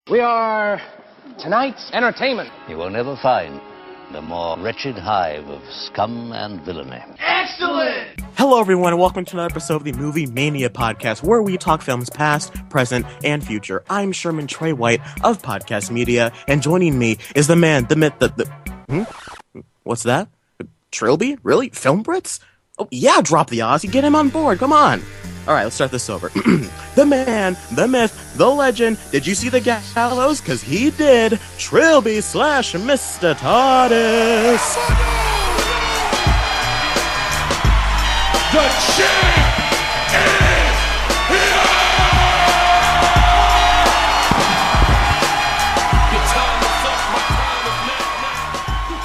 We are tonight's entertainment. You will never find a more wretched hive of scum and villainy. Excellent! Hello, everyone, and welcome to another episode of the Movie Mania Podcast, where we talk films past, present, and future. I'm Sherman Trey White of Podcast Media, and joining me is the man, the myth, What's that? Trilbee? Really? Film Brits? Oh, yeah, drop the Aussie. Get him on board. Come on. All right, let's start this over. The man, the myth, the legend. Did you see the gallows? Because he did. Trilbee / Mr. TARDIS. The champ is here!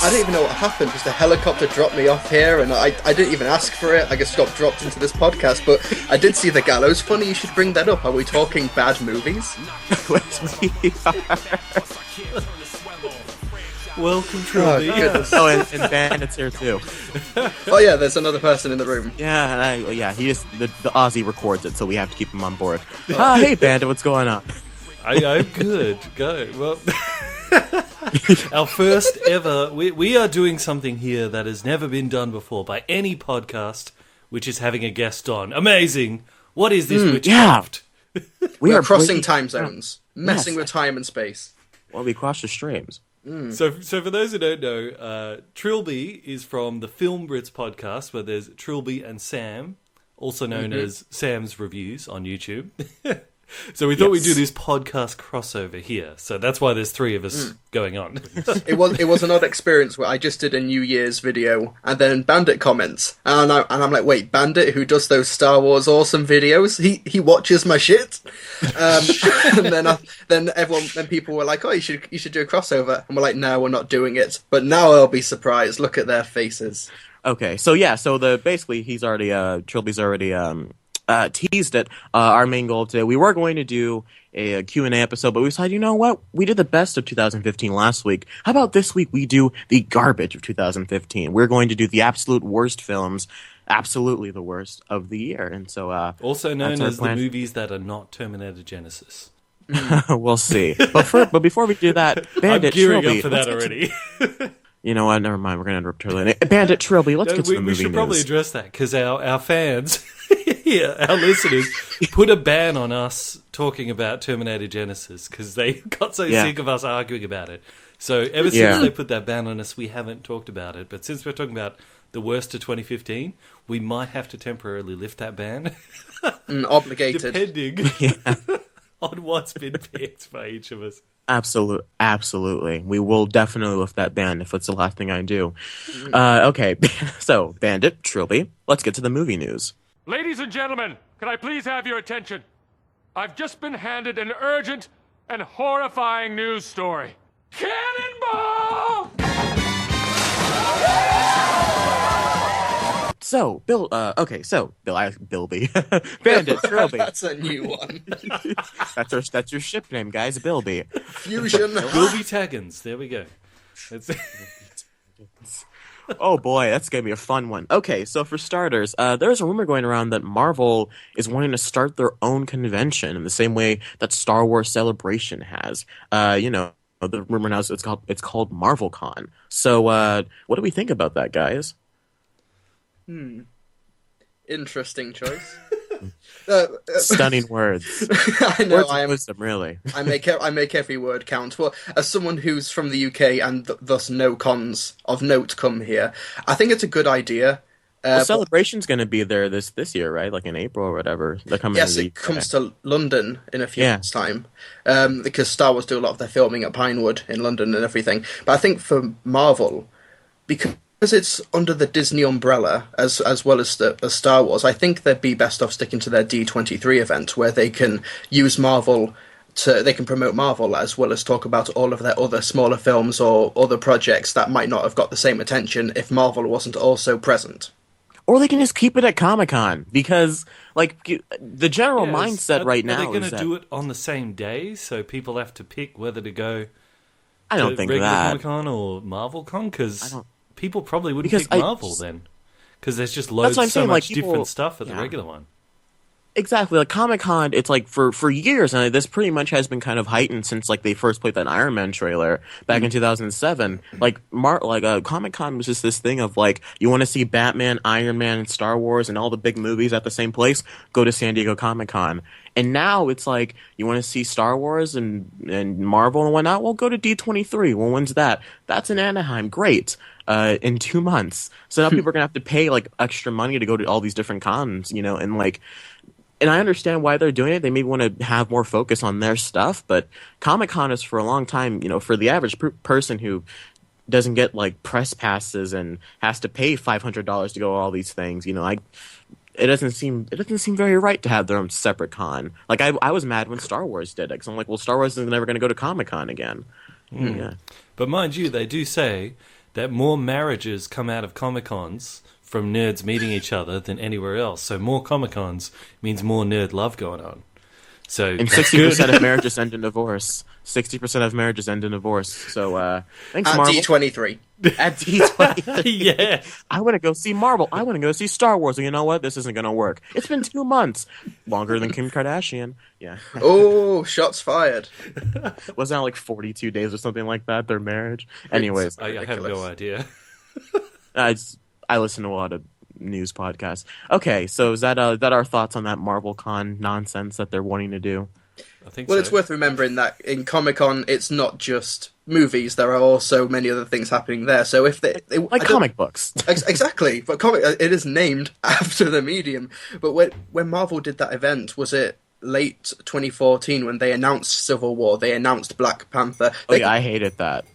I didn't even know what happened. Just a helicopter dropped me off here, and I didn't even ask for it. I just got dropped into this podcast, but I did see the gallows. Funny you should bring that up. Are we talking bad movies? Welcome, Trilbee. Oh, and Bandit's here too. Oh yeah, there's another person in the room. Yeah, he is the Aussie records it, so we have to keep him on board. Hey, Bandit, what's going on? I'm good. Well, our first ever. We are doing something here that has never been done before by any podcast, which is having a guest on. Amazing! What is this witchcraft? We are crossing time zones, messing with time and space. Well, we crossed the streams. So for those who don't know, Trilbee is from the Film Brits Podcast, where there's Trilbee and Sam, also known as Sam's Reviews on YouTube. So we thought we'd do this podcast crossover here. So that's why there's three of us going on. It was an odd experience where I just did a New Year's video, and then Bandit comments, and I'm like, wait, Bandit, who does those Star Wars awesome videos? He watches my shit. And then people were like, oh, you should do a crossover, and we're like, no, we're not doing it. But now I'll be surprised. Look at their faces. Okay, so basically he's already Trilbee's already teased it. Our main goal today, we were going to do a Q&A episode, but we decided, you know what? We did the best of 2015 last week. How about this week we do the garbage of 2015? We're going to do the absolute worst films, absolutely the worst of the year. And so also known as the movies that are not Terminator Genesis. We'll see. But before we do that, Bandit, I'm gearing Trilbee, up for that already. You know what? Never mind. We're going to interrupt Trilbee. Bandit, Trilbee, let's get to the movie news. We should probably address that, because our fans, our listeners, put a ban on us talking about Terminator Genesis, because they got so sick of us arguing about it. So ever since they put that ban on us, we haven't talked about it. But since we're talking about the worst of 2015, we might have to temporarily lift that ban. Obligated. Depending on what's been picked by each of us. Absolutely. We will definitely lift that ban if it's the last thing I do. Okay, so Bandit, Trilbee, let's get to the movie news. Ladies and gentlemen, can I please have your attention? I've just been handed an urgent and horrifying news story. Cannonball! So, Bill, Bilby. Bandit, Trilbee. That's a new one. That's your ship name, guys, Bilby. Fusion. Bilby Taggins, there we go. Oh boy, that's going to be a fun one. Okay, so for starters, there's a rumor going around that Marvel is wanting to start their own convention in the same way that Star Wars Celebration has. The rumor now is it's called MarvelCon. So, what do we think about that, guys? Interesting choice. Stunning words. I know. Words of wisdom, really. I make every word count. Well, as someone who's from the UK and thus no cons of note come here, I think it's a good idea. Celebration's going to be there this year, right? Like in April or whatever. They're coming. Yes, it comes to London in a few months' time, because Star Wars do a lot of their filming at Pinewood in London and everything. But I think for Marvel, because it's under the Disney umbrella as well as Star Wars, I think they'd be best off sticking to their D23 event, where they can use Marvel they can promote Marvel as well as talk about all of their other smaller films or other projects that might not have got the same attention if Marvel wasn't also present. Or they can just keep it at Comic-Con, because the general mindset right now is Are they going to do it on the same day, so people have to pick whether to go I don't think regular that. Comic-Con or MarvelCon? Because people probably wouldn't pick Marvel then. Because there's just so much different stuff at the regular one. Exactly, like Comic-Con, it's like for years, and this pretty much has been kind of heightened since like they first played that Iron Man trailer back in 2007. Like Comic-Con was just this thing of like, you want to see Batman, Iron Man, and Star Wars and all the big movies at the same place, go to San Diego Comic-Con. And now it's like, you want to see Star Wars and Marvel and whatnot, well, go to D23. Well, when's that? That's in Anaheim. Great. In 2 months. So now people are gonna have to pay like extra money to go to all these different cons, you know, and like. And I understand why they're doing it. They maybe want to have more focus on their stuff, but Comic-Con is for a long time, you know, for the average person who doesn't get like press passes and has to pay $500 to go to all these things, you know, it doesn't seem very right to have their own separate con. Like I was mad when Star Wars did it, because I'm like, well, Star Wars is never going to go to Comic-Con again. Yeah. But mind you, they do say that more marriages come out of Comic-Cons from nerds meeting each other than anywhere else. So more Comic-Cons means more nerd love going on. So and 60% of marriages end in divorce. 60% of marriages end in divorce. So thanks, at Marvel. D23. At D23. Yeah. I want to go see Marvel. I want to go see Star Wars. And you know what? This isn't going to work. It's been 2 months. Longer than Kim Kardashian. Yeah. Oh, shots fired. Wasn't that like 42 days or something like that, their marriage? Anyways. I have no idea. I listen to a lot of news podcasts. Okay, so is that our thoughts on that Marvel Con nonsense that they're wanting to do? I think Well, so. it's worth remembering that in Comic-Con, it's not just movies. There are also many other things happening there. So if they like comic books. Exactly, but it is named after the medium. But when Marvel did that event, was it late 2014 when they announced Civil War? They announced Black Panther. I hated that.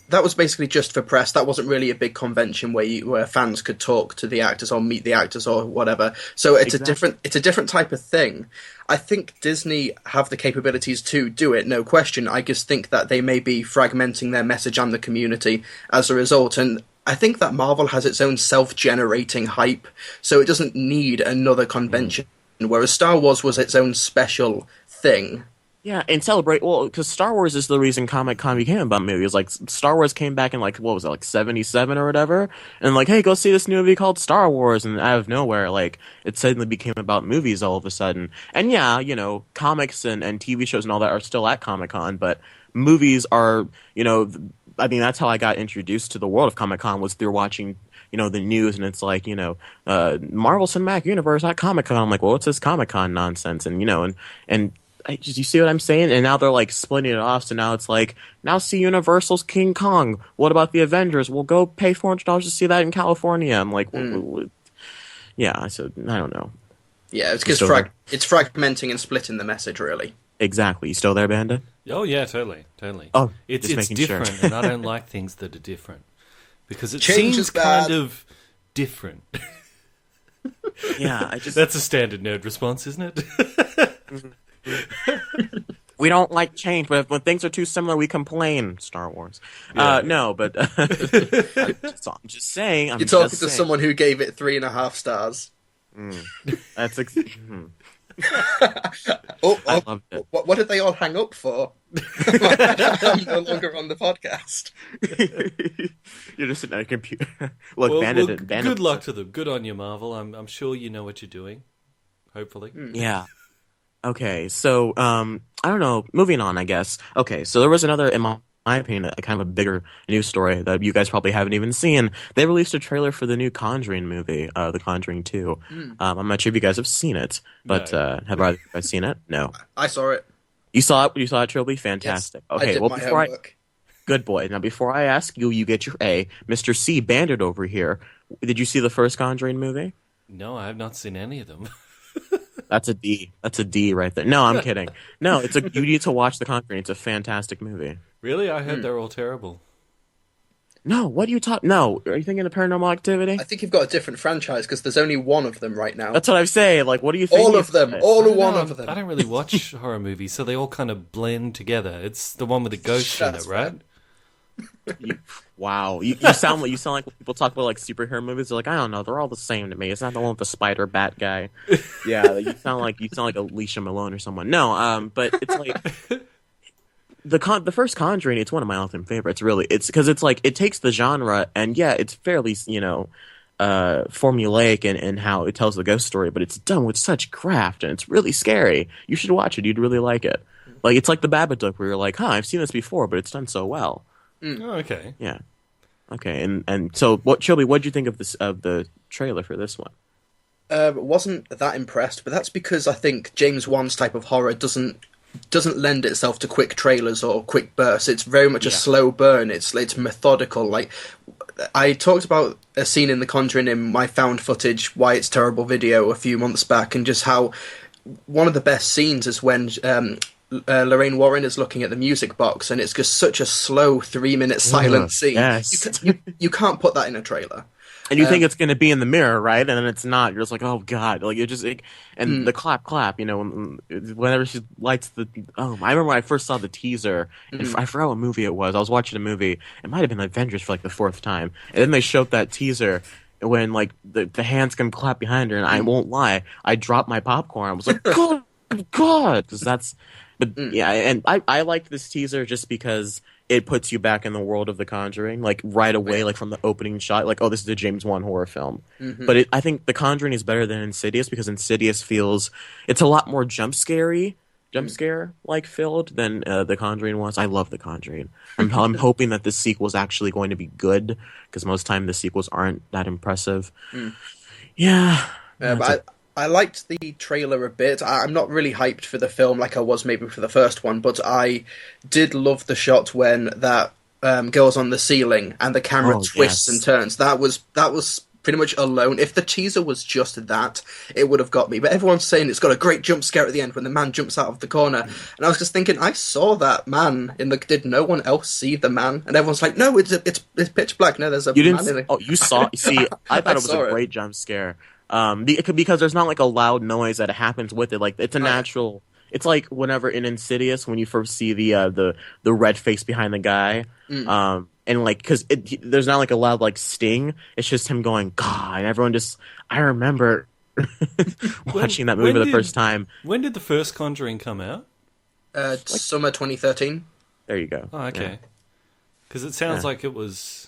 That was basically just for press. That wasn't really a big convention where fans could talk to the actors or meet the actors or whatever. So it's a different type of thing. I think Disney have the capabilities to do it, no question. I just think that they may be fragmenting their message and the community as a result. And I think that Marvel has its own self-generating hype, so it doesn't need another convention. Whereas Star Wars was its own special thing. Yeah, and celebrate, well, because Star Wars is the reason Comic-Con became about movies. Like, Star Wars came back in, like, what was it, like 77 or whatever? And like, hey, go see this new movie called Star Wars, and out of nowhere, like, it suddenly became about movies all of a sudden. And yeah, you know, comics and TV shows and all that are still at Comic-Con, but movies are, you know, I mean, that's how I got introduced to the world of Comic-Con, was through watching, you know, the news, and it's like, you know, Marvel Cinematic Universe at Comic-Con. I'm like, well, what's this Comic-Con nonsense? And, you know, and you see what I'm saying? And now they're like splitting it off, so now it's like, now see Universal's King Kong. What about the Avengers? We'll go pay $400 to see that in California. I'm like, yeah, so I don't know. Yeah, it's because it's fragmenting and splitting the message, really. Exactly. You still there, Bandit? Oh, yeah, totally. Oh, it's different, sure. and I don't like things that are different. Because it Change seems is bad. kind of different. Yeah, That's a standard nerd response, isn't it? We don't like change, but when things are too similar, we complain. Star Wars. Yeah. No, but I'm just saying. You're talking to someone who gave it 3.5 stars. That's I loved it. What did they all hang up for? I'm no longer on the podcast. You're just sitting at a computer. Look, Bandit. Good luck to them. Good on you, Marvel. I'm sure you know what you're doing. Hopefully. Yeah. Okay, so I don't know. Moving on, I guess. Okay, so there was another, in my opinion, a kind of a bigger news story that you guys probably haven't even seen. They released a trailer for the new Conjuring movie, The Conjuring 2. I'm not sure if you guys have seen it, but have either of you guys seen it? No. I saw it. You saw it? You saw it, Trilbee? Fantastic. Yes, okay, I did well, my before homework. Good boy. Now, before I ask you, you get your A. Mr. C. Bandit over here. Did you see the first Conjuring movie? No, I have not seen any of them. That's a D. That's a D right there. No, I'm kidding. No, you need to watch The Conjuring. It's a fantastic movie. Really? I heard they're all terrible. No, what are you talking? No, are you thinking of Paranormal Activity? I think you've got a different franchise because there's only one of them right now. That's what I'm saying. Like, what do you think? All of them. All one of them. I don't really watch horror movies, so they all kind of blend together. It's the one with the ghost in it, right? Wow, you sound like when people talk about like superhero movies. They're like, I don't know, they're all the same to me. It's not the one with the spider bat guy. Yeah, you sound like Alicia Malone or someone. No, but it's like the first Conjuring. It's one of my all-time favorites. Really, it's because it's like it takes the genre and yeah, it's fairly formulaic in how it tells the ghost story, but it's done with such craft and it's really scary. You should watch it. You'd really like it. Like it's like the Babadook where you're like, I've seen this before, but it's done so well. Oh, okay. Yeah. Okay. And so Trilbee, what did you think of the trailer for this one? Wasn't that impressed, but that's because I think James Wan's type of horror doesn't lend itself to quick trailers or quick bursts. It's very much a slow burn. It's methodical. Like I talked about a scene in The Conjuring in my found footage, Why It's Terrible video a few months back, and just how one of the best scenes is when Lorraine Warren is looking at the music box, and it's just such a slow 3-minute silent scene. Yes. You can't put that in a trailer. And you think it's going to be in the mirror, right? And then it's not. You're just like, oh god! Like the clap. You know, whenever she lights the. Oh, I remember when I first saw the teaser. And I forgot what movie it was. I was watching a movie. It might have been Avengers for like the 4th time. And then they showed that teaser when like the hands come clap behind her. And I won't lie, I dropped my popcorn. I was like, God, because that's. But yeah, and I liked this teaser just because it puts you back in the world of The Conjuring, like right away, like from the opening shot, like, oh, this is a James Wan horror film. But I think The Conjuring is better than Insidious because Insidious it's a lot more jump scare like filled than The Conjuring was. I love The Conjuring. I'm hoping that the sequel is actually going to be good because most time the sequels aren't that impressive. Yeah, but I liked the trailer a bit. I'm not really hyped for the film like I was maybe for the first one, but I did love the shot when that girl's on the ceiling and the camera twists and turns. That was pretty much alone. If the teaser was just that, it would have got me. But everyone's saying it's got a great jump scare at the end when the man jumps out of the corner. And I was just thinking, I saw that man did no one else see the man? And everyone's like, no, it's pitch black. No, there's a man in it. Oh, you saw? See, I thought it was a great jump scare. Because there's not like a loud noise that happens with it. Like it's a natural. It's like whenever in Insidious when you first see the red face behind the guy, and like because there's not like a loud like sting. It's just him going God, and everyone just. I remember watching that movie for the first time. When did the first Conjuring come out? Summer 2013. There you go. Oh, okay. Because it sounds like it was.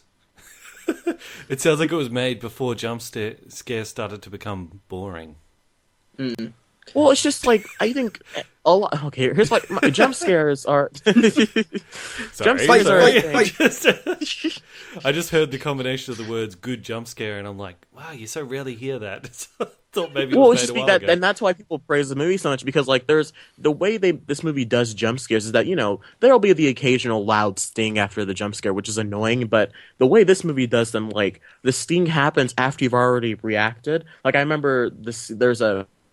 It sounds like it was made before jump scare started to become boring. Well, it's just like I think a lot. Okay, here's like jump scares are. Jump scares are. I just heard the combination of the words "good jump scare" and I'm like, wow, you so rarely hear that. I thought maybe it was made a while ago. And that's why people praise the movie so much because like there's the way this movie does jump scares is that there'll be the occasional loud sting after the jump scare, which is annoying. But the way this movie does them, like the sting happens after you've already reacted. Like I remember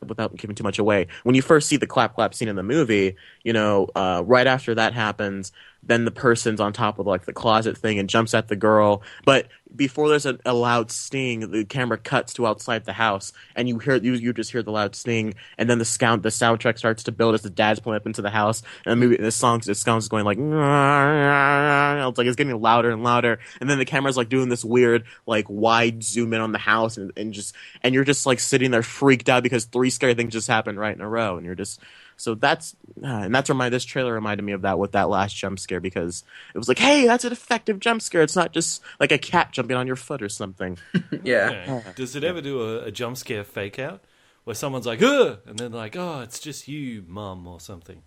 without giving too much away, when you first see the clap scene in the movie, right after that happens, then the person's on top of like the closet thing and jumps at the girl. But before there's a loud sting, the camera cuts to outside the house, and you just hear the loud sting, and then the soundtrack starts to build as the dad's pulling up into the house, and the song's going like, it's like it's getting louder and louder, and then the camera's like doing this weird like wide zoom in on the house, and you're just like sitting there freaked out because 3 scary things just happened right in a row, and you're just. So this trailer reminded me of that with that last jump scare because it was like, hey, that's an effective jump scare. It's not just like a cat jumping on your foot or something. Yeah. Does it ever do a jump scare fake out where someone's like, ugh, and then like, oh, it's just you, mum, or something?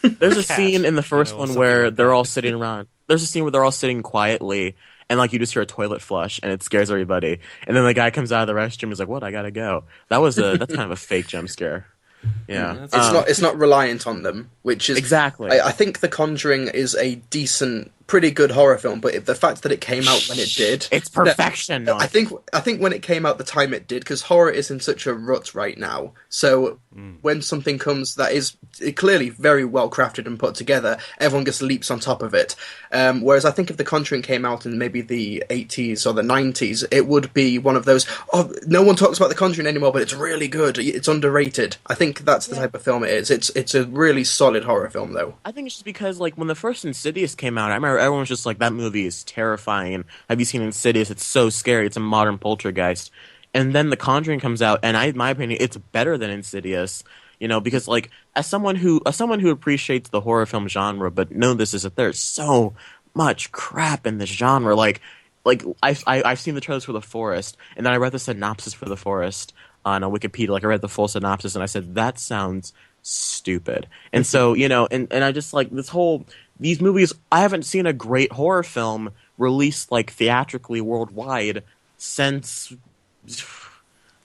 There's a scene in the first one where they're all sitting around. There's a scene where they're all sitting quietly and like you just hear a toilet flush and it scares everybody. And then the guy comes out of the restroom. He's like, what? I gotta go. That's kind of a fake jump scare. Yeah, it's not reliant on them, which is exactly. I think The Conjuring is a decent, pretty good horror film, but the fact that it came out when it did, it's perfection. I think when it came out the time it did, because horror is in such a rut right now. So when something comes that is clearly very well crafted and put together, everyone just leaps on top of it. Whereas I think if The Conjuring came out in maybe the 80s or the 90s, it would be one of those. Oh, no one talks about The Conjuring anymore, but it's really good. It's underrated. I think that's the type of film it is. It's a really solid horror film, though. I think it's just because like when the first Insidious came out, I remember everyone was just like, that movie is terrifying. Have you seen Insidious? It's so scary. It's a modern poltergeist. And then The Conjuring comes out, and in my opinion, it's better than Insidious. Because like as someone who appreciates the horror film genre, but know this is that there's so much crap in this genre. Like I've seen the trailers for The Forest, and then I read the synopsis for The Forest on Wikipedia. Like, I read the full synopsis, and I said, that sounds stupid. And so, and I just, like, these movies, I haven't seen a great horror film released, like, theatrically worldwide since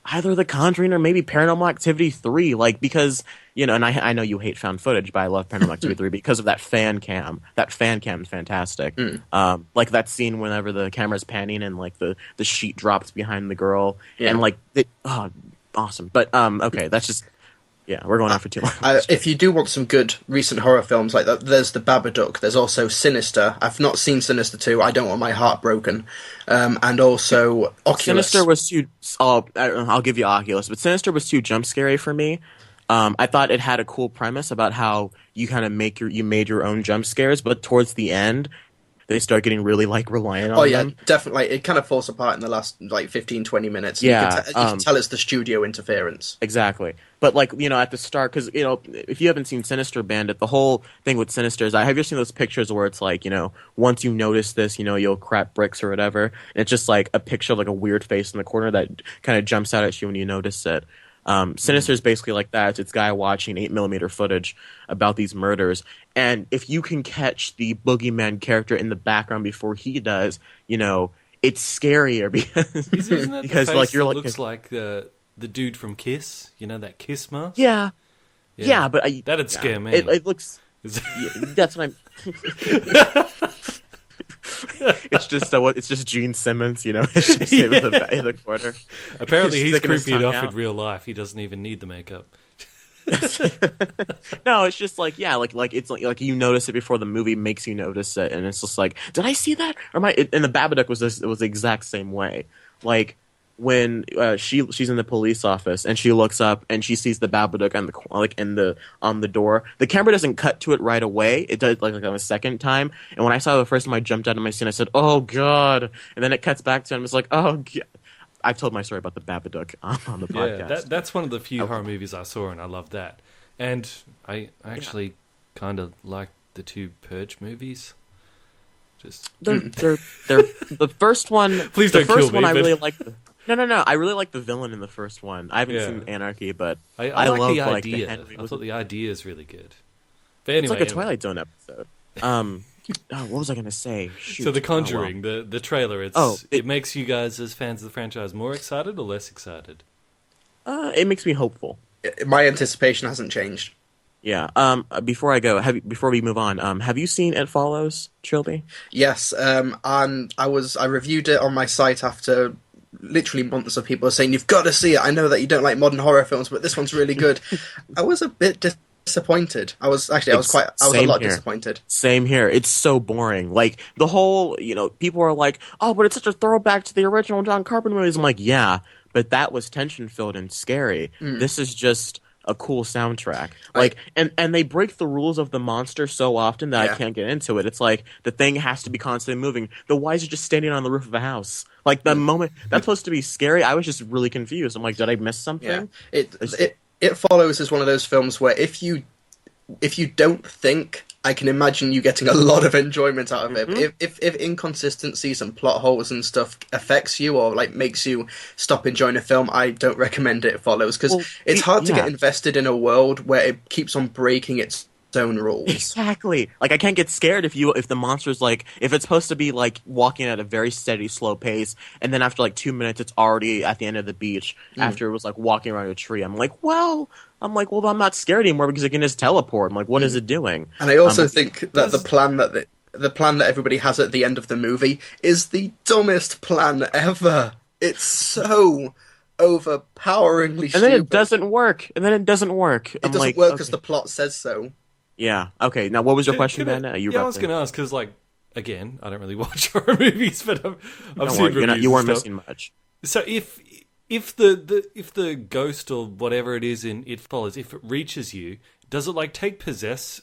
either The Conjuring or maybe Paranormal Activity 3, like, because, and I know you hate found footage, but I love Paranormal Activity 3 because of that fan cam. That fan cam is fantastic. Like, that scene whenever the camera's panning and, like, the sheet drops behind the girl, and, like, awesome. But, okay, that's just... Yeah, we're going on for too long. If you do want some good recent horror films like that, there's The Babadook. There's also Sinister. I've not seen Sinister 2. I don't want my heart broken. And also Oculus. Sinister was too... I'll give you Oculus, but Sinister was too jump scary for me. I thought it had a cool premise about how you kind of made your own jump scares, but towards the end, they start getting really, like, reliant on them. Definitely. It kind of falls apart in the last, like, 15, 20 minutes. Yeah. You can tell it's the studio interference. Exactly. But, like, at the start, because, if you haven't seen Sinister Bandit, the whole thing with Sinister is, have you seen those pictures where it's like, once you notice this, you'll crap bricks or whatever, and it's just, like, a picture of, like, a weird face in the corner that kind of jumps out at you when you notice it. Sinister is basically like that. It's a guy watching 8mm footage about these murders, and if you can catch the boogeyman character in the background before he does, it's scarier because Isn't that because the face like you're that like looks like the dude from Kiss, that Kiss mask. Yeah, but that'd scare me. It looks. That's what I'm. It's just Gene Simmons, It's just him in the corner. Apparently, he's creepy enough in real life. He doesn't even need the makeup. No, it's just like it's like you notice it before the movie makes you notice it, and it's just like, did I see that? Or and the Babadook was the exact same way. Like when she's in the police office and she looks up and she sees the Babadook on the door. The camera doesn't cut to it right away. It does like on the second time. And when I saw it the first time, I jumped out of my seat. I said, "Oh God!" And then it cuts back to him. It's like, "Oh God." I've told my story about the Babadook on the podcast. Yeah, that's one of the few horror movies I saw, and I loved that. And I actually kind of like the two Purge movies. Just they're the first one. Please don't kill me. I really like. No. I really like the villain in the first one. I haven't seen Anarchy, but I love the idea. the Henry. I thought the idea is really good. But anyway, it's like a Twilight Zone episode. What was I going to say? Shoot. So The Conjuring, the trailer, it makes you guys as fans of the franchise more excited or less excited? It makes me hopeful. My anticipation hasn't changed. Yeah. Before I go, before we move on, have you seen It Follows, Trilbee? Yes. And I reviewed it on my site after literally months of people saying, "You've got to see it. I know that you don't like modern horror films, but this one's really good." I was a bit disappointed. I was a lot disappointed. Same here. It's so boring. Like the whole, people are like, "Oh, but it's such a throwback to the original John Carpenter movies." I'm like, yeah, but that was tension filled and scary. This is just a cool soundtrack. Like, and they break the rules of the monster so often that I can't get into it. It's like the thing has to be constantly moving. The wise are just standing on the roof of a house. Like the moment that's supposed to be scary, I was just really confused. I'm like, did I miss something? Yeah. It Follows is one of those films where if you don't think, I can imagine you getting a lot of enjoyment out of it. If inconsistencies and plot holes and stuff affects you or like makes you stop enjoying a film, I don't recommend It Follows because it's hard to get invested in a world where it keeps on breaking its own rules. Exactly. Like I can't get scared if the monster's like, if it's supposed to be like walking at a very steady, slow pace, and then after like 2 minutes it's already at the end of the beach after it was like walking around a tree. I'm like, well, I'm not scared anymore because it can just teleport. I'm like, what is it doing? And I also think that the plan that everybody has at the end of the movie is the dumbest plan ever. It's so overpoweringly stupid. And then it doesn't work. It doesn't work because the plot says so. Yeah. Okay. Now, what was your question, Ben? I was going to ask because, like, again, I don't really watch horror movies, but I've seen reviews. You weren't missing much. So if the ghost or whatever it is in It Follows, if it reaches you, does it like possess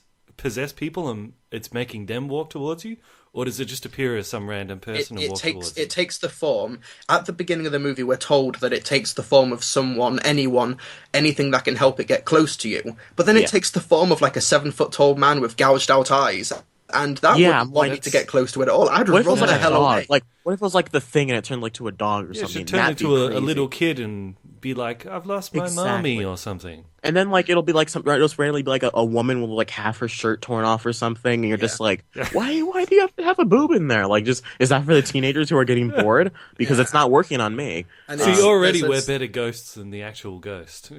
people and it's making them walk towards you? Or does it just appear as some random person and walk towards you? It takes the form. At the beginning of the movie, we're told that it takes the form of someone, anyone, anything that can help it get close to you. But then it takes the form of like a 7-foot tall man with gouged out eyes. and that wouldn't want it to get close to it at all. I'd run the hell away. Like, what if it was like the Thing and it turned like to a dog or something? It should turn into a little kid and be like, I've lost my mommy or something. And then like it'll be like it'll just randomly be like a woman with like half her shirt torn off or something, and you're just like, why do you have to have a boob in there? Like, just is that for the teenagers who are getting bored? Because it's not working on me. And see, already we're better ghosts than the actual ghost.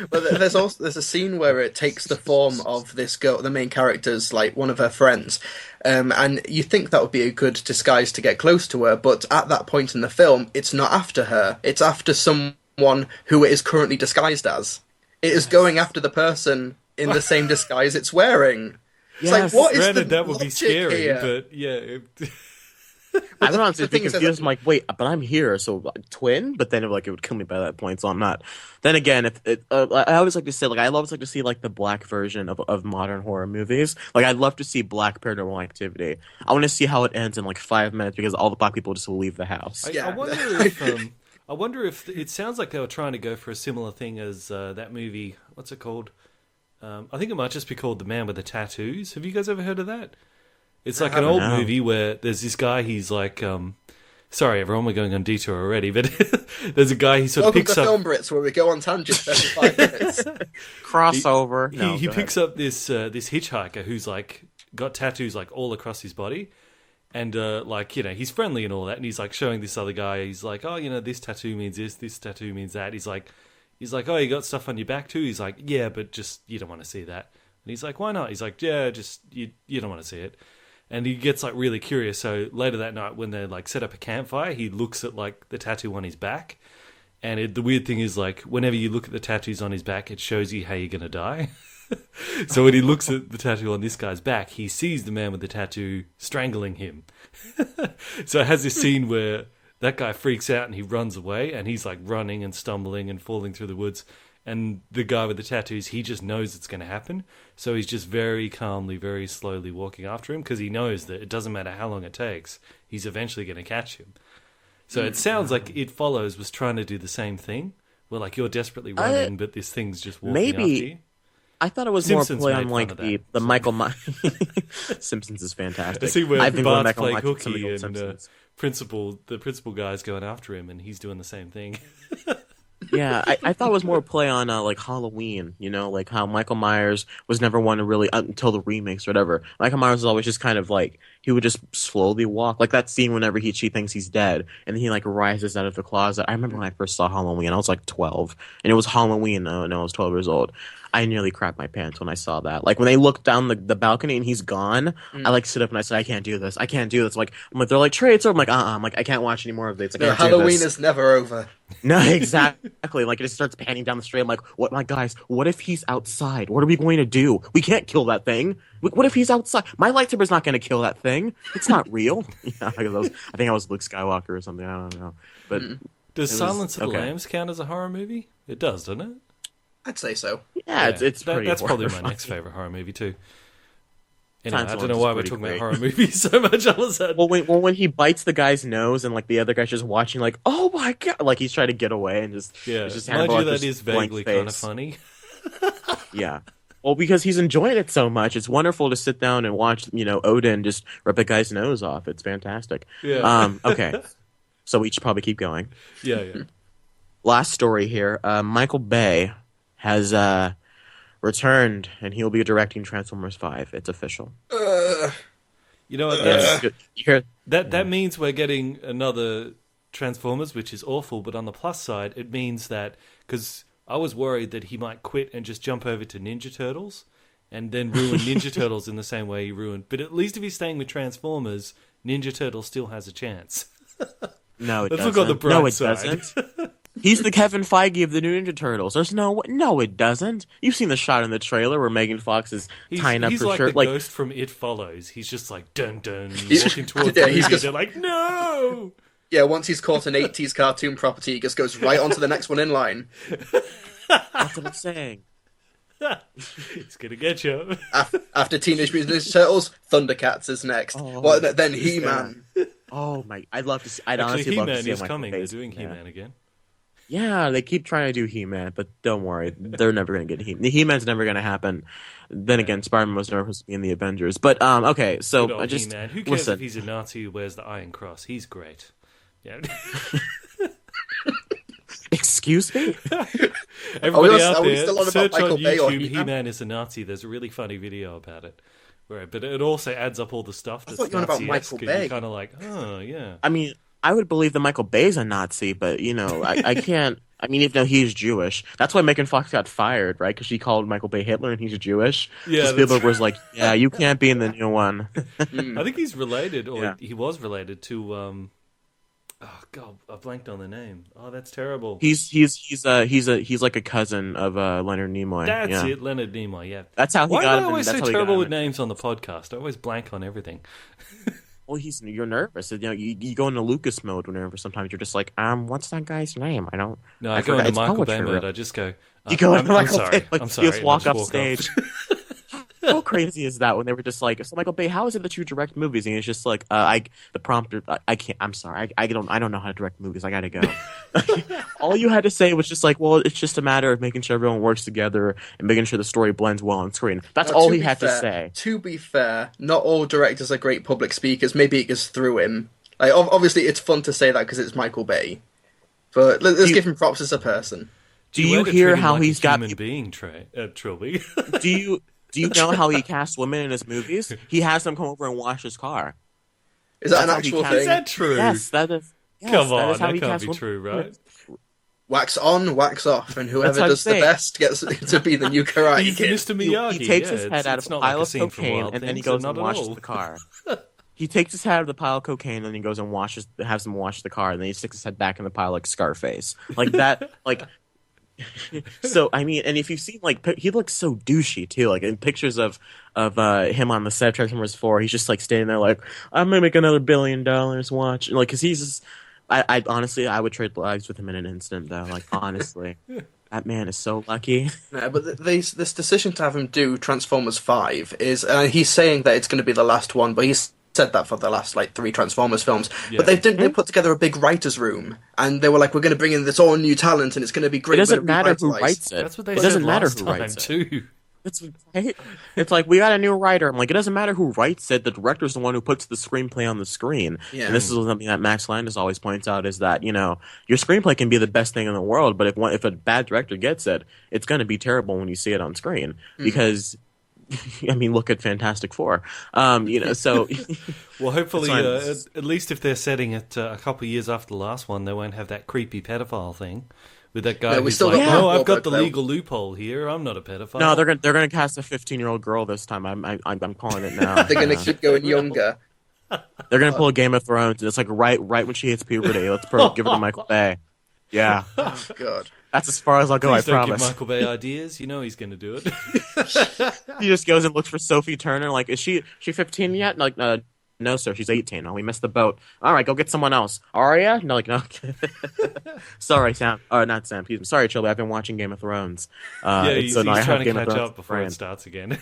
But there's a scene where it takes the form of this girl, the main character's like one of her friends, and you think that would be a good disguise to get close to her, but at that point in the film, it's not after her; it's after someone who it is currently disguised as. It is going after the person in the same disguise it's wearing. It's like, what is the that would be scary, here? but yeah. I don't know, it's confused. I'm like, wait, but I'm here, so twin? But then it would kill me by that point, so I'm not. Then again, I always like to say, I always like to see like the black version of modern horror movies. Like, I'd love to see Black Paranormal Activity. I want to see how it ends in like 5 minutes because all the black people just will leave the house. I wonder if it sounds like they were trying to go for a similar thing as that movie. What's it called? I think it might just be called The Man with the Tattoos. Have you guys ever heard of that? It's like an old movie where there's this guy, he's like, sorry everyone, we're going on detour already, but there's a guy, he sort of picks up... Welcome to Film Brits, where we go on tangents every 5 minutes. Crossover. He picks up this hitchhiker who's like, got tattoos like all across his body, and he's friendly and all that, and he's like showing this other guy, he's like, oh, this tattoo means this tattoo means that. He's like, oh, you got stuff on your back too? He's like, yeah, but just, you don't want to see that. And he's like, why not? He's like, yeah, just, you don't want to see it. And he gets like really curious. So later that night, when they like set up a campfire, he looks at like the tattoo on his back. And the weird thing is, like, whenever you look at the tattoos on his back, it shows you how you're gonna die. So when he looks at the tattoo on this guy's back, he sees the man with the tattoo strangling him. So it has this scene where that guy freaks out and he runs away, and he's like running and stumbling and falling through the woods. And the guy with the tattoos, he just knows it's going to happen. So he's just very calmly, very slowly walking after him because he knows that it doesn't matter how long it takes, he's eventually going to catch him. So it sounds like It Follows was trying to do the same thing, where like you're desperately running, but this thing's just walking after you. I thought it was Simpsons more play on like the Michael Myers. Simpsons is fantastic. I see where I've been going back Bart's and playing watching some of the old hooky and the principal guy's going after him, and he's doing the same thing. Yeah, I thought it was more play on like Halloween, like how Michael Myers was never one to really, until the remakes or whatever. Michael Myers was always just kind of like, he would just slowly walk. Like that scene whenever she thinks he's dead, and then he like rises out of the closet. I remember when I first saw Halloween, I was like 12, and it was Halloween, no, I was 12 years old. I nearly crapped my pants when I saw that. Like when they looked down the balcony and he's gone, I like sit up and I said, I can't do this. Like they're like, Trey, it's over. I'm like, I'm like, I can't watch any more of this. No, Halloween is never over. No, exactly. Like it just starts panning down the street. I'm like, what, my guys? What if he's outside? What are we going to do? We can't kill that thing. What if he's outside? My lightsaber's not going to kill that thing. It's not real. I think I was Luke Skywalker or something. I don't know. But does Silence of the Lambs count as a horror movie? It does, doesn't it? I'd say so. Yeah, it's pretty. That's probably my next favorite horror movie too. Anyway, I don't know why we're talking about horror movies so much all of a sudden. Well, when he bites the guy's nose and like the other guy's just watching, like, oh my god, like he's trying to get away and just mind you, that is vaguely kind of funny. Yeah. Well, because he's enjoying it so much, it's wonderful to sit down and watch, Odin just rip a guy's nose off. It's fantastic. Yeah. Okay. So we should probably keep going. Yeah. Last story here. Michael Bay has returned, and he'll be directing Transformers 5. It's official. You know what? That means we're getting another Transformers, which is awful. But on the plus side, it means that, because I was worried that he might quit and just jump over to Ninja Turtles and then ruin Ninja Turtles in the same way he ruined. But at least if he's staying with Transformers, Ninja Turtles still has a chance. No, it Let's doesn't. look on the bright side. Doesn't. He's the Kevin Feige of the new Ninja Turtles. There's no it doesn't. You've seen the shot in the trailer where Megan Fox is tying up her like shirt. He's like the ghost from It Follows. He's just like dun dun walking towards the movie. They're like, no. Yeah, once he's caught an 80s cartoon property, he just goes right on to the next one in line. That's what I'm saying. It's gonna get you. After Teenage Mutant Ninja Turtles, Thundercats is next. Then He-Man. Oh my! I'd love to see. I'd Actually, honestly love to He-Man see is Michael coming. Bay. They're doing He-Man again. Yeah, they keep trying to do He-Man, but don't worry, they're never going to get He-Man. He-Man's never going to happen. Then again, Spider-Man was never supposed to be in the Avengers. But okay, so I just He-Man. Who cares if he's a Nazi who wears the Iron Cross? He's great. Yeah. Excuse me? Everybody out are we there, still on about search Michael on Bay or YouTube, He-Man? He-Man is a Nazi. There's a really funny video about it. But it also adds up all the stuff that's thought you were on about Nazi-esque, Michael and Bay. you're kind of like, oh, yeah. I mean, I would believe that Michael Bay's a Nazi, but, I can't... I mean, even though he's Jewish. That's why Megan Fox got fired, right? Because she called Michael Bay Hitler and he's Jewish. Yeah, so Spielberg was like, yeah, you can't be in the new one. I think he's related, or Yeah. he was related to... oh, God, I blanked on the name. Oh, that's terrible. He's like a cousin of Leonard Nimoy. That's it, Leonard Nimoy, yeah. That's how he Why got am I him. always That's so how he got terrible him. with names on the podcast? I always blank on everything. Well, you're nervous. You go into Lucas mode whenever sometimes you're just like, what's that guy's name? I don't. No, I go forgot. into It's Michael poetry, Bay mode. really. I just go. You go into I'm Michael sorry. Bay. Like, I'm sorry. You just walk and I off stage. How crazy is that when they were just like, so Michael Bay, how is it that you direct movies? And he's just like, the prompter, I can't. I'm sorry, I don't know how to direct movies. I gotta go. All you had to say was just like, well, it's just a matter of making sure everyone works together and making sure the story blends well on screen. That's all he had to say. To be fair, not all directors are great public speakers. Maybe it goes through him. Like, obviously, it's fun to say that because it's Michael Bay, but let's give him props as a person. Do you hear how he's got human being, Trilbee? Do you know how he casts women in his movies? He has them come over and wash his car. Is that That's how an actual he thing? Is that true? Yes, that is. Yes, Come that on, is how that he can't casts be women. true, right? Wax on, wax off, and whoever what I'm does the saying. best gets to be the new Karate He's Kid. Mr. Miyagi. He takes yeah, his head out of it's a not pile like a of scene from cocaine, Wild and then he Things, goes not and at washes all. the car. He takes his head out of the pile of cocaine, and then he goes and has them wash the car, and then he sticks his head back in the pile like Scarface, like that, like. So I mean, and if you've seen he looks so douchey too. Like in pictures of him on the set of Transformers 4, he's just like standing there like, I'm gonna make another $1 billion. Watch, like, because he's just, I honestly I would trade lives with him in an instant though. Like honestly, that man is so lucky. Yeah, but this decision to have him do Transformers 5 is he's saying that it's going to be the last one, but he's said that for the last 3 Transformers films. Yeah. But they put together a big writers' room, and they were like, we're going to bring in this all new talent, and it's going to be great. It doesn't but matter who revitalised. writes it. That's what they It said doesn't matter last who time writes it. too. It's like, we got a new writer. I'm like, it doesn't matter who writes it. The director's the one who puts the screenplay on the screen. Yeah. And this is something that Max Landis always points out, is that, your screenplay can be the best thing in the world, but if a bad director gets it, it's going to be terrible when you see it on screen. Because, I mean, look at Fantastic Four. So... Well, hopefully, That's at least if they're setting it a couple of years after the last one, they won't have that creepy pedophile thing with that guy No, we who's still like, got "No, Mark I've got the Wahlberg, though." legal loophole here. I'm not a pedophile." No, they're gonna cast a 15-year-old girl this time. I'm calling it now. They're going to keep going younger. They're gonna pull a Game of Thrones, and it's like right when she hits puberty. Let's give her to Michael Bay. Yeah, Oh, God. that's as far as I'll go. Please I don't give promise. Michael Bay ideas. You know he's going to do it. He just goes and looks for Sophie Turner. Like, is she 15 yet? Like, no, sir, she's 18. Oh, we missed the boat. All right, go get someone else. Aria? No, like, no. Sorry, Sam. Not Sam. Excuse me. Sorry, Chilby. I've been watching Game of Thrones. Yeah, he's I have trying to Game of catch Thrones up before brain. it starts again.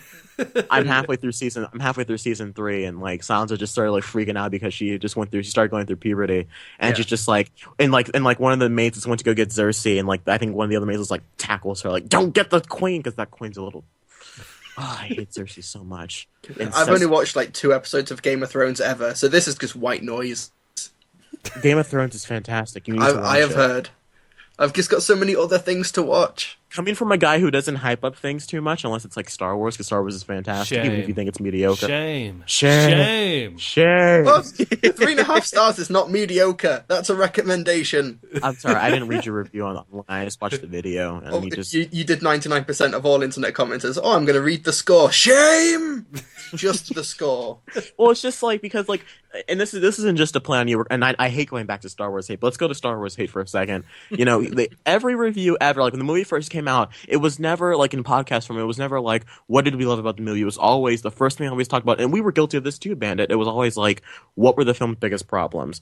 I'm halfway through season 3, and like Sansa just started like freaking out because she started going through puberty, and she's just like, and one of the maids just went to go get Cersei, and like I think one of the other maids was like tackles her like, don't get the queen, because that queen's a little. Oh, I hate Cersei so much. I've only watched 2 episodes of Game of Thrones ever, so this is just white noise. Game of Thrones is fantastic. You need to watch I have it. heard. I've just got so many other things to watch. Coming from a guy who doesn't hype up things too much, unless it's like Star Wars, because Star Wars is fantastic, even if you think it's mediocre. Shame. Shame. What? 3.5 stars is not mediocre. That's a recommendation. I'm sorry, I didn't read your review on I just watched the video, and You did 99% of all internet commenters. Oh, I'm going to read the score. Shame! Just the score. Well, it's just like, because like, and this isn't just a play on you, and I hate going back to Star Wars hate, but let's go to Star Wars hate for a second. Every review ever, like when the movie first came out, it was never like in podcast form, it was never like, what did we love about the movie? It was always, the first thing I always talked about, and we were guilty of this too, Bandit, it was always like, what were the film's biggest problems?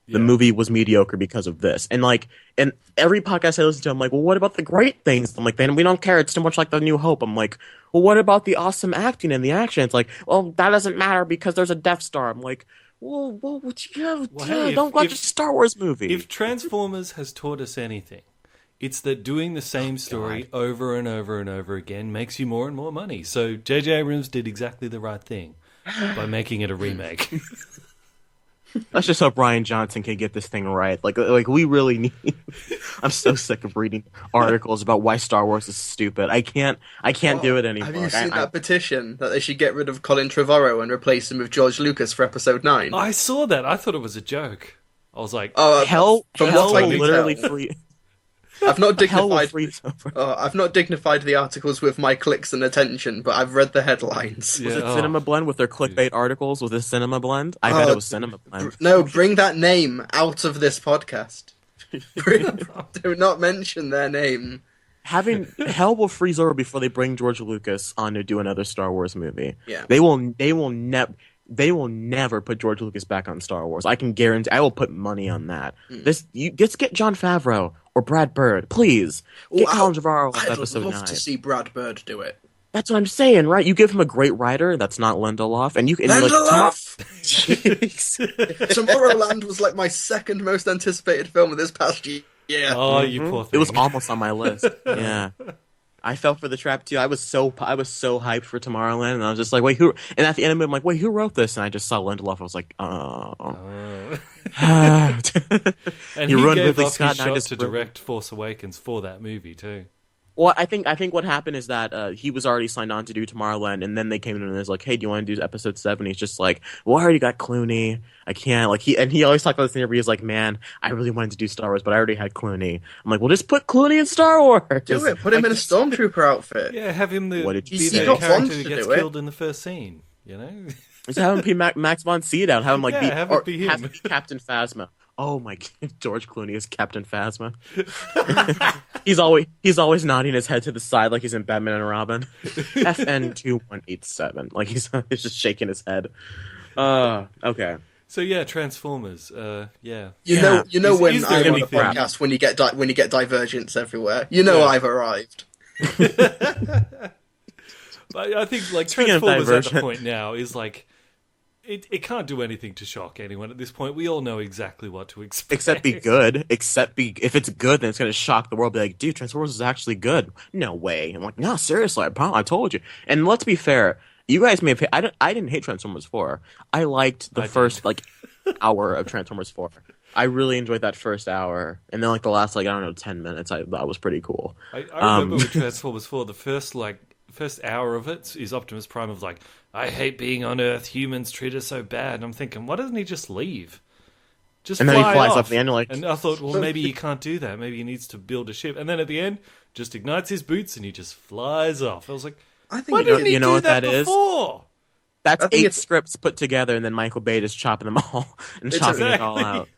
The movie was mediocre because of this. And like, and every podcast I listen to, I'm like, well, what about the great things? I'm like, then we don't care. It's too much like The New Hope. I'm like, well, what about the awesome acting and the action? It's like, well, that doesn't matter because there's a Death Star. I'm like, well, hey, don't watch a Star Wars movie. If Transformers has taught us anything, It's that doing the same story over and over and over again makes you more and more money. So J.J. Abrams did exactly the right thing by making it a remake. Let's just hope Ryan Johnson can get this thing right. Like we really need. I'm so sick of reading articles about why Star Wars is stupid. I can't do it anymore. Have you seen that petition that they should get rid of Colin Trevorrow and replace him with George Lucas for Episode 9? I saw that. I thought it was a joke. I was like, hell from will what I can literally tell. free. I've not Hell will dignified. freeze over. I've not dignified the articles with my clicks and attention, but I've read the headlines. Yeah. Was it Cinema Blend with their clickbait articles? Was it Cinema Blend? I bet it was Cinema Blend. No, bring that name out of this podcast. Do not mention their name. Hell will freeze over before they bring George Lucas on to do another Star Wars movie. Yeah. They will never put George Lucas back on Star Wars. I can guarantee. I will put money on that. Just get Jon Favreau or Brad Bird, please. Get Colin Trevorrow on Episode 9. I'd love to see Brad Bird do it. That's what I'm saying, right? You give him a great writer that's not Lindelof, and you can Lindelof! Tomorrowland was like my second most anticipated film of this past year. oh, you poor thing. It was almost on my list. Yeah. I fell for the trap too. I was so hyped for Tomorrowland, and I was just like, wait, who? And at the end of it, I'm like, wait, who wrote this? And I just saw Lindelof. I was like, oh. And You he ruined gave Ridley up Scott, his and I shot just to direct Force Awakens for that movie too. Well, I think what happened is that he was already signed on to do Tomorrowland, and then they came in and was like, "Hey, do you want to do Episode 7?" He's just like, "Well, I already got Clooney. I can't." Like he always talked about this in interviews. He's like, "Man, I really wanted to do Star Wars, but I already had Clooney." I'm like, "Well, just put Clooney in Star Wars. Do it. Put him in a stormtrooper outfit. Yeah, have him be you the see? character who gets killed in the first scene. You know, Just have him be Max von Sydow. Have him like have it be him. Have him be Captain Phasma. Oh my God, George Clooney is Captain Phasma. he's always nodding his head to the side like he's in Batman and Robin. FN 2187. Like he's just shaking his head. Okay. So yeah, Transformers. Yeah. You know when is I'm there on a anything- podcast when you get divergence everywhere. You know I've arrived. I think like Speaking of Transformers at the divergent. point now is like it can't do anything to shock anyone at this point. We all know exactly what to expect. Except be good. If it's good, then it's gonna shock the world. Be like, dude, Transformers is actually good. No way. I'm like, no, seriously, I told you. And let's be fair. You guys may have. I didn't hate Transformers 4. I liked the first hour of Transformers 4. I really enjoyed that first hour, and then the last 10 minutes, I thought was pretty cool. I remember with Transformers 4, the first hour of it is Optimus Prime of like, I hate being on Earth. Humans treat us so bad. And I'm thinking, why doesn't he just leave? Just and fly then he flies off. up the end, like. And I thought, well, maybe he can't do that. Maybe he needs to build a ship. And then at the end, just ignites his boots and he just flies off. I was like, I think why didn't he you know do what that is? before? That's I think 8 it's- scripts put together, and then Michael Bay just chopping them all and chopping it all out.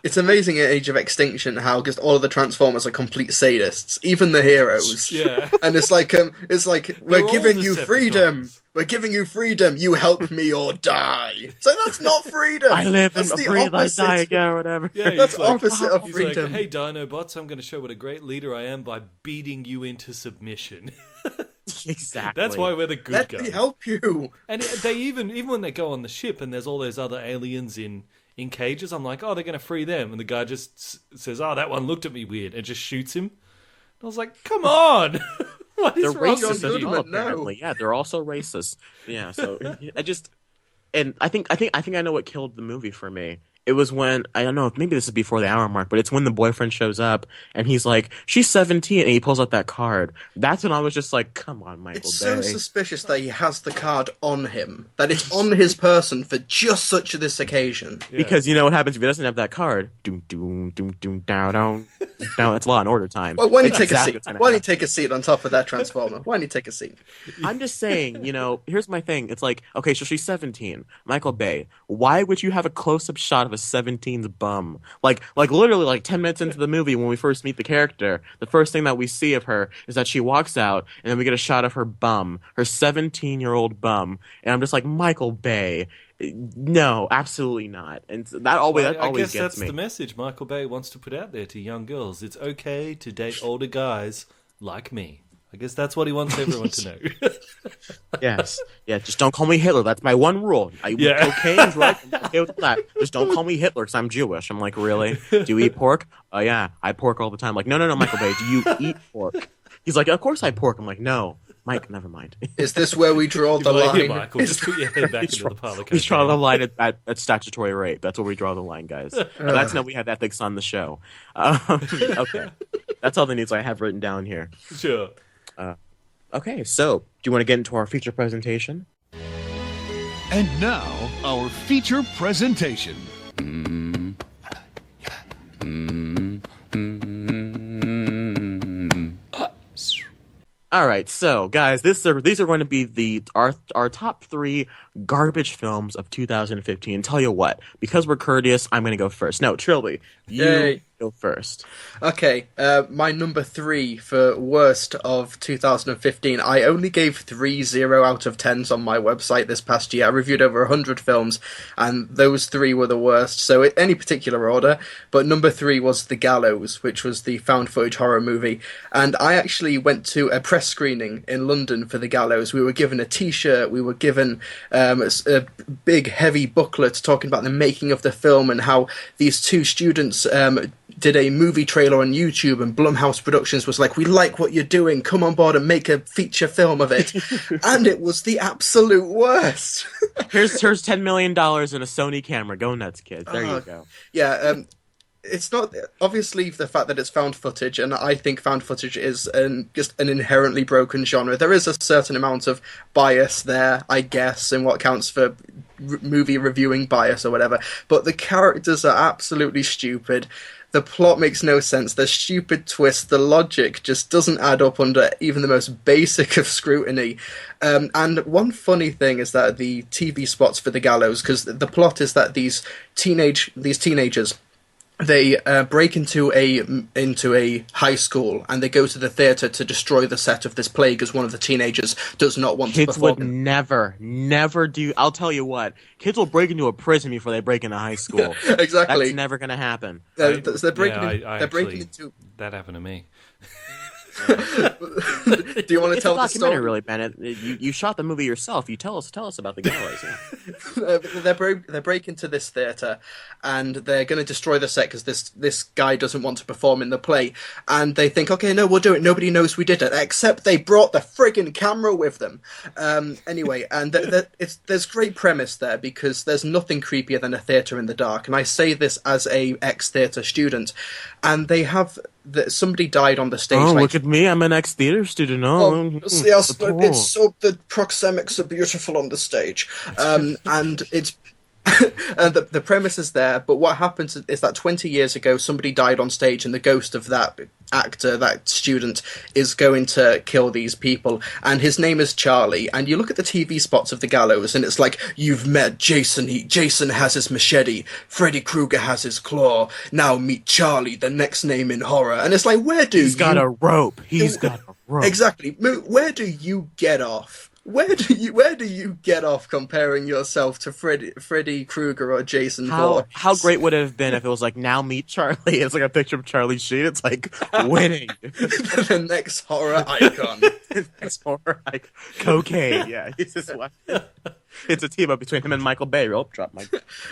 It's amazing at Age of Extinction how just all of the Transformers are complete sadists, even the heroes. Yeah. And it's like we're all giving you freedom. Decepticons. We're giving you freedom. You help me or die. So that's not freedom. I live and That's the breathe, I opposite. die again, or whatever. Yeah, That's he's like, opposite of he's freedom. like, hey, Dinobots, I'm going to show what a great leader I am by beating you into submission. Exactly. That's why we're the good Let guys. me help you. And they even when they go on the ship and there's all those other aliens in cages, I'm like, oh, they're going to free them. And the guy just says, oh, that one looked at me weird, and just shoots him. And I was like, come on. What is They're wrong racist with as you? well, No. apparently. Yeah, they're also racist. Yeah, so I think I know what killed the movie for me. It was when, I don't know if maybe this is before the hour mark, but it's when the boyfriend shows up and he's like, she's 17, and he pulls out that card. That's when I was just like, come on, Michael It's Bay. so suspicious that he has the card on him, that it's on his person for just such this occasion. Because you know what happens if he doesn't have that card? Doom, doom, doom, doom, down, down. Now it's Law and Order time. Well, why don't you It's take exactly a what's seat? gonna Why don't you happen. take a seat on top of that Transformer? Why don't you take a seat? I'm just saying, here's my thing. It's like, okay, so she's 17. Michael Bay, why would you have a close-up shot of a 17's bum? Like literally 10 minutes into the movie when we first meet the character, the first thing that we see of her is that she walks out and then we get a shot of her bum, her 17-year-old bum. And I'm just like, Michael Bay, no, absolutely not. And that always I always guess gets that's me. the message Michael Bay wants to put out there to young girls. It's okay to date older guys like me. I guess that's what he wants everyone to know. Yes. Yeah, just don't call me Hitler. That's my one rule. Cocaine is right. I'm okay with that. Just don't call me Hitler because I'm Jewish. I'm like, really? Do you eat pork? Oh, yeah. I pork all the time. Like, no, Michael Bay. Do you eat pork? He's like, of course I pork. I'm like, no. Mike, never mind. Is this where we draw the line? Hey, Michael, just put your head back into the pile of cocaine. We draw the line at statutory rape. That's where we draw the line, guys. That's how we have ethics on the show. Okay. That's all the news I have written down here. Sure. Okay, so do you want to get into our feature presentation? And now, our feature presentation. All right, so guys, these are going to be our top 3 garbage films of 2015. Tell you what, because we're courteous, I'm going to go first. No, Trilbee, you go first. Okay, my number 3 for worst of 2015. I only gave 3 0 out of 10s on my website this past year. I reviewed over 100 films, and those 3 were the worst. So in any particular order, but number 3 was The Gallows, which was the found footage horror movie. And I actually went to a press screening in London for The Gallows. We were given a T-shirt. We were given a big, heavy booklet talking about the making of the film and how these 2 students did a movie trailer on YouTube, and Blumhouse Productions was like, we like what you're doing, come on board and make a feature film of it. And it was the absolute worst. Here's $10 million in a Sony camera. Go nuts, kids. There you go. Yeah, it's not, obviously, the fact that it's found footage, and I think found footage is just an inherently broken genre. There is a certain amount of bias there, I guess, in what counts for movie reviewing bias or whatever, but the characters are absolutely stupid. The plot makes no sense. There's stupid twists. The logic just doesn't add up under even the most basic of scrutiny. And one funny thing is that the TV spots for The Gallows, because the plot is that these teenagers, they break into a high school, and they go to the theatre to destroy the set of this play because one of the teenagers does not want to perform. Kids would never do. I'll tell you what, kids will break into a prison before they break into high school. Exactly, that's never going to happen. They're breaking into. That happened to me. Do you want to tell the story? Really, Bennett. You shot the movie yourself. You tell us about The Gallows. They break into this theatre, and they're going to destroy the set because this guy doesn't want to perform in the play. And they think, okay, no, we'll do it. Nobody knows we did it, except they brought the friggin' camera with them. Anyway, and there's great premise there because there's nothing creepier than a theatre in the dark. And I say this as a ex-theatre student, and they have. Somebody died on the stage. Oh, look at me! I'm an ex-theater student. Yes, it's so the proxemics are beautiful on the stage, and it's. And the premise is there, but what happens is that 20 years ago somebody died on stage, and the ghost of that actor, that student, is going to kill these people, and his name is Charlie. And you look at the TV spots of The Gallows, and it's like, you've met Jason. Jason has his machete. Freddy Krueger has his claw. Now meet Charlie, the next name in horror. And it's like, He's got a rope. He's got a rope. Exactly. Where do you get off? Where do you get off comparing yourself to Freddy Krueger or Jason Bourne? How great would it have been if it was like, now meet Charlie? It's like a picture of Charlie Sheen. It's like winning. The next horror icon. Next horror icon. Cocaine. Yeah, he's just it's a team up between him and Michael Bay. Oh, drop my.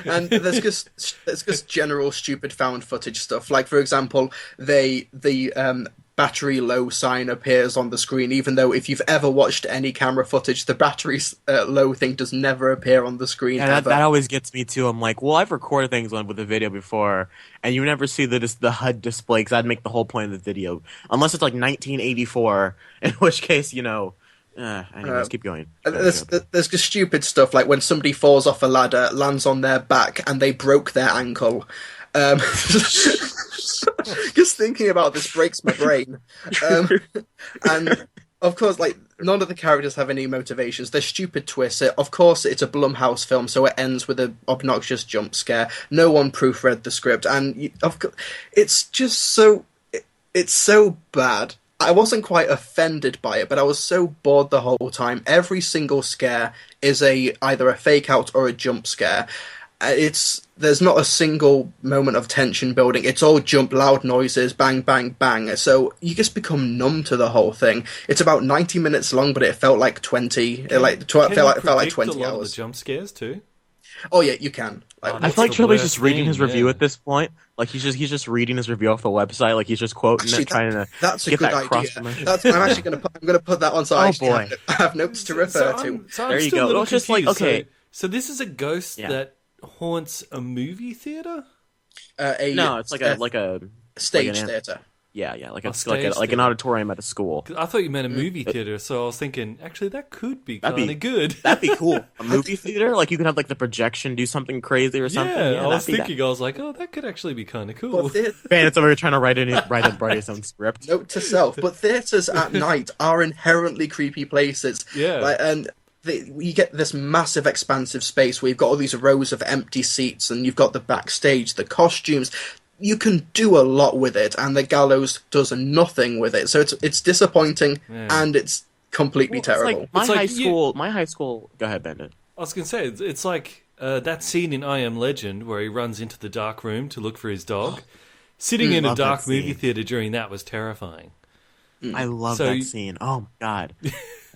And there's just general stupid found footage stuff. Like, for example, the battery low sign appears on the screen, even though if you've ever watched any camera footage, the battery low thing does never appear on the screen. Yeah, that always gets me too. I'm like, well, I've recorded things with a video before, and you never see the HUD display, because that'd make the whole point of the video, unless it's like 1984, in which case, anyways, keep going. There's just stupid stuff, like when somebody falls off a ladder, lands on their back, and they broke their ankle. Just thinking about this breaks my brain. And of course, like, none of the characters have any motivations. They're stupid twists. Of course, it's a Blumhouse film, so it ends with an obnoxious jump scare. No one proofread the script, and it's just so bad. I wasn't quite offended by it, but I was so bored the whole time. Every single scare is either a fake out or a jump scare. there's not a single moment of tension building. It's all jump, loud noises, bang, bang, bang. So you just become numb to the whole thing. It's about 90 minutes long, but it felt like 20. It felt like 20 a lot hours. Of the jump scares too. Oh yeah, you can. I feel like Trilbee's just reading his review at this point. Like he's just reading his review off the website. Like he's just quoting it, trying to that's a get good that idea. I'm actually going to put that on. So I have notes to refer to. There you go. It's just like okay. So this is a ghost that haunts a movie theater? No, it's like a stage theater. Yeah, like an auditorium at a school. I thought you meant a movie theater, so I was thinking, actually, that could be kind of good. That'd be cool. A movie theater, like you could have like the projection do something crazy or something. Yeah, I was thinking, I was like, oh, that could actually be kind of cool. Bandit's over here trying to write his own script. Note to self: but theaters at night are inherently creepy places. Yeah, and you get this massive expansive space where you've got all these rows of empty seats and you've got the backstage, the costumes. You can do a lot with it, and the gallows does nothing with it. So it's disappointing and it's completely terrible. Like my high school. Go ahead, Bandit. I was going to say it's like that scene in I Am Legend where he runs into the dark room to look for his dog. Sitting in a dark movie theater during that was terrifying. I love that scene. Oh my god.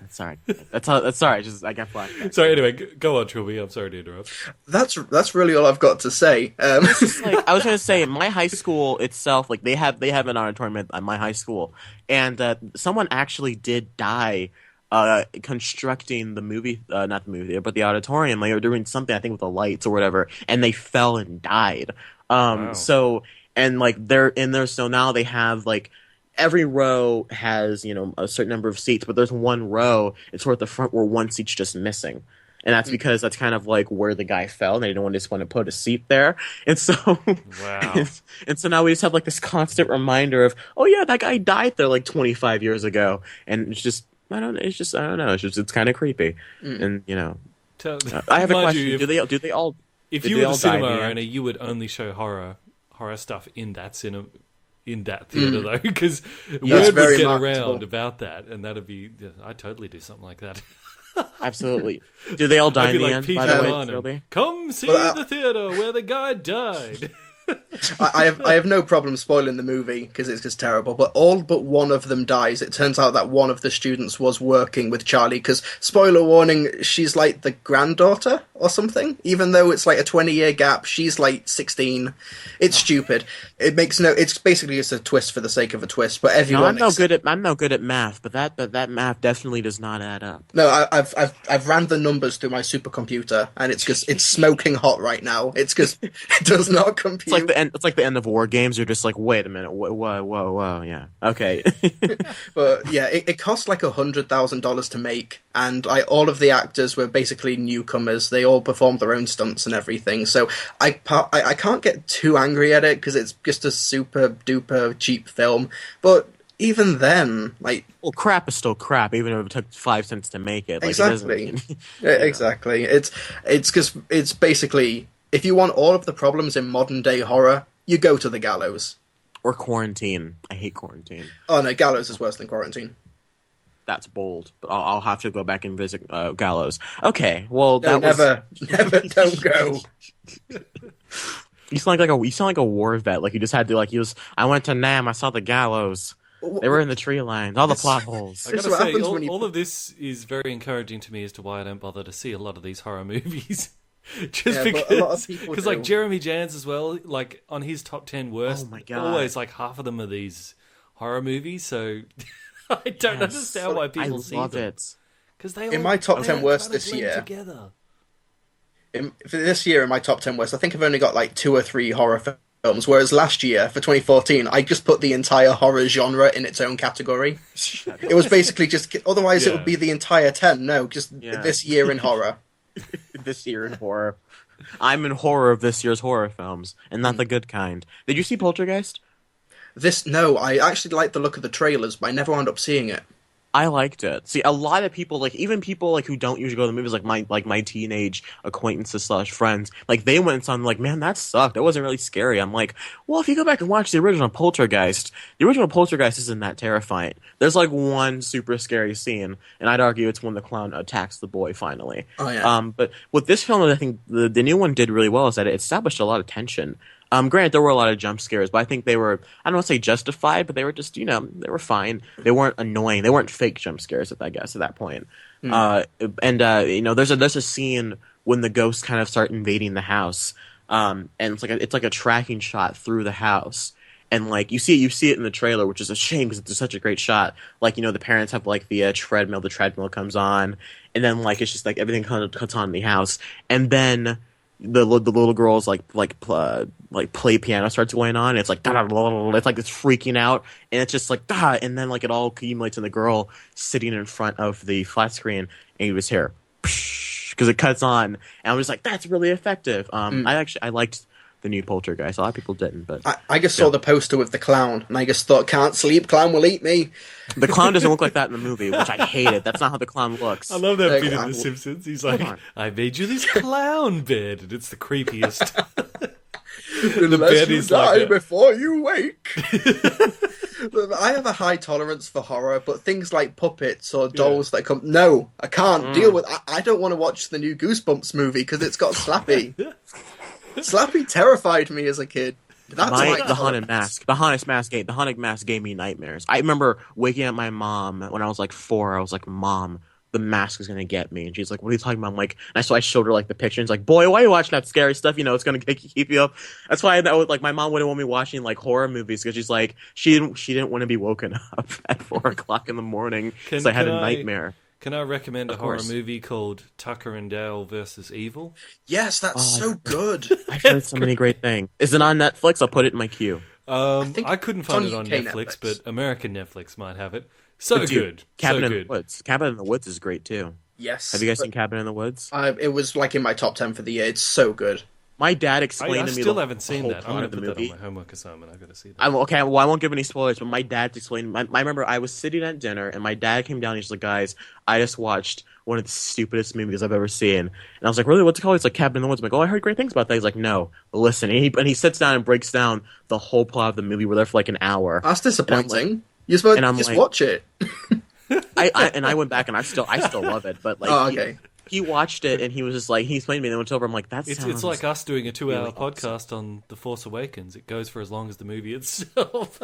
Sorry. That's sorry. I got flashbacks. Sorry. Anyway, go on, Trilbee. I'm sorry to interrupt. That's really all I've got to say. I was going to say, my high school itself, like they have an auditorium at my high school, and someone actually did die constructing the movie, not the movie theater, but the auditorium. Like they were doing something, I think, with the lights or whatever, and they fell and died. Wow. So and like they're in there, so now they have like. Every row has, a certain number of seats, but there's one row, it's toward the front where one seat's just missing. And that's because that's kind of like where the guy fell, and they didn't just want to put a seat there. And so, wow. and so now we just have like this constant reminder of, oh yeah, that guy died there like 25 years ago. And it's just, I don't know, it's kind of creepy. And, I have a question. Do they all If you were the cinema owner, you would only show horror stuff in that cinema. In that theater, though, because word would get around about that, and that'd be. I'd totally do something like that. Absolutely. Do they all die in the end? Peter By the way, come see the theater where the guy died. I have no problem spoiling the movie because it's just terrible, but all but one of them dies. It turns out that one of the students was working with Charlie because, spoiler warning, she's like the granddaughter or something, even though it's like a 20-year gap. She's like 16. It's stupid. It's basically just a twist for the sake of a twist, but everyone... I'm no good at math, but that math definitely does not add up. No, I've ran the numbers through my supercomputer, and it's smoking hot right now. It does not compute. It's like the end of War Games. You're just like, wait a minute, whoa, yeah, okay. But yeah, it cost like $100,000 to make, and all of the actors were basically newcomers. They all performed their own stunts and everything. So I can't get too angry at it because it's just a super duper cheap film. But even then, well, crap is still crap, even if it took 5 cents to make it. Exactly, exactly. It's because it's basically. If you want all of the problems in modern-day horror, you go to the gallows. Or Quarantine. I hate Quarantine. Oh, no, Gallows is worse than Quarantine. That's bold, but I'll have to go back and visit Gallows. Okay, well, never, don't go. You sound like a war vet. Like you just had to, I went to Nam, I saw the gallows. They were in the tree lines, all the plot holes. I gotta say, all of this is very encouraging to me as to why I don't bother to see a lot of these horror movies. Just because like Jeremy Jans as well, like on his top 10 worst, always like half of them are these horror movies. So I don't understand why people see them. Because they in my top 10 worst this year. Together. For this year, in my top 10 worst, I think I've only got like 2 or 3 horror films. Whereas last year, for 2014, I just put the entire horror genre in its own category. It was basically just. Otherwise, it would be the entire 10. No, just this year in horror. This year in horror. I'm in horror of this year's horror films, and not the good kind. Did you see Poltergeist? No, I actually liked the look of the trailers, but I never wound up seeing it. I liked it. See, a lot of people, like even people like who don't usually go to the movies, like my teenage acquaintances / friends, like they went and saw them, like, man, that sucked. That wasn't really scary. I'm like, well, if you go back and watch the original Poltergeist isn't that terrifying. There's like one super scary scene, and I'd argue it's when the clown attacks the boy finally. Oh yeah. But with this film, I think the new one did really well is that it established a lot of tension. Granted, there were a lot of jump scares, but I think they were, I don't want to say justified, but they were just, they were fine. They weren't annoying. They weren't fake jump scares, at that point. There's a scene when the ghosts kind of start invading the house, and it's like a tracking shot through the house. And like you see it in the trailer, which is a shame because it's such a great shot. Like, the parents have like the treadmill comes on, and then like it's just like everything kind of cuts on in the house, and then the little girl's play piano starts going on. And it's like it's like it's freaking out, and it's just like and then like it all accumulates in the girl sitting in front of the flat screen, and you just hear because it cuts on, and I'm just like, that's really effective. I liked the new Poltergeist. A lot of people didn't, but I just saw the poster with the clown, and I just thought, can't sleep, clown will eat me. The clown doesn't look like that in the movie, which I hated. That's not how the clown looks. I love that bit in The Simpsons. He's like, I made you this clown bed, and it's the creepiest. The bed is die before you wake. I have a high tolerance for horror, but things like puppets or dolls that come... No, I can't deal with... I don't want to watch the new Goosebumps movie because it's got Slappy. Slappy terrified me as a kid. The haunted mask gave me nightmares. I remember waking up my mom when I was like 4. I was like, Mom, the mask is gonna get me. And she's like, what are you talking about? I'm like, and so I showed her like the picture, and she's like, boy, why are you watching that scary stuff? It's gonna keep you up. That's why my mom wouldn't want me watching like horror movies, because she's like, she didn't want to be woken up at 4 o'clock in the morning because I had a nightmare. Can I recommend a horror movie called Tucker and Dale versus Evil? Yes, that's so good. I've heard so many great things. Is it on Netflix? I'll put it in my queue. I couldn't find it on Netflix, but American Netflix might have it. So good. Cabin in the Woods. Cabin in the Woods is great too. Yes. Have you guys seen Cabin in the Woods? It was like in my top 10 for the year. It's so good. My dad explained to me. I still haven't seen that. I'm going to put that on my homework assignment. I've got to see that. Okay, well, I won't give any spoilers, but my dad explained. I remember I was sitting at dinner, and my dad came down. And he's like, "Guys, I just watched one of the stupidest movies I've ever seen." And I was like, "Really? What's it called?" He's like, "Cabin in the Woods." I'm like, "Oh, I heard great things about that." He's like, "No, listen." And he sits down and breaks down the whole plot of the movie. We're there for like an hour. That's disappointing. You're supposed to just watch it. I went back, and I still love it. But like, okay. He watched it, and he was just like, he explained to me, and then went over. I'm like, it's like us doing a 2-hour podcast on The Force Awakens. It goes for as long as the movie itself.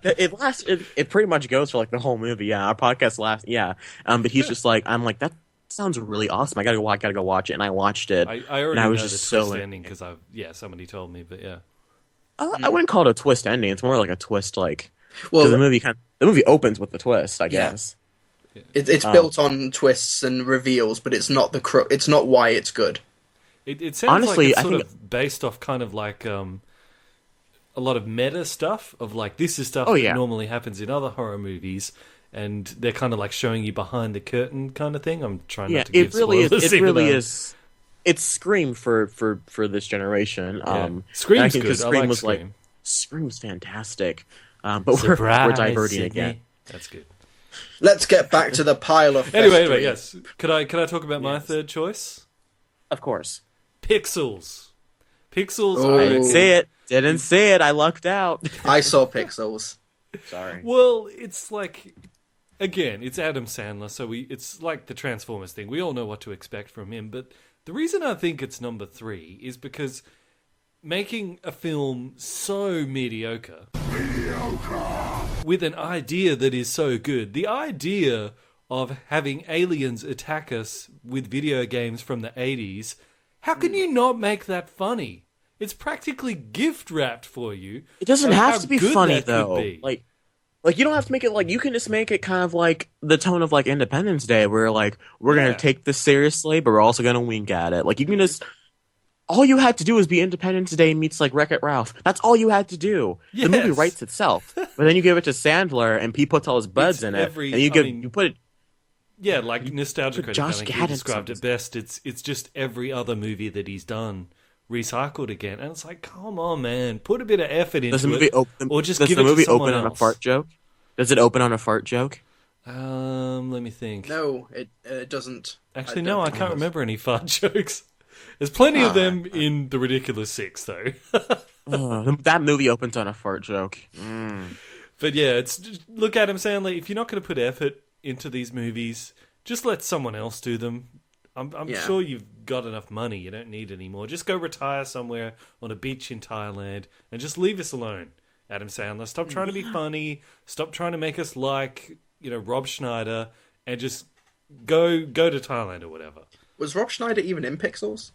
It lasts. It pretty much goes for like the whole movie. Yeah, our podcast lasts. Yeah, but he's just like, I'm like, that sounds really awesome. I gotta go watch it, and I watched it. I already know the twist ending because somebody told me, but yeah. I wouldn't call it a twist ending. It's more like a twist, like, well, the movie opens with the twist, I guess. It's built on twists and reveals, but it's not it's not why it's good. It sounds honestly, like it's sort of based off kind of like a lot of meta stuff of like, this is stuff that normally happens in other horror movies, and they're kind of like showing you behind the curtain kind of thing. I'm trying not to give spoilers. It really is. It's Scream for this generation. Scream's good. Scream was Scream. Scream's fantastic. But we're diverting again. That's good. Let's get back to the pile of anyway, yes. Could I talk about my third choice? Of course. Pixels. Pixels. Oh. I didn't see it. I lucked out. I saw Pixels. Sorry. Well, it's like, again, it's Adam Sandler, so it's like the Transformers thing. We all know what to expect from him, but the reason I think it's number 3 is because making a film so mediocre with an idea that is so good. The idea of having aliens attack us with video games from the 80s, how can you not make that funny? It's practically gift wrapped for you. It doesn't have to be funny, though. Like you don't have to make it like, you can just make it kind of like the tone of like Independence Day, where like, we're going to take this seriously, but we're also going to wink at it. Like, you can just... All you had to do was be Independence Day meets like Wreck-It Ralph. That's all you had to do. Yes. The movie writes itself. But then you give it to Sandler, and he puts all his buds in it, and you put it. Yeah, like Nostalgia Critic, I think he described it best. It's just every other movie that he's done recycled again, and it's like, come on, man, put a bit of effort into it, or just give it to someone else. Does the movie open on a fart joke? Does it open on a fart joke? Let me think. No, it doesn't. Actually, no, I can't remember any fart jokes. There's plenty of them in The Ridiculous Six, though. That movie opens on a fart joke. But yeah, look, Adam Sandler, if you're not going to put effort into these movies, just let someone else do them. I'm sure you've got enough money. You don't need any more. Just go retire somewhere on a beach in Thailand and just leave us alone, Adam Sandler. Stop trying to be funny. Stop trying to make us like, Rob Schneider, and just go to Thailand or whatever. Was Rob Schneider even in Pixels?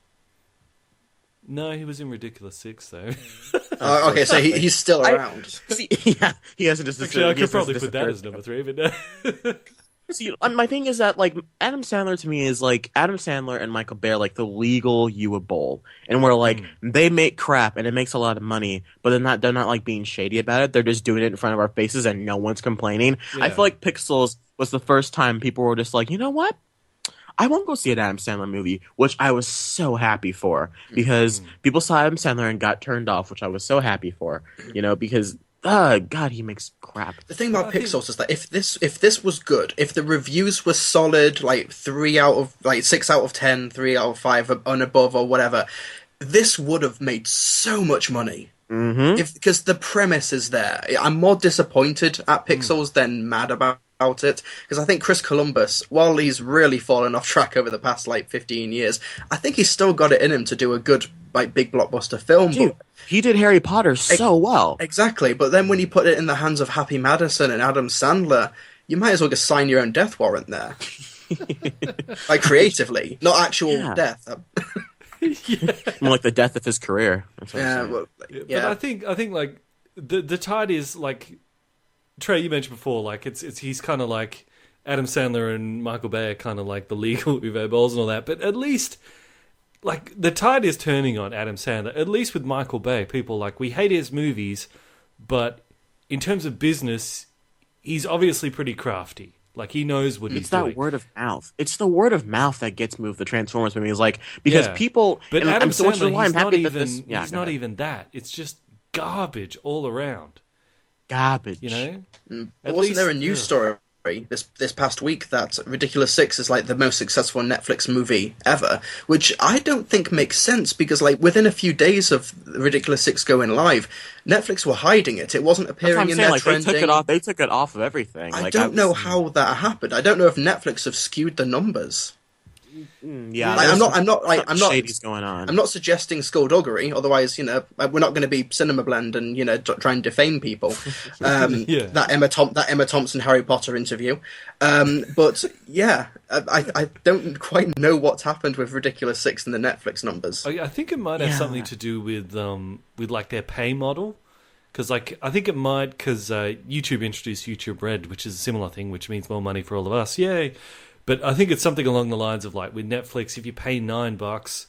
No, he was in Ridiculous Six, though. Okay, so he's still around. Yeah, he hasn't just. Actually, I could probably put that as number 3, but no. See, my thing is that, like, Adam Sandler to me is, like, Adam Sandler and Michael Bay are, like, the legal Ewa Bowl. And we're, like, they make crap and it makes a lot of money, but they're not, like, being shady about it. They're just doing it in front of our faces and no one's complaining. Yeah. I feel like Pixels was the first time people were just like, you know what? I won't go see an Adam Sandler movie, which I was so happy for. Because people saw Adam Sandler and got turned off, which I was so happy for. Because... God, he makes crap. The thing about Pixels is that if this was good, if the reviews were solid, like 6 out of 10, 3 out of 5 and above or whatever, this would have made so much money. Because the premise is there. I'm more disappointed at Pixels than mad about it, because I think Chris Columbus, while he's really fallen off track over the past 15 years, I think he's still got it in him to do a good big blockbuster film. Dude, he did Harry Potter so well. Exactly, but then when you put it in the hands of Happy Madison and Adam Sandler, you might as well just sign your own death warrant there. Creatively, not actual death. More like the death of his career. But I think like the tide is like Trey, you mentioned before, like he's kind of like Adam Sandler and Michael Bay are kind of like the legal Uwe Bolls and all that, but at least like the tide is turning on Adam Sandler. At least with Michael Bay, people like, we hate his movies, but in terms of business, he's obviously pretty crafty. Like, he knows what he's doing. It's that word of mouth. It's the word of mouth that gets moved the Transformers movies. Like, because people... But Adam Sandler, he's not even that. It's just garbage all around. Garbage. Wasn't there a news story this past week that Ridiculous Six is like the most successful Netflix movie ever, which I don't think makes sense, because like within a few days of Ridiculous Six going live, Netflix were hiding it. It wasn't appearing in their trending. They took it off of everything. I don't know how that happened. I don't know if Netflix have skewed the numbers. I'm not shady's going on. I'm not suggesting skullduggery. Otherwise, we're not going to be Cinema Blend and try and defame people. That Emma Thompson Harry Potter interview. But yeah, I don't quite know what's happened with Ridiculous Six and the Netflix numbers. I think it might have something to do with like their pay model. Because I think it might, because YouTube introduced YouTube Red, which is a similar thing, which means more money for all of us. Yay! But I think it's something along the lines of like with Netflix, if you pay $9,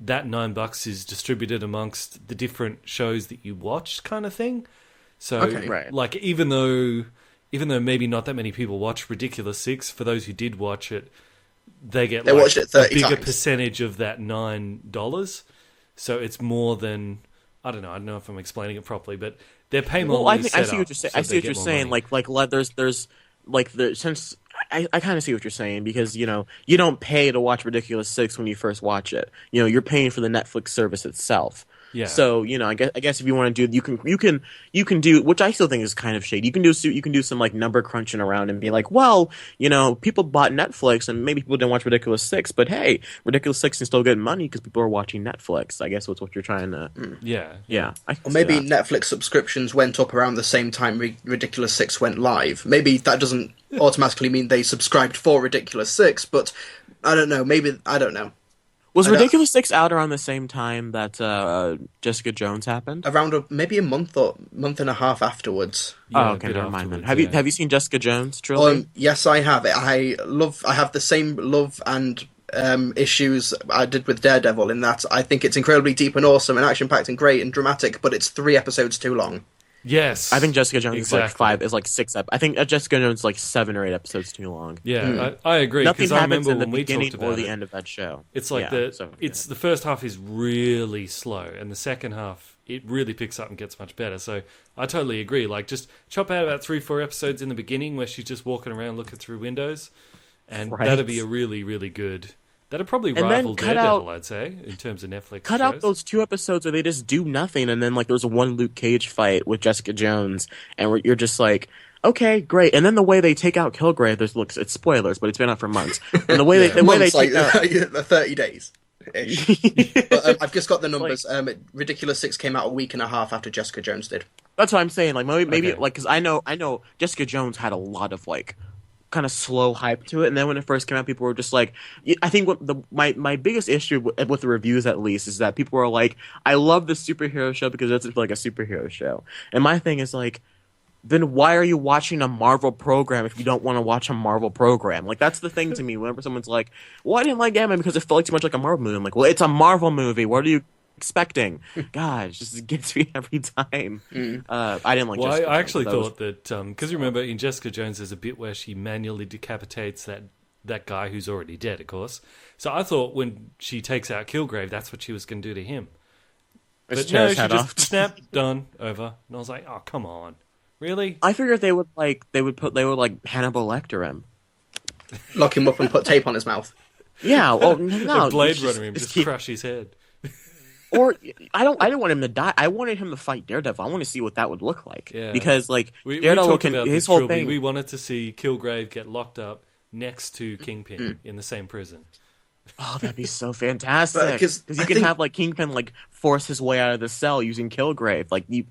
that $9 is distributed amongst the different shows that you watch, kind of thing. So, like, even though maybe not that many people watch Ridiculous Six, for those who did watch it, they get watched it 30 bigger times. Percentage of that $9. So it's more than, I don't know if I'm explaining it properly, but their pay model is set up. I see what you're saying. Since I kind of see what you're saying, because you don't pay to watch Ridiculous Six when you first watch it. You're paying for the Netflix service itself. Yeah. So I guess if you want to do, you can do, which I still think is kind of shady. You can do some like number crunching around and be like, well, people bought Netflix and maybe people didn't watch Ridiculous Six, but hey, Ridiculous Six can still get money because people are watching Netflix. I guess that's what you're trying to. Yeah. Or maybe Netflix subscriptions went up around the same time Ridiculous Six went live. Maybe that doesn't automatically mean they subscribed for Ridiculous Six, but I don't know. Maybe I don't know. Was Ridiculous Six out around the same time that Jessica Jones happened? Around maybe a month and a half afterwards. Yeah, okay, never mind then. Have you seen Jessica Jones, Trilbee? Yes, I have. I have the same love and issues I did with Daredevil, in that I think it's incredibly deep and awesome and action-packed and great and dramatic, but it's 3 episodes too long. Yes, I think Jessica Jones is like 6. I think Jessica Jones is like 7 or 8 episodes too long. Yeah, I agree. Nothing I happens remember in the when beginning we talked about or the end of that show. It's like the first half is really slow, and the second half it really picks up and gets much better. So I totally agree. Like, just chop out about 3-4 episodes in the beginning where she's just walking around looking through windows, and that'd be a really, really good. That'd probably rival Daredevil, I'd say, in terms of Netflix Cut shows. out those 2 episodes where they just do nothing, and then like there's one Luke Cage fight with Jessica Jones, and you're just like, okay, great. And then the way they take out Kilgrave, it's spoilers, but it's been out for months. And the way they take out 30 days. But I've just got the numbers. Ridiculous 6 came out a week and a half after Jessica Jones did. That's what I'm saying. Like maybe like because I know Jessica Jones had a lot of like kind of slow hype to it, and then when it first came out, people were just like, I think my biggest issue with the reviews at least is that people were like, I love this superhero show because it's like a superhero show, and my thing is like, then why are you watching a Marvel program if you don't want to watch a Marvel program? Like, that's the thing to me. Whenever someone's like, well, I didn't like Ant-Man because it felt like too much like a Marvel movie. I'm like, well, it's a Marvel movie. What are you expecting? God, it just gets me every time. I didn't like Jessica Jones. I actually thought that, because you remember in Jessica Jones there's a bit where she manually decapitates that guy who's already dead, of course. So I thought when she takes out Kilgrave, that's what she was going to do to him. But no, she just snapped, done, over. And I was like, oh, come on. Really? I figured they would Hannibal Lecter him, lock him up and put tape on his mouth. Yeah, well, no, Blade Runner him, just crush his head. Or I didn't want him to die. I wanted him to fight Daredevil. I want to see what that would look like. Yeah. Because like Daredevil his whole thing. We wanted to see Kilgrave get locked up next to Kingpin in the same prison. Oh, that'd be so fantastic! Because you can have like Kingpin like force his way out of the cell using Kilgrave. Like you.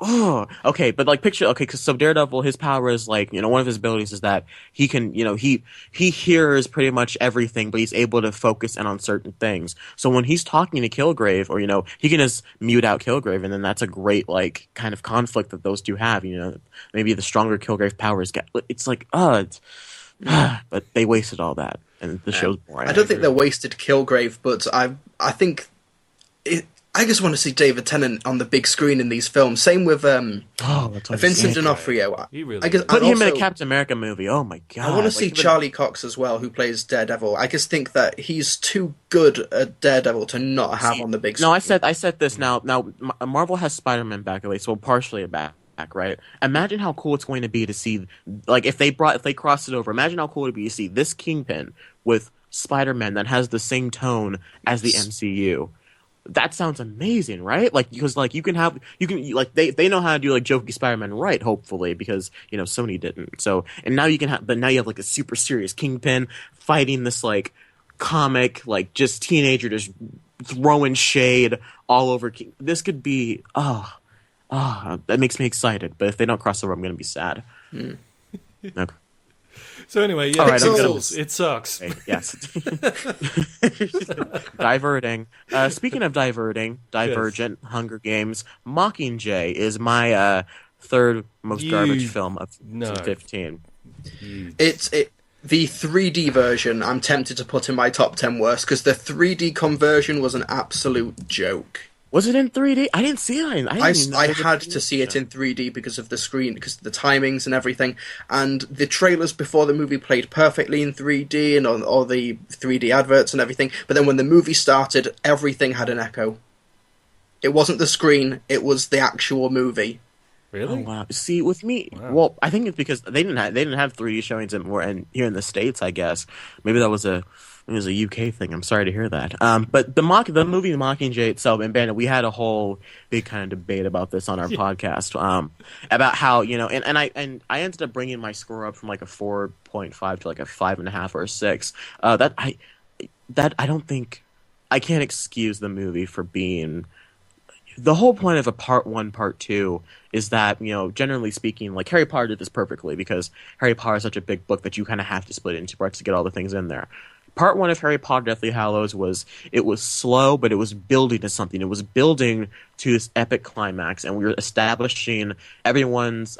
Oh, okay, but like picture, okay, because so Daredevil, his power is like, one of his abilities is that he can, he hears pretty much everything, but he's able to focus in on certain things. So when he's talking to Kilgrave, or, he can just mute out Kilgrave, and then that's a great, like, kind of conflict that those two have, maybe the stronger Kilgrave powers get, it's like, but they wasted all that, and the show's boring. I don't think they wasted Kilgrave, but I think I just want to see David Tennant on the big screen in these films. Same with Vincent D'Onofrio. Put him in a Captain America movie. Oh my god! I want to see Charlie Cox as well, who plays Daredevil. I just think that he's too good at Daredevil to not have on the big screen. No, I said this now. Now Marvel has Spider-Man back, at least, well, partially back. Right? Imagine how cool it's going to be to see, like, if they crossed it over. Imagine how cool it would be to see this Kingpin with Spider-Man that has the same tone as the MCU. That sounds amazing, right? Like, because like they know how to do like jokey Spider-Man right, hopefully, because Sony didn't. So, and now you have like a super serious Kingpin fighting this like comic, like just teenager just throwing shade all over. This could be that makes me excited. But if they don't cross over, I'm gonna be sad. Okay. So anyway, yeah, all right, it sucks. Okay, yes. Diverting. Speaking of divergent, yes. Hunger Games, Mockingjay is my third most garbage film of 2015. It's the 3D version. I'm tempted to put in my top 10 worst because the 3D conversion was an absolute joke. Was it in 3D? I didn't see it. I had to see it in 3D because of the screen, because of the timings and everything. And the trailers before the movie played perfectly in 3D and on all the 3D adverts and everything. But then when the movie started, everything had an echo. It wasn't the screen, it was the actual movie. Really? Oh, wow. See, with me, well, I think it's because they didn't have 3D showings and here in the States, I guess. Maybe that was a UK thing. I'm sorry to hear that. But the movie Mockingjay itself, and Bandit, we had a whole big kind of debate about this on our podcast. About how and I ended up bringing my score up from like a 4.5 to like a 5.5 or a 6. I don't think I can't excuse the movie for being. The whole point of a part 1, part 2 is that, generally speaking, like Harry Potter did this perfectly because Harry Potter is such a big book that you kind of have to split it into parts to get all the things in there. Part 1 of Harry Potter Deathly Hallows was slow, but it was building to something. It was building to this epic climax, and we were establishing everyone's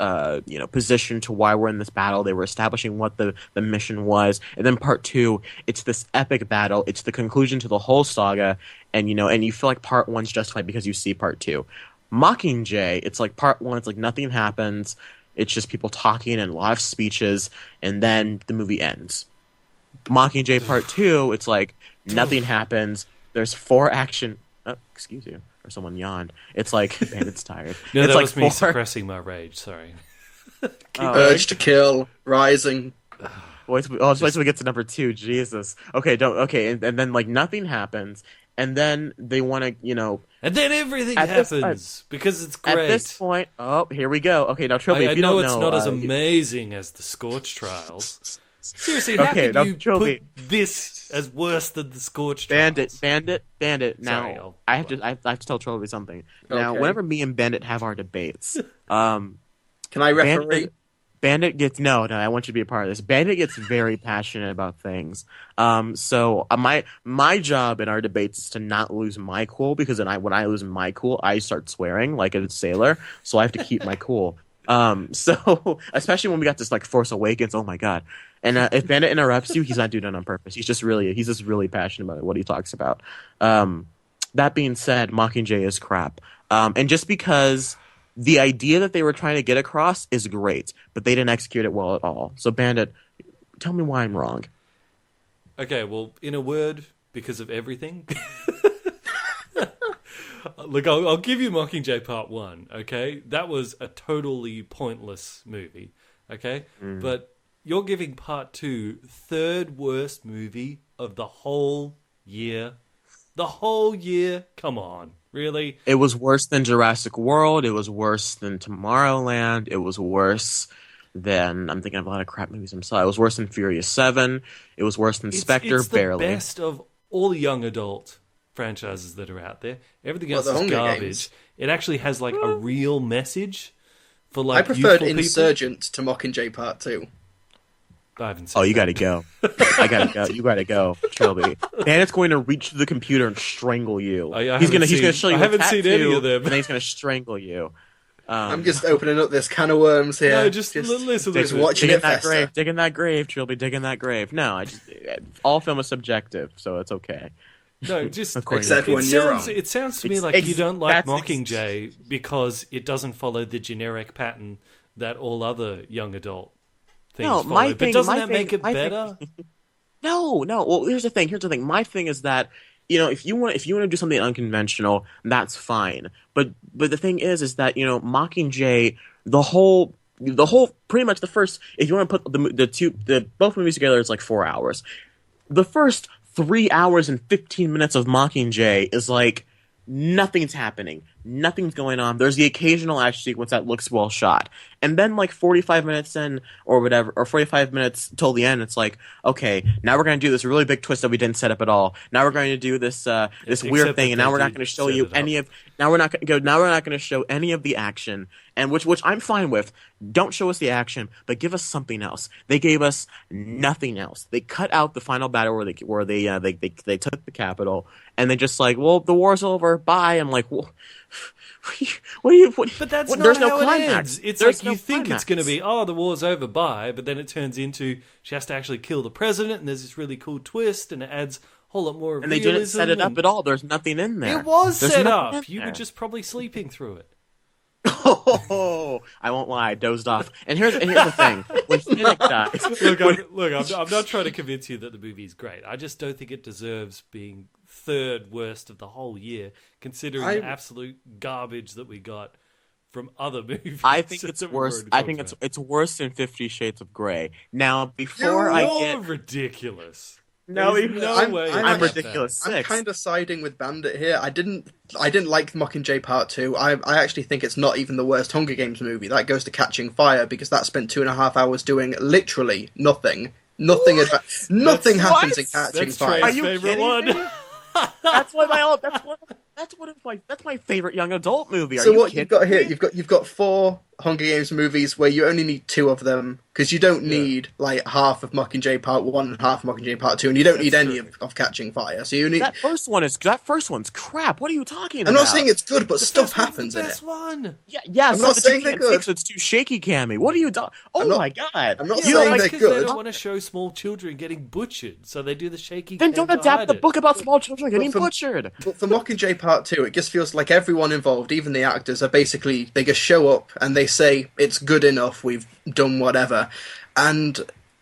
position to why we're in this battle. They were establishing what the mission was. And then part 2, it's this epic battle. It's the conclusion to the whole saga, and you feel like part 1's justified because you see part 2. Mockingjay, it's like part 1, it's like nothing happens. It's just people talking and a lot of speeches, and then the movie ends. Mockingjay Part 2, it's like nothing happens. There's 4 action Oh, excuse you. Or someone yawned. It's like, Bandit's tired. No, it's that like was me suppressing my rage. Sorry. Urge to kill, rising. Wait till we get to number 2. Jesus. Okay, and then like nothing happens, and then they want to, and then everything happens because it's great. At this point, here we go. Okay, now Trilbee, if you know don't it's know, not as amazing as the Scorch Trials. Seriously, how okay, can you Trilbee, put this as worse than the Scorch Trials? Bandit. Now, Sorry, I have to tell Trilbee something. Now, whenever me and Bandit have our debates, can I referee? Bandit gets no. I want you to be a part of this. Bandit gets very passionate about things. So my job in our debates is to not lose my cool, because when I lose my cool, I start swearing like a sailor. So I have to keep my cool. So especially when we got this like Force Awakens. Oh my god! And if Bandit interrupts you, he's not doing it on purpose. He's just really passionate about what he talks about. That being said, Mockingjay is crap. And just because the idea that they were trying to get across is great, but they didn't execute it well at all. So, Bandit, tell me why I'm wrong. Okay, well, in a word, because of everything. Look, I'll give you Mockingjay Part 1, okay? That was a totally pointless movie, okay? But you're giving Part 2 third worst movie of the whole year. The whole year? Come on. Really? It was worse than Jurassic World. It was worse than Tomorrowland. It was worse than... I'm thinking of a lot of crap movies. I'm sorry. It was worse than Furious 7. It was worse than Spectre, barely. It's the best of all the young adult franchises that are out there. Everything else is garbage. Games. It actually has like a real message for like. I preferred Insurgent to Mockingjay Part 2. I haven't seen you gotta go. I gotta go. You gotta go, Trilbee. Bandit's going to reach to the computer and strangle you. He's gonna show you. I haven't seen any of them. And then he's gonna strangle you. I'm just opening up this can of worms here. No, just listen. Just watching it that grave. Digging that grave, Trilbee. Digging that grave. No, all film is subjective, so it's okay. No, just except when you're wrong. It sounds to me like you don't like Mockingjay because it doesn't follow the generic pattern that all other young adult things follow. But doesn't that make it better? No. Well, here's the thing. My thing is that if you want to do something unconventional, that's fine. But the thing is that Mockingjay, the whole pretty much the first. If you want to put the both movies together, it's like 4 hours. The first 3 hours and 15 minutes of Mockingjay is like nothing's happening. Nothing's going on. There's the occasional action sequence that looks well shot. And then like 45 minutes in or whatever, or 45 minutes till the end, it's like, okay, now we're going to do this really big twist that we didn't set up at all. Now we're going to do this weird thing, and now we're not going to show you any of now we're not going to show any of the action, and which I'm fine with. Don't show us the action, but give us something else. They gave us nothing else. They cut out the final battle where they took the Capitol, and they just like, well, the war's over. Bye. I'm like, well, but that's not there's how no it climax. ends. It's there's like you think it's going to be, the war's over, bye, but then it turns into she has to actually kill the president, and there's this really cool twist, and it adds a whole lot more. And they didn't set it up at all. There's nothing in there. It was set up. You were just probably sleeping through it. Oh, I won't lie, I dozed off. And here's the thing: when Finnick dies, I'm not trying to convince you that the movie is great. I just don't think it deserves being third worst of the whole year, considering the absolute garbage that we got from other movies. I think it's worse. I think it's worse than 50 Shades of Grey. Now, before you're ridiculous. No, way. I'm ridiculous. I'm kind of siding with Bandit here. I didn't like Mockingjay Part 2. I actually think it's not even the worst Hunger Games movie. That goes to Catching Fire, because that spent 2.5 hours doing literally nothing. Nothing happens in Catching Fire. Are you favorite one? That's my favorite young adult movie. So what you've got here, you've got 4 Hunger Games movies where you only need 2 of them, because you don't need like half of Mockingjay Part 1 and half of Mockingjay Part 2, and you don't need any of Catching Fire. So you need that first one's crap. What are you talking about? I'm not saying it's good, but stuff happens in it. One. Yeah. I'm not saying they're good. It's too shaky, Cammy. What are you doing? Oh my god! I'm not saying they're good. They don't want to show small children getting butchered, so they do the shaky. Then don't adapt the book about small children getting butchered. But for Mockingjay Part 2, it just feels like everyone involved, even the actors, are basically, they just show up and they say it's good enough, we've done whatever, and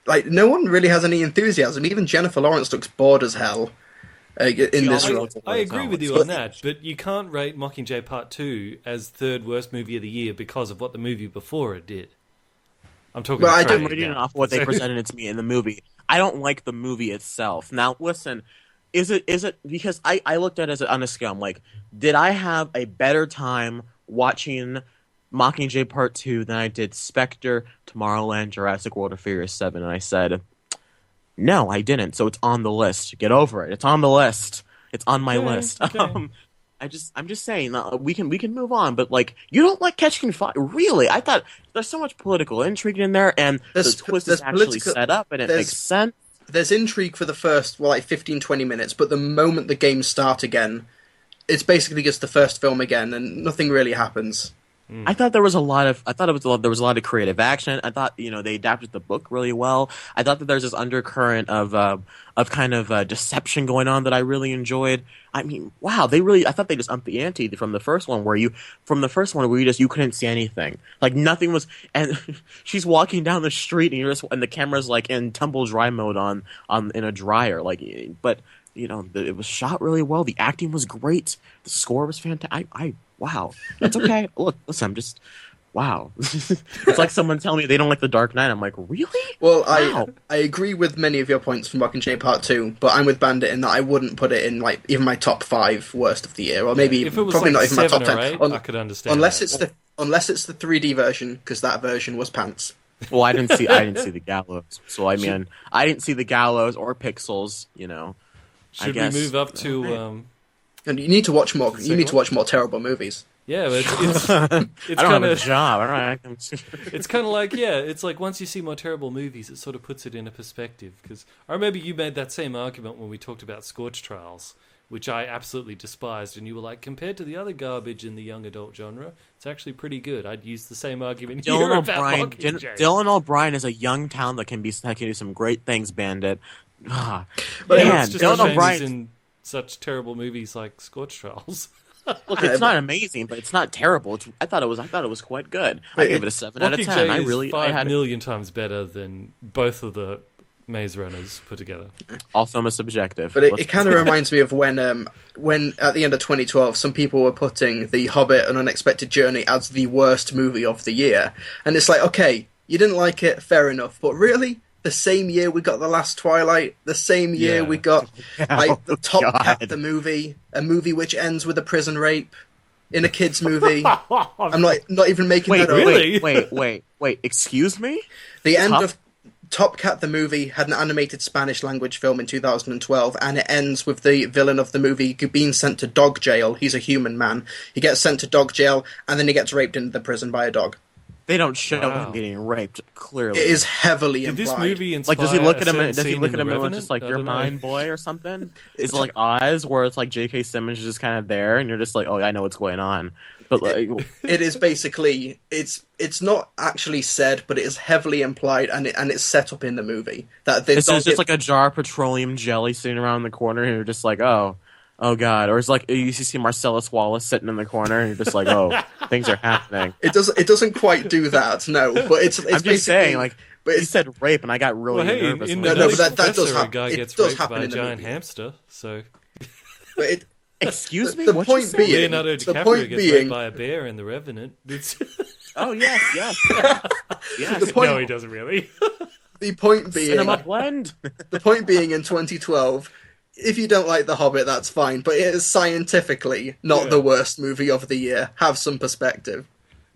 like no one really has any enthusiasm. Even Jennifer Lawrence looks bored as hell. in this role. I agree with you on that, but you can't rate Mockingjay Part 2 as third worst movie of the year because of what the movie before it did. I'm talking about I'm reading off what they presented to me in the movie. I don't like the movie itself. Now, listen, is it because I looked at it on a scale. I'm like, did I have a better time watching Mockingjay Part 2 than I did Spectre, Tomorrowland, Jurassic World, or Furious 7? And I said, no, I didn't. So it's on the list. Get over it. It's on the list. It's on my list. Okay. I'm just saying we can move on, but like you don't like Catching Fire, really? I thought there's so much political intrigue in there, and the twist is actually set up, and it makes sense. There's intrigue for the first 15-20 minutes, but the moment the games start again, it's basically just the first film again, and nothing really happens. I thought there was a lot of creative action. I thought they adapted the book really well. I thought that there's this undercurrent of kind of deception going on that I really enjoyed. I mean, wow, I thought they just upped the ante from the first one where you couldn't see anything, like nothing was, and she's walking down the street and the camera's like in tumble dry mode on in a dryer, but it was shot really well. The acting was great. The score was fantastic. Wow, that's okay. Look, listen, I'm just, wow. It's like someone telling me they don't like The Dark Knight. I'm like, really? Well, wow. I agree with many of your points from Mockingjay Part 2, but I'm with Bandit in that I wouldn't put it in even my top 5 worst of the year, or maybe if it was probably not even my top 10. 8, I could understand. Unless it's the 3D version, because that version was pants. Well, I didn't see the Gallows, so I mean, I didn't see the Gallows or Pixels. Should we move up to? And you need to watch more. You need to watch more terrible movies. Yeah, but it's I don't have a job. All right. It's kind of like it's like once you see more terrible movies, it sort of puts it into perspective. Because I remember you made that same argument when we talked about Scorch Trials, which I absolutely despised, and you were like, compared to the other garbage in the young adult genre, it's actually pretty good. I'd use the same argument here about Mockingjay. Dylan O'Brien is a young talent that can do some great things. Bandit. But man, it's just Dylan O'Brien's in such terrible movies like Scorch Trials. Look, it's not amazing, but it's not terrible. I thought it was quite good. I gave it a 7 out of 10. I had 5,000,000 times better than both of the Maze Runners put together. Also, I'm a subjective. But it kind of reminds me of when at the end of 2012, some people were putting The Hobbit: An Unexpected Journey as the worst movie of the year, and it's like, okay, you didn't like it, fair enough, but really. The same year we got The Last Twilight. The same year we got the Top Cat, the movie, a movie which ends with a prison rape in a kids' movie. I'm not even making that up. Really? Wait. Excuse me? The end of Top Cat, the movie, had an animated Spanish language film in 2012, and it ends with the villain of the movie being sent to dog jail. He's a human man. He gets sent to dog jail, and then he gets raped into the prison by a dog. They don't show him getting raped. Clearly, it is heavily implied. Did this movie inspire does he look at him? Does he look at him and and just like you're mine, boy, or something? Is it like Oz, where it's like J.K. Simmons is just kind of there, and you're just like, oh, I know what's going on. But like, it is basically it's not actually said, but it is heavily implied, and it's set up in the movie that it's just like a jar of petroleum jelly sitting around in the corner, and you're just like, oh God, or it's like you see Marcellus Wallace sitting in the corner, and you're just like, oh, things are happening. It doesn't quite do that, no. But it's I'm just saying, like, but you said rape, and I got really nervous. But that does happen. A guy gets raped by a giant hamster, so. But excuse me. The point being, Leonardo DiCaprio gets raped by a bear in The Revenant. Oh yes. No, he doesn't really. The point being, Cinema blend. The point being, in 2012. If you don't like The Hobbit, that's fine, but it is scientifically not the worst movie of the year. Have some perspective.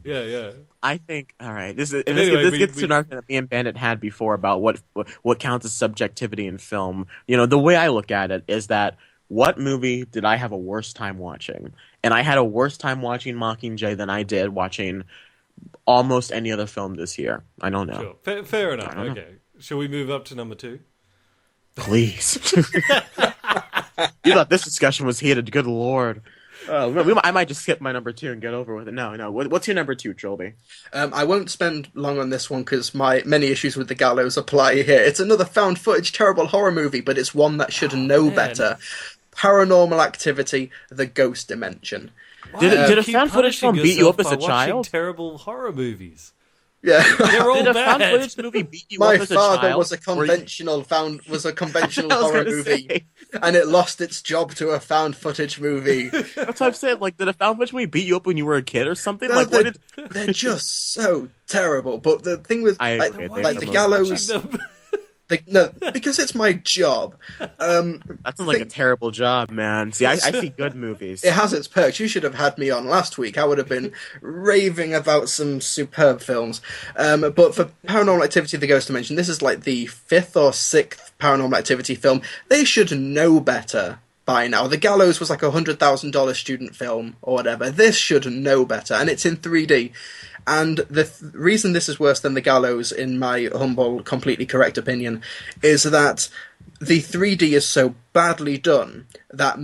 Yeah. I think, all right, this gets to an argument that me and Bandit had before about what counts as subjectivity in film. The way I look at it is that what movie did I have a worse time watching? And I had a worse time watching Mockingjay than I did watching almost any other film this year. I don't know. Sure. Fair enough. Okay. Shall we move up to number 2? Please. You thought this discussion was heated. Good Lord. I might just skip my number 2 and get over with it. No. What's your number 2, Trilbee? I won't spend long on this one because my many issues with The Gallows apply here. It's another found footage terrible horror movie, but it's one that should know better. Paranormal Activity: The Ghost Dimension. Did a found footage film beat you up as a child? Terrible horror movies. Yeah. They're all Did a found bad. footage movie beat you My up as a Father child? was a conventional I was horror gonna movie, say. and it lost its job to a found footage movie. That's what I'm saying. Like, did a found footage movie beat you up when you were a kid or something? No, Like, what did? they're just so terrible. But the thing with I agree, like they're the most gallows, no, because it's my job. That sounds like a terrible job, man. See, I see good movies. It has its perks. You should have had me on last week. I would have been raving about some superb films. But for Paranormal Activity: The Ghost Dimension, this is like the 5th or 6th Paranormal Activity film. They should know better by now. The Gallows was like a $100,000 student film or whatever. This should know better, and it's in 3D. And the reason this is worse than The Gallows, in my humble, completely correct opinion, is that the 3D is so badly done that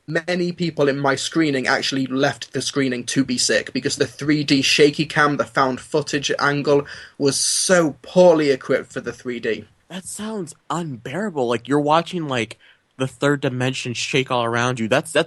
many people in my screening actually left the screening to be sick, because the 3D shaky cam, the found footage angle, was so poorly equipped for the 3D. That sounds unbearable. Like, you're watching, like, the third dimension shake all around you. That's the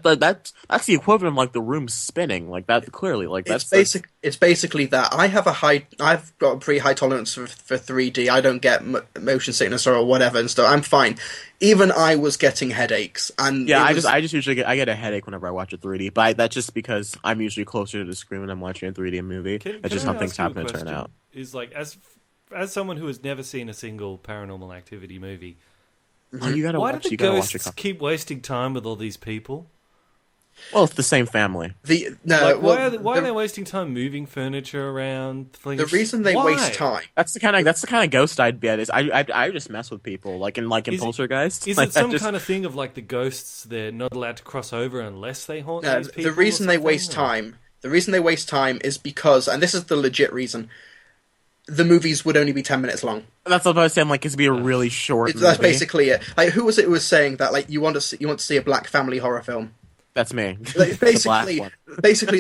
equivalent of, like, the room spinning. Like, that, clearly. Like, It's basically that. I've got a pretty high tolerance for 3D. I don't get motion sickness or whatever and stuff. I'm fine. Even I was getting headaches, and yeah, I just usually get a headache whenever I watch a 3D. But that's just because I'm usually closer to the screen when I'm watching a 3D movie. That's just how things happen to turn out. Is like, as someone who has never seen a single Paranormal Activity movie, Oh, you gotta why watch. do the You gotta watch ghosts keep wasting time with all these people? Well, it's the same family. Why are they wasting time moving furniture around? The reason they waste time. That's the kind of ghost I'd be at. Is I just mess with people like in Poltergeist. Is like, it some kind of thing of like the ghosts? They're not allowed to cross over unless they haunt these people. The reason they waste time. The reason they waste time is because, and this is the legit reason, the movies would only be 10 minutes long. That's what I was saying. Like, it's be a really short. That's basically it. Like, who was it who was saying that? Like, you want to see a black family horror film? That's me. Like, basically,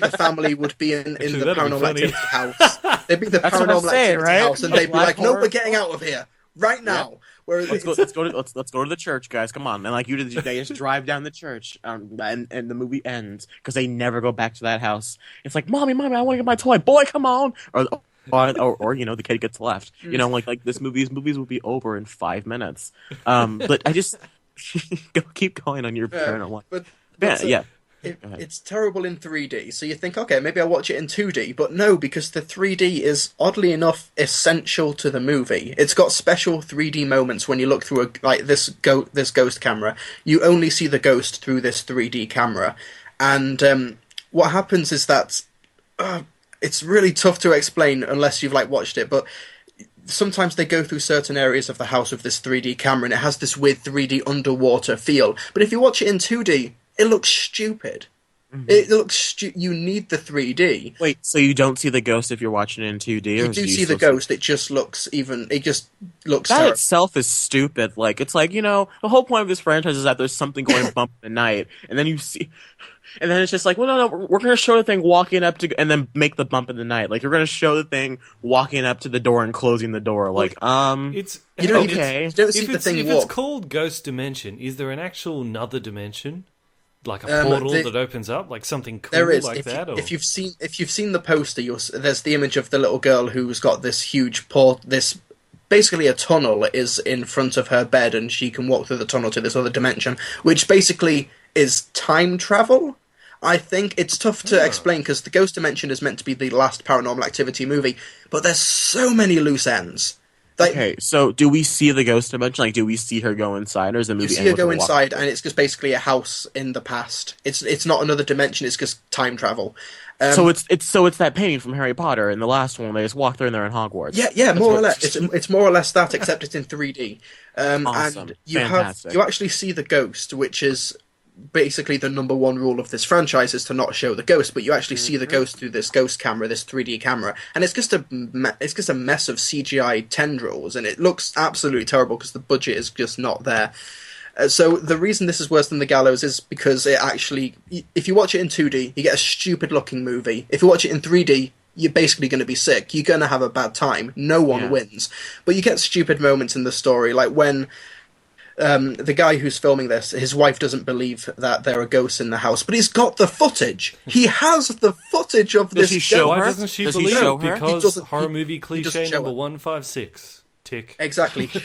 the family would be in the Paranormal Activity house. They'd be the Paranormal Activity house, and they'd be like, "No, we're getting out of here right now." Yeah. Whereas let's go to the church, guys. Come on, and like they just drive down the church, and the movie ends because they never go back to that house. It's like, mommy, I want to get my toy. Boy, come on. Or you know, the kid gets left. You know, like these movies will be over in 5 minutes. But I just keep going on your paranormal. It's terrible in 3D. So you think, okay, maybe I'll watch it in 2D, but no, because the 3D is oddly enough essential to the movie. It's got special 3D moments when you look through this ghost camera. You only see the ghost through this 3D camera, and what happens is that. It's really tough to explain unless you've watched it, but sometimes they go through certain areas of the house with this 3D camera, and it has this weird 3D underwater feel. But if you watch it in 2D, it looks stupid. Mm-hmm. It looks you need the 3D. Wait, so you don't see the ghost if you're watching it in 2D? You do see the ghost. It just looks that itself is stupid. Like, it's like, you know, the whole point of this franchise is that there's something going bump in the night, and then you see. And then it's just like, well, no, we're going to show the thing walking up to, and then make the bump in the night. Like, you're going to show the thing walking up to the door and closing the door. Like, it's okay. If it's called Ghost Dimension, is there an actual another dimension, like a portal that opens up, like something cool there is. like that? If you've seen the poster, there's the image of the little girl who's got this huge basically a tunnel is in front of her bed, and she can walk through the tunnel to this other dimension, which basically is time travel. I think it's tough to explain because the Ghost Dimension is meant to be the last Paranormal Activity movie, but there's so many loose ends. Okay, so do we see the Ghost Dimension? Like, do we see her go inside, or is the movie? You see her go inside, and it's just basically a house in the past. It's not another dimension. It's just time travel. So it's that painting from Harry Potter in the last one. They just walk through and they're in Hogwarts. Yeah, more or less. It's more or less that, except it's in 3D. Awesome. And you actually see the ghost, which is basically the number one rule of this franchise is to not show the ghost, but you actually see the ghost through this ghost camera, this 3D camera, and it's just a mess of CGI tendrils, and it looks absolutely terrible because the budget is just not there. So the reason this is worse than The Gallows is because it actually, if you watch it in 2D, you get a stupid looking movie. If you watch it in 3D, you're basically going to be sick. You're going to have a bad time. No one wins. But you get stupid moments in the story, like when the guy who's filming this, his wife doesn't believe that there are ghosts in the house, but he's got the footage. He has the footage of this ghost. Why doesn't she believe it? Because horror movie cliche number 156. Tick. Exactly. He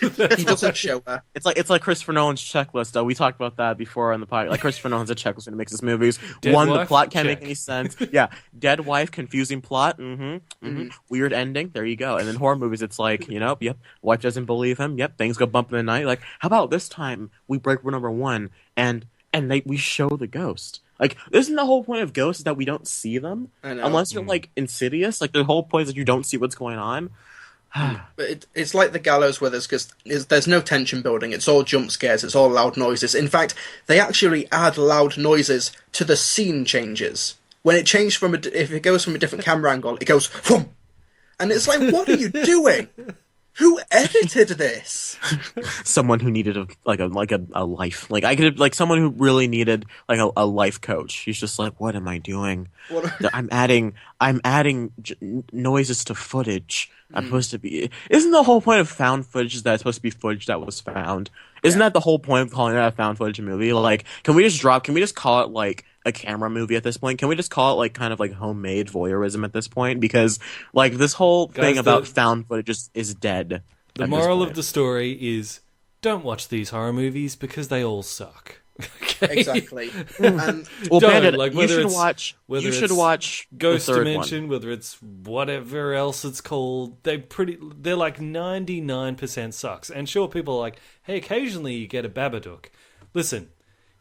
doesn't show her. It's like Christopher Nolan's checklist. We talked about that before on the podcast. Like Christopher Nolan's a checklist when he makes his movies. Dead One, wife? the plot can't Check. make any sense. Yeah, dead wife, confusing plot. Weird ending. There you go. And then horror movies, it's like, yep, wife doesn't believe him. Yep, things go bump in the night. Like, how about this time we break rule number 1 and we show the ghost. Like, isn't the whole point of ghosts that we don't see them? I know. Unless you're like Insidious. Like the whole point is that you don't see what's going on. But it's like the Gallows Withers, because there's no tension building. It's all jump scares. It's all loud noises. In fact, they actually add loud noises to the scene changes. When it changed if it goes from a different camera angle, it goes whoom, and it's like, what are you doing? Who edited this? Someone who needed a life. Like I could like someone who really needed like a life coach. He's just like, what am I doing? I'm adding noises to footage. I'm supposed to be. Isn't the whole point of found footage that it's supposed to be footage that was found? Isn't that the whole point of calling that a found footage movie? Like, can we just call it like a camera movie at this point? Can we just call it like kind of like homemade voyeurism at this point? Because like this whole thing about found footage is dead. The moral of the story is don't watch these horror movies because they all suck. Okay? Exactly. And well, Bandit, like, you should watch Ghost the third Dimension, one. whether it's whatever else it's called. They're like 99% sucks. And sure, people are like, hey, occasionally you get a Babadook. Listen,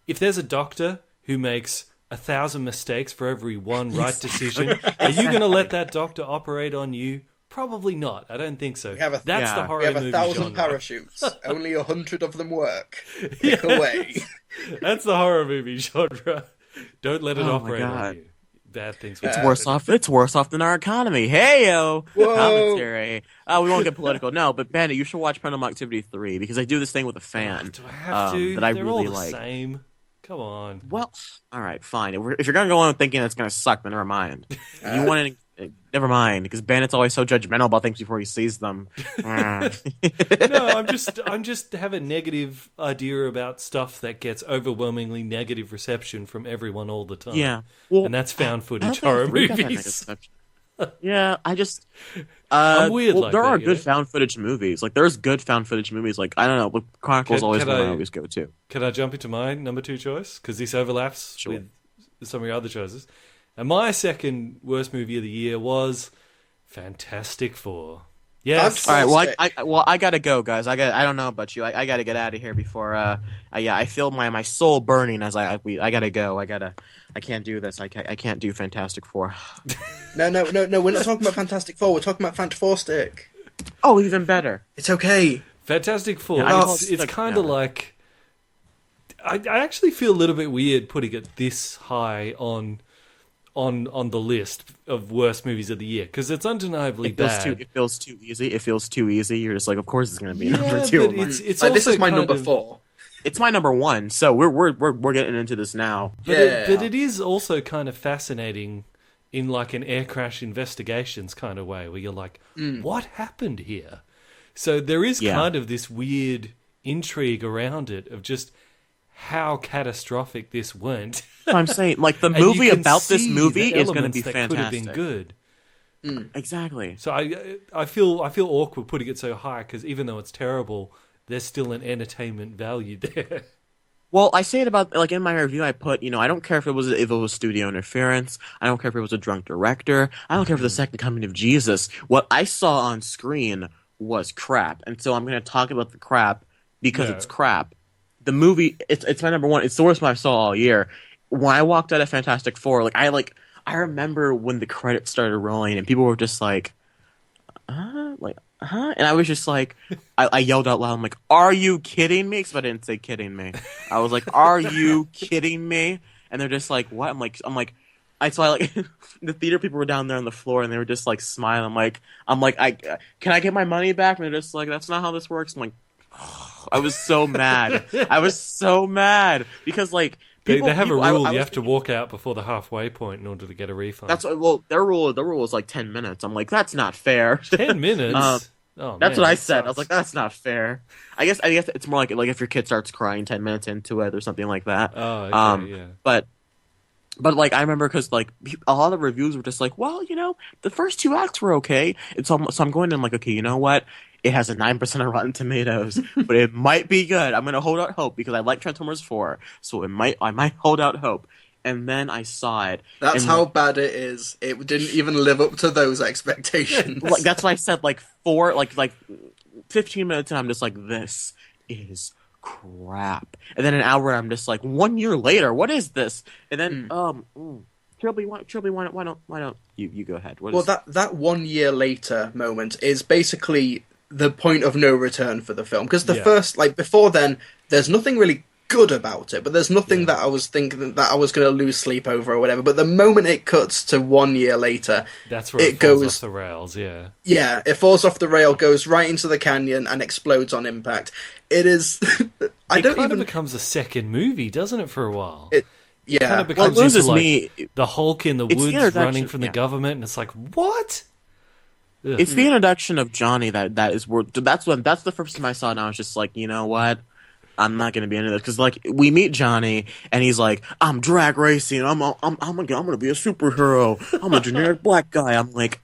if there's a doctor who makes 1,000 mistakes for every one right decision, are you going to let that doctor operate on you? Probably not. I don't think so. That's the horror movie We have 1,000 genre. parachutes. Only 100 of them work. Pick away. That's the horror movie genre. Don't let it operate God. on you. Bad things will It's happen. worse off than our economy. Hey-yo! Whoa. Commentary. We won't get political. No, but Bandit, you should watch Paranormal Activity 3 because I do this thing with a fan. Do I have to? That I They're really all the like. same. Come on. Well, all right, fine. If you're gonna go on thinking it's gonna suck, then never mind. You want to, never mind, because Bandit's always so judgmental about things before he sees them. No, I'm just have a negative idea about stuff that gets overwhelmingly negative reception from everyone all the time. Yeah, well, and that's found I footage don't think horror three got that negative movies. reception. Yeah, I just. I'm weird like there that, are you good know? found footage movies. Like there's good found footage movies. Like I don't know, but Chronicle's Can- always can one I I- always go to. Can I jump into my number 2 choice? Because this overlaps Sure. with some of your other choices. And my second worst movie of the year was Fantastic Four. Yes. All right. I gotta go, guys. I don't know about you. I gotta get out of here before. I feel my soul burning as I gotta go. I can't do this. I can't do Fantastic Four. No. We're not talking about Fantastic Four. We're talking about Fant Four Stick. Oh, even better. It's okay. Fantastic Four. Yeah, it's kind of like. I actually feel a little bit weird putting it this high on the list of worst movies of the year because it's undeniably bad. It feels too easy. It feels too easy. You're just like, of course it's gonna be Yeah, number 2. but it's Like, also this is my kind number of- 4. It's my number 1. So we're getting into this now. But it is also kind of fascinating in like an air crash investigations kind of way where you're like, what happened here? So there is kind of this weird intrigue around it of just how catastrophic this went. I'm saying, like the And you movie can about this see movie the is going to elements be that fantastic. Could have been good. Exactly. So I feel awkward putting it so high because even though it's terrible, there's still an entertainment value there. Well, I say it about like in my review. I put, I don't care if it was studio interference. I don't care if it was a drunk director. I don't care for the second coming of Jesus. What I saw on screen was crap, and so I'm going to talk about the crap because it's crap. The movie, it's my number 1. It's the worst one I saw all year. When I walked out of Fantastic Four, I remember when the credits started rolling and people were just like, and I was just like, I yelled out loud, I'm like, are you kidding me? Because I didn't say kidding me. I was like, are you kidding me? And they're just like, what? The theater people were down there on the floor and they were just like smiling. I'm like, can I get my money back? And they're just like, that's not how this works. I'm like, I was so mad. I was so mad because like They have a rule. You was have to walk out before the halfway point in order to get a refund. Their rule is like 10 minutes. I'm like, that's not fair. 10 minutes. Oh, That's man, what I that said. sucks. I was like, that's not fair. I guess it's more like if your kid starts crying 10 minutes into it or something like that. Oh, okay, yeah. But like I remember because like a lot of the reviews were just like, well, the first 2 acts were okay. And so I'm going in like, okay, you know what? It has a 9% on Rotten Tomatoes, but it might be good. I'm gonna hold out hope because I like Transformers 4, so I might hold out hope. And then I saw it. That's how bad it is. It didn't even live up to those expectations. Like that's why I said like 15 minutes and I'm just like, this is crap. And then an hour I'm just like, 1 year later, what is this? And then Trilbee, why don't you go ahead? That 1 year later moment is basically the point of no return for the film, because the first, like before then, there's nothing really good about it, but there's nothing that I was thinking that I was going to lose sleep over or whatever. But the moment it cuts to 1 year later, that's where it falls off the rails. Yeah, it falls off the rail, goes right into the canyon, and explodes on impact. It is. It kind of becomes a second movie, doesn't it? For a while, it kind of becomes the Hulk in the woods running from the government, and it's like, what? Ugh. It's the introduction of Johnny that is worth. That's the first time I saw it, and I was just like, you know what? I'm not gonna be into this because like we meet Johnny and he's like, I'm drag racing. I'm gonna be a superhero. I'm a generic black guy. I'm like,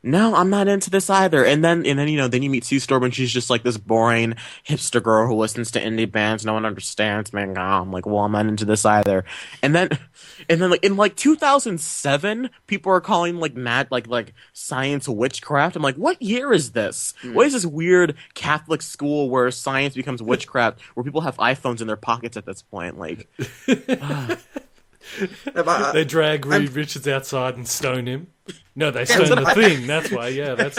no, I'm not into this either. And then then you meet Sue Storm and she's just like this boring hipster girl who listens to indie bands no one understands. Man, I'm like, well, I'm not into this either. And then like in like 2007, people are calling like mad like science witchcraft. I'm like, what year is this? What is this weird Catholic school where science becomes witchcraft, where people have iPhones in their pockets at this point? Like, they drag Reed Richards outside and stone him. No, they stone the Thing. That's why. Yeah, that's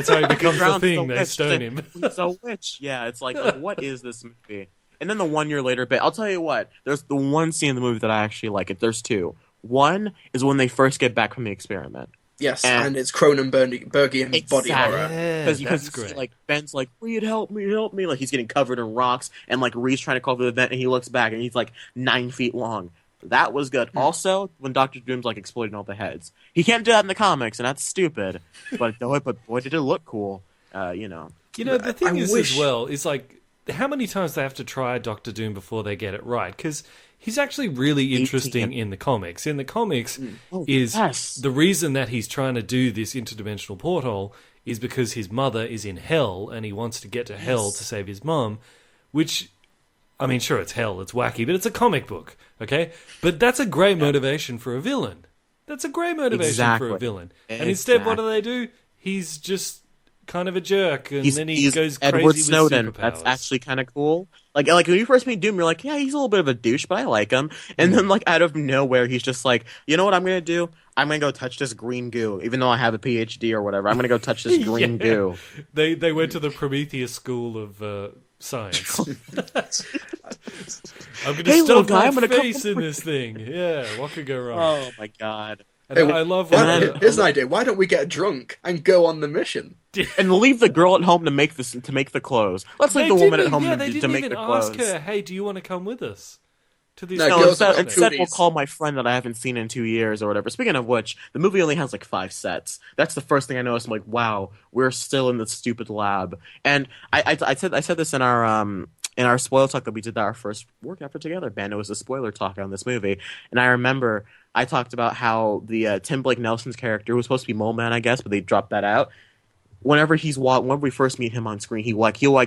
how he becomes the Thing. They stone him. He's a witch. Yeah, it's like what is this movie? And then the 1 year later bit. I'll tell you what. There's the one scene in the movie that I actually like. There's two. One is when they first get back from the experiment. Yes, and it's Cronenbergian body horror. Because you see, like, Ben's like, Reed, help me. Like, he's getting covered in rocks, and, like, Reed's trying to cover the vent, and he looks back, and he's, like, 9 feet long. That was good. Also, when Dr. Doom's, like, exploding all the heads. He can't do that in the comics, and that's stupid. But boy, did it look cool. The thing as well, is, like, how many times they have to try Dr. Doom before they get it right? Because he's actually really interesting in the comics. In the comics, the reason that he's trying to do this interdimensional portal is because his mother is in hell and he wants to get to hell to save his mum, which, I mean, sure, it's hell, it's wacky, but it's a comic book, okay? But that's a great motivation for a villain. That's a great motivation for a villain. And instead, what do? He's just kind of a jerk, and then he goes crazy Edward with Snowden. superpowers. That's actually kind of cool. Like when you first meet Doom, you're like, yeah, he's a little bit of a douche, but I like him. And then like out of nowhere, he's just like, you know what I'm gonna do? I'm gonna go touch this green goo, even though I have a PhD or whatever. I'm gonna go touch this green goo. They went to the Prometheus School of Science. I'm gonna stuff my face in this thing. Yeah, what could go wrong? Oh my god. And I love here's an idea. Why don't we get drunk and go on the mission? And leave the girl at home to make the clothes. Let's leave the woman at home to make the clothes. They didn't even ask her, hey, do you want to come with us to these? Instead we'll call my friend that I haven't seen in 2 years or whatever. Speaking of which, the movie only has like 5 sets. That's the first thing I noticed. I'm like, wow, we're still in the stupid lab. And I said this in our spoiler talk that we did our first work effort together. Bandit was a spoiler talk on this movie, and I remember I talked about how the Tim Blake Nelson's character, who was supposed to be Mole Man, I guess, but they dropped that out. Whenever we first meet him on screen, he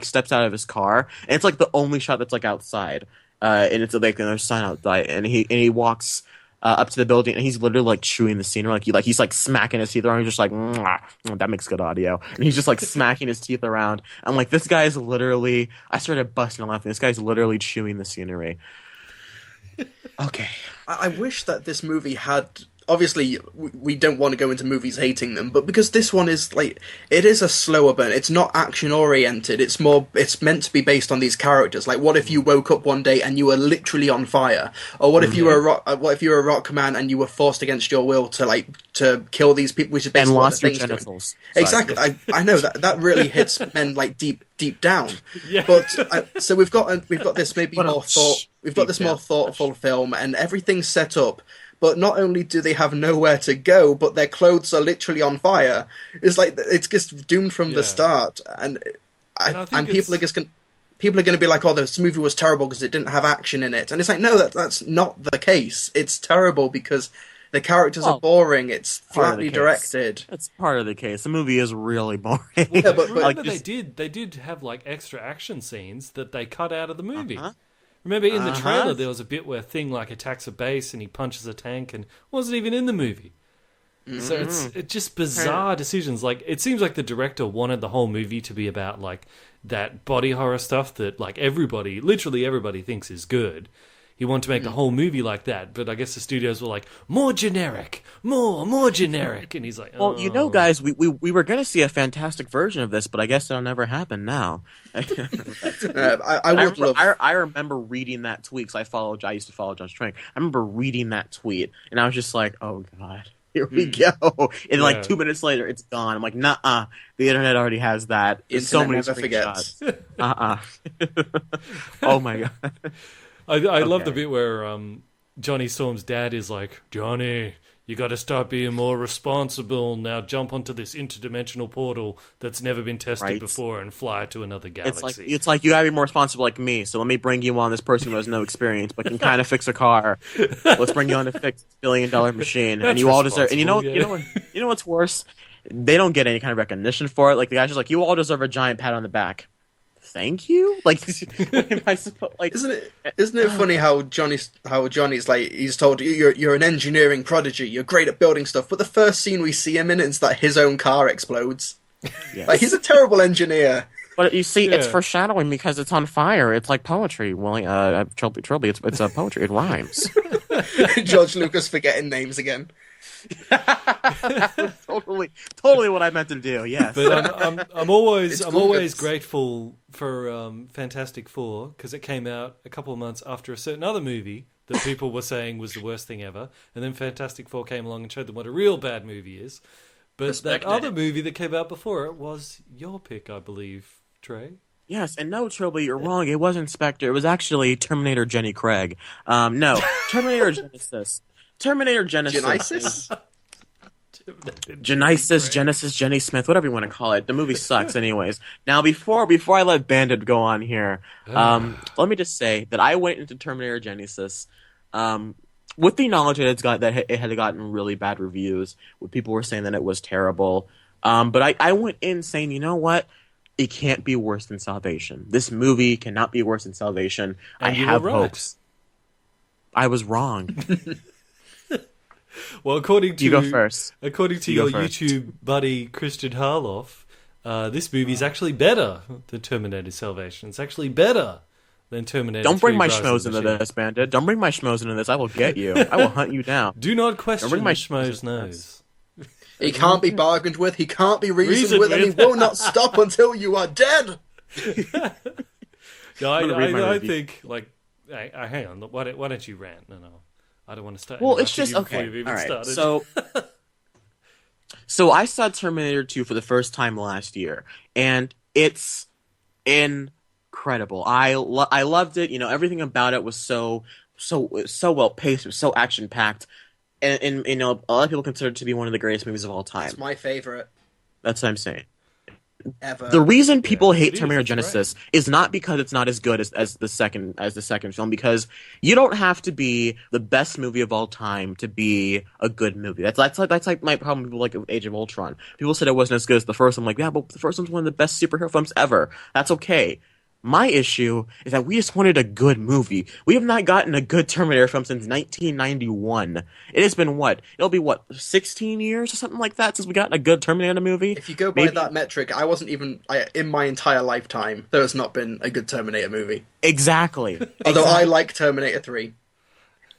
steps out of his car, and it's like the only shot that's like outside, and it's like there's a sign outside, and he walks up to the building, and he's literally like chewing the scenery, he's like smacking his teeth around. He's just like, that makes good audio, and he's just like smacking his teeth around. I'm like, this guy's literally. I started busting laughing. This guy's literally chewing the scenery. Okay. I wish that this movie had... Obviously, we don't want to go into movies hating them, but because this one is, like... It is a slower burn. It's not action-oriented. It's meant to be based on these characters. Like, what if you woke up one day and you were literally on fire? Or what if you were a rock man and you were forced against your will to kill these people, which is basically and lost your genitals. Exactly. I know that really hits men, like, deep down. Yeah. But, so we've got this maybe more thought... We've got this more thoughtful film, and everything's set up but not only do they have nowhere to go, but their clothes are literally on fire. It's like it's just doomed from the start, and people are just people are going to be like, "Oh, this movie was terrible because it didn't have action in it," and it's like, no, that's not the case. It's terrible because the characters are boring. It's flatly directed. That's part of the case. The movie is really boring. Yeah, but remember, they did have like extra action scenes that they cut out of the movie. Remember in the trailer there was a bit where Thing like attacks a base and he punches a tank and wasn't even in the movie. So it's just bizarre decisions. Like it seems like the director wanted the whole movie to be about like that body horror stuff that like literally everybody thinks is good. He wanted to make the whole movie like that, but I guess the studios were like, more generic, more generic. And he's like, well, you know, guys, we were going to see a fantastic version of this, but I guess that'll never happen now. I remember reading that tweet, because I used to follow Josh Trank. I remember reading that tweet, and I was just like, oh, God. Here we go. And like 2 minutes later, it's gone. I'm like, nah, the internet already has that. It's so many screenshots. Oh, my God. I love the bit where Johnny Storm's dad is like, Johnny, you got to start being more responsible. Now jump onto this interdimensional portal that's never been tested before and fly to another galaxy. It's like you got to be more responsible like me. So let me bring you on this person who has no experience but can kind of fix a car. Let's bring you on to fix a $1 billion machine. And you all deserve. And you know what's worse? They don't get any kind of recognition for it. Like the guy's just like, you all deserve a giant pat on the back. Thank you. Like, what am I supposed? Like, isn't it funny how Johnny's like, he's told you're an engineering prodigy, you're great at building stuff, but the first scene we see him in is that his own car explodes. Yes. Like he's a terrible engineer. But you see, it's foreshadowing because it's on fire. It's like poetry. Well, Trilbee, it's poetry. It rhymes. George Lucas forgetting names again. totally what I meant to do. Yes, but I'm always grateful for Fantastic Four because it came out a couple of months after a certain other movie that people were saying was the worst thing ever, and then Fantastic Four came along and showed them what a real bad movie is. But that other movie that came out before it was your pick, I believe, Trey. Yes, and no, Trilbee, you're wrong. It wasn't Spectre. It was actually Terminator Jenny Craig. No, Terminator Genesis. Terminator Genesis. Genesis, Jenny Smith, whatever you want to call it. The movie sucks anyways. Now, before I let Bandit go on here, let me just say that I went into Terminator Genesis with the knowledge that it had gotten really bad reviews. People were saying that it was terrible. But I went in saying, you know what? It can't be worse than Salvation. This movie cannot be worse than Salvation. And I have hopes. I was wrong. Well, according to you go first. According to your YouTube buddy Christian Harloff, this movie is actually better than Terminator Salvation. It's actually better than Terminator. Don't bring my schmoes into this, Bandit. Don't bring my schmoes into this. I will get you. I will hunt you down. Do not question my schmoes' nose. He can't be bargained with. He can't be reasoned with, and he will not stop until you are dead. No, I think like, hang on. Why don't you rant? No. I don't want to start. Well, it's just okay. All right. So I saw Terminator 2 for the first time last year, and it's incredible. I loved it. You know, everything about it was so well paced. It was so action packed, and you know, a lot of people consider it to be one of the greatest movies of all time. It's my favorite. That's what I'm saying. Ever. The reason people hate Terminator Genesis is not because it's not as good as the second film, because you don't have to be the best movie of all time to be a good movie. That's like my problem with people like Age of Ultron. People said it wasn't as good as the first one. I'm like, yeah, but the first one's one of the best superhero films ever. That's okay. My issue is that we just wanted a good movie. We have not gotten a good Terminator film since 1991. It has been It'll be 16 years or something like that since we got a good Terminator movie? If you go by that metric, in my entire lifetime, there has not been a good Terminator movie. Exactly. Although I like Terminator 3.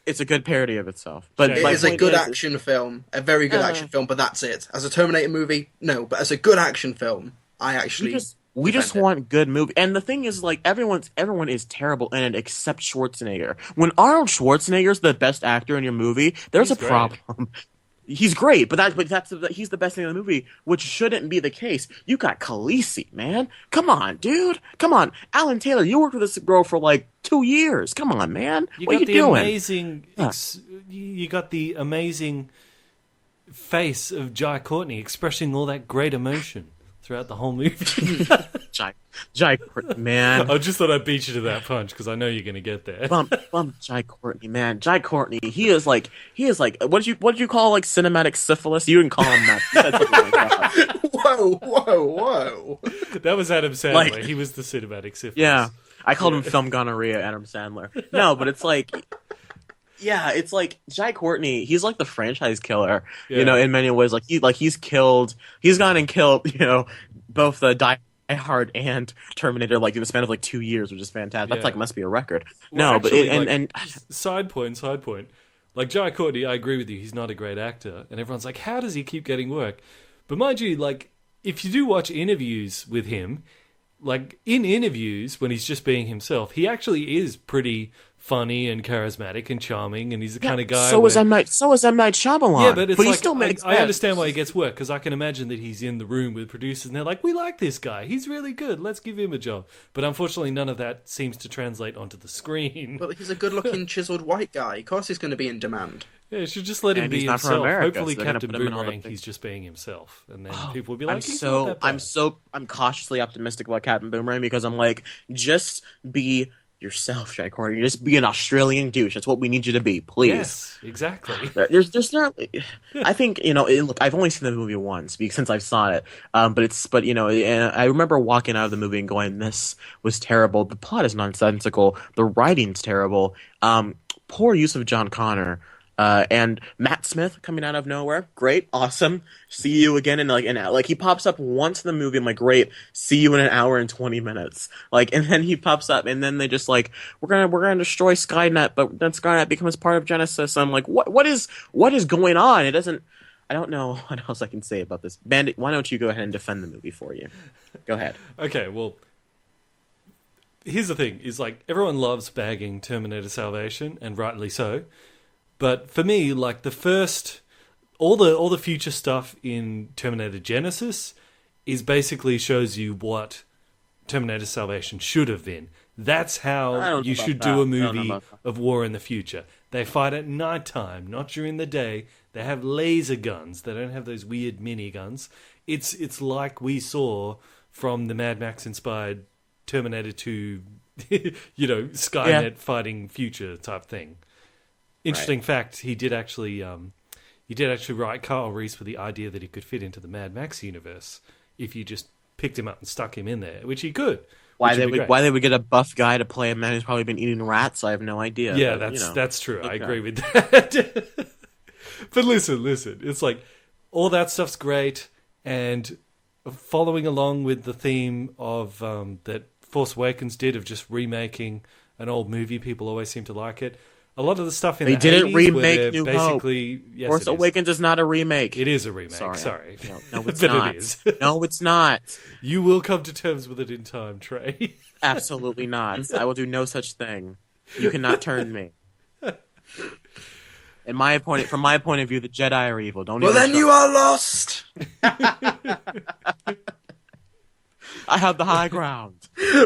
It's a good parody of itself. But it is a good action film. A very good action film, but that's it. As a Terminator movie, no. But as a good action film, I actually... We just want good movie. And the thing is, like, everyone is terrible in it except Schwarzenegger. When Arnold Schwarzenegger's the best actor in your movie, there's a problem. He's great, but he's the best thing in the movie, which shouldn't be the case. You got Khaleesi, man. Come on, dude. Come on, Alan Taylor. You worked with this girl for like 2 years. Come on, man. What are you doing? You got the amazing face of Jai Courtney expressing all that great emotion throughout the whole movie. Jai Courtney, man. I just thought I'd beat you to that punch because I know you're going to get there. Bump Jai Courtney, man. Jai Courtney, he is like what did you call like cinematic syphilis? You didn't call him that. You said something like that. Whoa. That was Adam Sandler. He was the cinematic syphilis. Yeah. I called him film gonorrhea, Adam Sandler. No, but it's like it's like Jai Courtney, he's like the franchise killer, in many ways. He's gone and killed, both the Die Hard and Terminator, like in the span of like 2 years, which is fantastic. That's like must be a record. Well, actually, side point. Like Jai Courtney, I agree with you. He's not a great actor, and everyone's like, how does he keep getting work? But mind you, like if you do watch interviews with him, like in interviews when he's just being himself, he actually is pretty funny and charismatic and charming, and he's the kind of guy. So is M. Night Shyamalan. Yeah, but it's he still makes I understand why he gets work, because I can imagine that he's in the room with producers and they're like, we like this guy, he's really good, let's give him a job. But unfortunately, none of that seems to translate onto the screen. Well, he's a good-looking, chiseled white guy. Of course, he's going to be in demand. Yeah, you should just let him be himself. Hopefully, Captain Boomerang, he's just being himself, and then people will be like, I'm cautiously optimistic about Captain Boomerang, because I'm like, just be yourself, Jai Courtney. Just be an Australian douche. That's what we need you to be, please. Yes, exactly. There's not. I think look, I've only seen the movie once since I saw it. But and I remember walking out of the movie and going, "This was terrible. The plot is nonsensical. The writing's terrible. Poor use of John Connor." And Matt Smith coming out of nowhere, great, awesome. See you again in like he pops up once in the movie. I'm like, great, see you in an hour and 20 minutes. Like, and then he pops up, and then they just like, we're gonna destroy Skynet, but then Skynet becomes part of Genesis. I'm like, what is going on? It doesn't. I don't know what else I can say about this. Bandit, why don't you go ahead and defend the movie for you? Go ahead. Okay, well, here's the thing: is like everyone loves bagging Terminator Salvation, and rightly so. But for me, like all the future stuff in Terminator Genesis is basically shows you what Terminator Salvation should have been. That's how you should do a movie of war in the future. They fight at nighttime, not during the day. They have laser guns. They don't have those weird mini guns. It's like we saw from the Mad Max inspired Terminator 2, Skynet fighting future type thing. Interesting fact, he did actually write Kyle Reese with the idea that he could fit into the Mad Max universe if you just picked him up and stuck him in there, which he could. Why they would get a buff guy to play a man who's probably been eating rats, I have no idea. Yeah, that's true. Okay. I agree with that. But listen, it's like all that stuff's great, and following along with the theme of that Force Awakens did of just remaking an old movie, people always seem to like it. A lot of the stuff in the 80s didn't remake New basically, Hope. Yes, Force Awakens is not a remake. It is a remake. Sorry. No, it's not. It is. No, it's not. You will come to terms with it in time, Trey. Absolutely not. I will do no such thing. You cannot turn me. From my point of view, the Jedi are evil. Well, then you are lost. I have the high ground.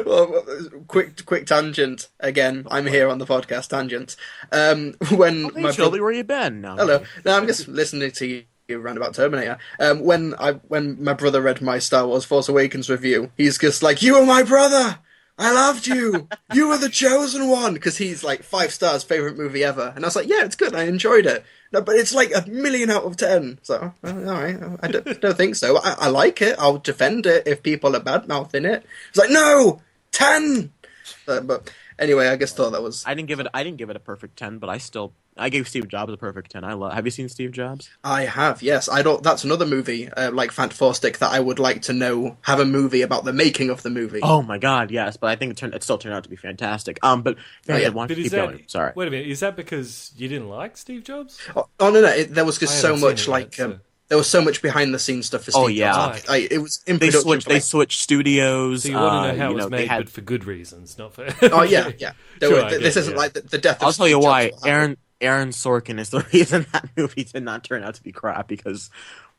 Well, quick tangent. Again, I'm here on the podcast tangent. When my Trilbee, where you been? No. Hello. No, I'm just listening to you rant about Terminator. When my brother read my Star Wars Force Awakens review, he's just like, "You were my brother. I loved you. You were the chosen one." Because he's like 5 stars, favorite movie ever. And I was like, yeah, it's good. I enjoyed it. No, but it's like 1,000,000 out of 10. So, all right. I don't think so. I like it. I'll defend it if people are bad-mouthing it. It's like, no! 10! But anyway, I just thought that was... I didn't give it a perfect 10, but I gave Steve Jobs a perfect 10. Have you seen Steve Jobs? I have, yes. That's another movie, like Fantastic, that I would like to have a movie about the making of the movie. Oh my god, yes, but I think it still turned out to be fantastic. But keep going. Sorry. Wait a minute, is that because you didn't like Steve Jobs? Oh no, there was just so much there was so much behind the scenes stuff for Steve Jobs. It was in production. They switched studios. So you want to know how it was made, but for good reasons, not for... Oh yeah. This isn't like the death of I'll tell you why. Aaron Sorkin is the reason that movie did not turn out to be crap, because,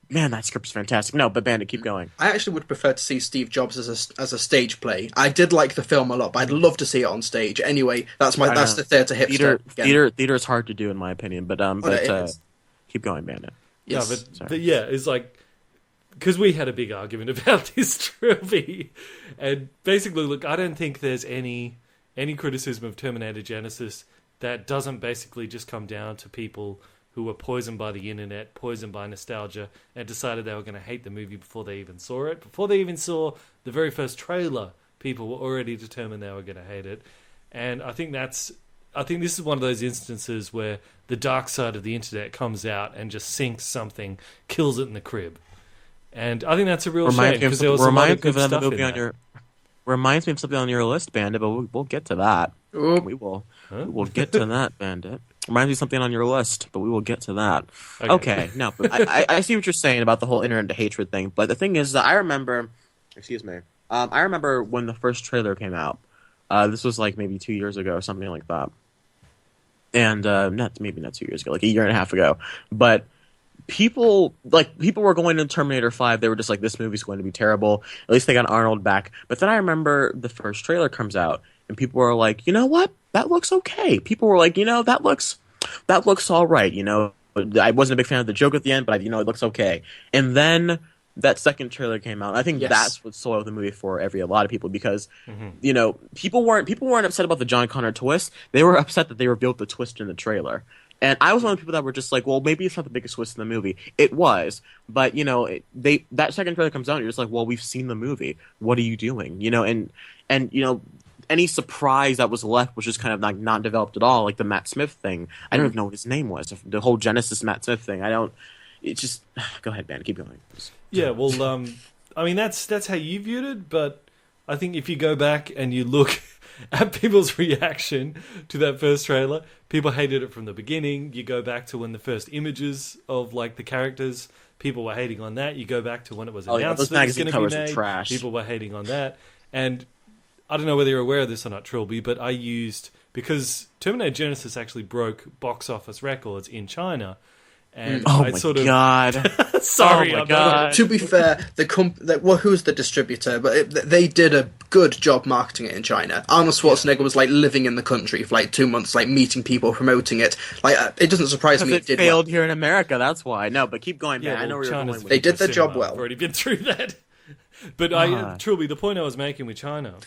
man, that script's fantastic. No, but Bandit, keep going. I actually would prefer to see Steve Jobs as a stage play. I did like the film a lot, but I'd love to see it on stage. Anyway, that's the theatre hipster. Theater is hard to do, in my opinion, but keep going, Bandit. Yes. No, but yeah, it's like, because we had a big argument about this Trilbee, and basically, look, I don't think there's any criticism of Terminator Genisys that doesn't basically just come down to people who were poisoned by the internet, poisoned by nostalgia, and decided they were going to hate the movie before they even saw it. Before they even saw the very first trailer, people were already determined they were going to hate it. And I think this is one of those instances where the dark side of the internet comes out and just sinks something, kills it in the crib. And I think that's a real shame, because there was a lot of good stuff in that. Reminds me of something on your list, Bandit, but we'll get to that. Ooh. We will get to that, Bandit. Reminds me of something on your list, but we will get to that. Okay, no, but I see what you're saying about the whole internet hatred thing, but the thing is that I remember when the first trailer came out. This was like maybe 2 years ago or something like that. And not 2 years ago, like a year and a half ago. But people were going to Terminator 5. They were just like, this movie's going to be terrible. At least they got Arnold back. But then I remember the first trailer comes out, and people were like, you know what? That looks okay. People were like, that looks all right. I wasn't a big fan of the joke at the end, but it looks okay. And then that second trailer came out. I think that's what soiled the movie for a lot of people, because people weren't upset about the John Connor twist. They were upset that they revealed the twist in the trailer. And I was one of the people that were just like, well, maybe it's not the biggest twist in the movie. It was, but that second trailer comes out, and you're just like, well, we've seen the movie. What are you doing? And any surprise that was left was just kind of like not developed at all, like the Matt Smith thing. I don't even know what his name was. The whole Genesis Matt Smith thing. It's just go ahead, Ben. Keep going. Yeah, well, I mean that's how you viewed it, but I think if you go back and you look at people's reaction to that first trailer, people hated it from the beginning. You go back to when the first images of like the characters, people were hating on that. You go back to when it was announced that it was going to be made, trash. People were hating on that. And I don't know whether you're aware of this or not, Trilby, but because Terminator Genisys actually broke box office records in China. And God. Sorry, oh my God. To be fair, who's the distributor? But they did a good job marketing it in China. Arnold Schwarzenegger was like living in the country for like 2 months, like meeting people, promoting it. Like it doesn't surprise me. It did failed here in America. That's why. No, but keep going, man. Yeah, I know where you're going with They did their job well. I've already been through that. But truly, the point I was making with China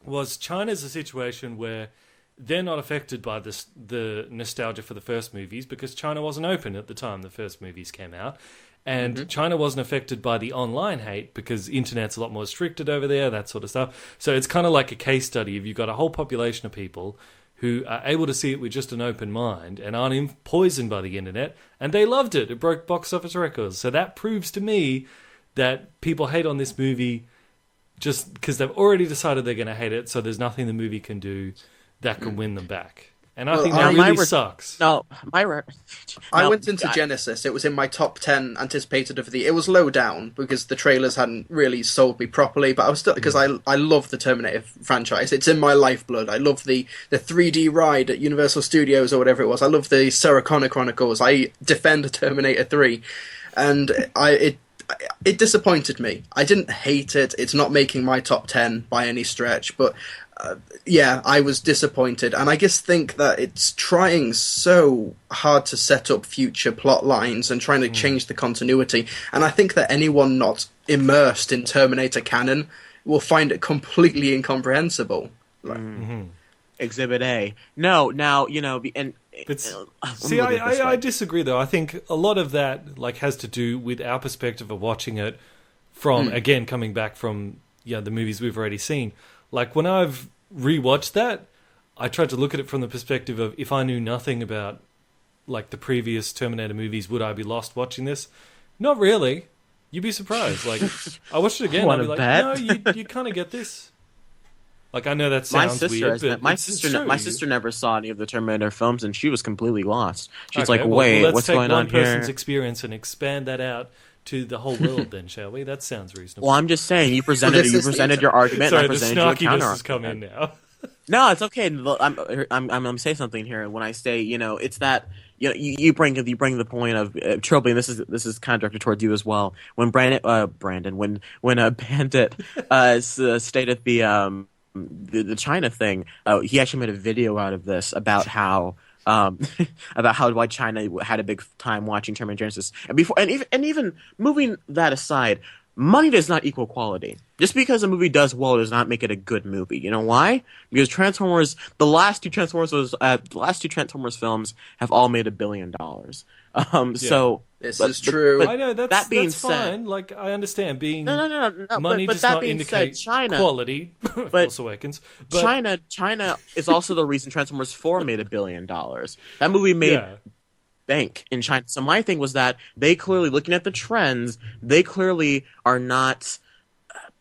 was China's a situation where they're not affected by the nostalgia for the first movies, because China wasn't open at the time the first movies came out. And China wasn't affected by the online hate because internet's a lot more restricted over there, that sort of stuff. So it's kind of like a case study. If you've got a whole population of people who are able to see it with just an open mind and aren't poisoned by the internet, and they loved it. It broke box office records. So that proves to me that people hate on this movie just because they've already decided they're going to hate it, so there's nothing the movie can do that can win them back. And I think that really sucks. I went into Genesis. It was in my top 10 anticipated of the year. It was low down because the trailers hadn't really sold me properly, but I was still, because I love the Terminator franchise. It's in my lifeblood. I love the 3D ride at Universal Studios or whatever it was. I love the Sarah Connor Chronicles. I defend Terminator 3. And it disappointed me. I didn't hate it. It's not making my top 10 by any stretch, but I was disappointed, and I just think that it's trying so hard to set up future plot lines and trying to change the continuity, and I think that anyone not immersed in Terminator canon will find it completely incomprehensible. Exhibit A. No, now, I disagree, though. I think a lot of that has to do with our perspective of watching it from, again, coming back from the movies we've already seen. Like, when I've rewatched that, I tried to look at it from the perspective of, if I knew nothing about, the previous Terminator movies, would I be lost watching this? Not really. You'd be surprised. I watched it again, and I'd be like, no, you kind of get this. I know that sounds weird, but my sister never saw any of the Terminator films, and she was completely lost. She's what's going on here? Let's take one person's experience and expand that out to the whole world, then, shall we? That sounds reasonable. Well, I'm just saying, you presented your argument, Sorry, and I presented your counter. Has come in now. No, it's okay. I'm gonna say something here. When I say, it's that you bring the point of Trilbee, and this is kind of directed towards you as well. When Bandit stated the China thing, he actually made a video out of this about how why China had a big time watching Terminator Genesis, and even moving that aside, money does not equal quality. Just because a movie does well does not make it a good movie. You know why? Because the last two Transformers films have all made $1 billion. So this is true. I know that's fine. Like, I understand being money does not indicate China, quality. Force Awakens. But China is also the reason Transformers 4 made $1 billion. That movie made bank in China. So my thing was that they clearly, looking at the trends, they clearly are not.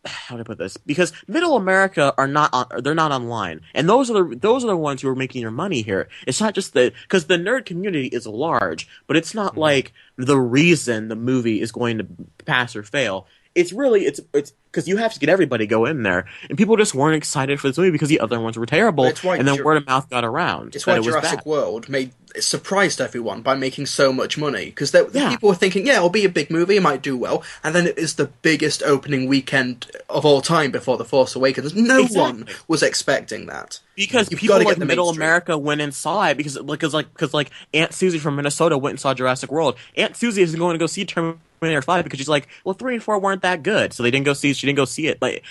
How do I put this? Because Middle America they're not online, and those are the ones who are making your money here. It's not just because the nerd community is large, but it's not like the reason the movie is going to pass or fail. It's because you have to get everybody to go in there, and people just weren't excited for this movie because the other ones were terrible, and then word of mouth got around. It's why Jurassic World surprised everyone by making so much money, because people were thinking, it'll be a big movie, it might do well, and then it is the biggest opening weekend of all time before The Force Awakens. No one was expecting that. Because people like Middle America went and saw it because Aunt Susie from Minnesota went and saw Jurassic World. Aunt Susie isn't going to go see Terminator 5 because she's like, well, 3 and 4 weren't that good, so she didn't go see it.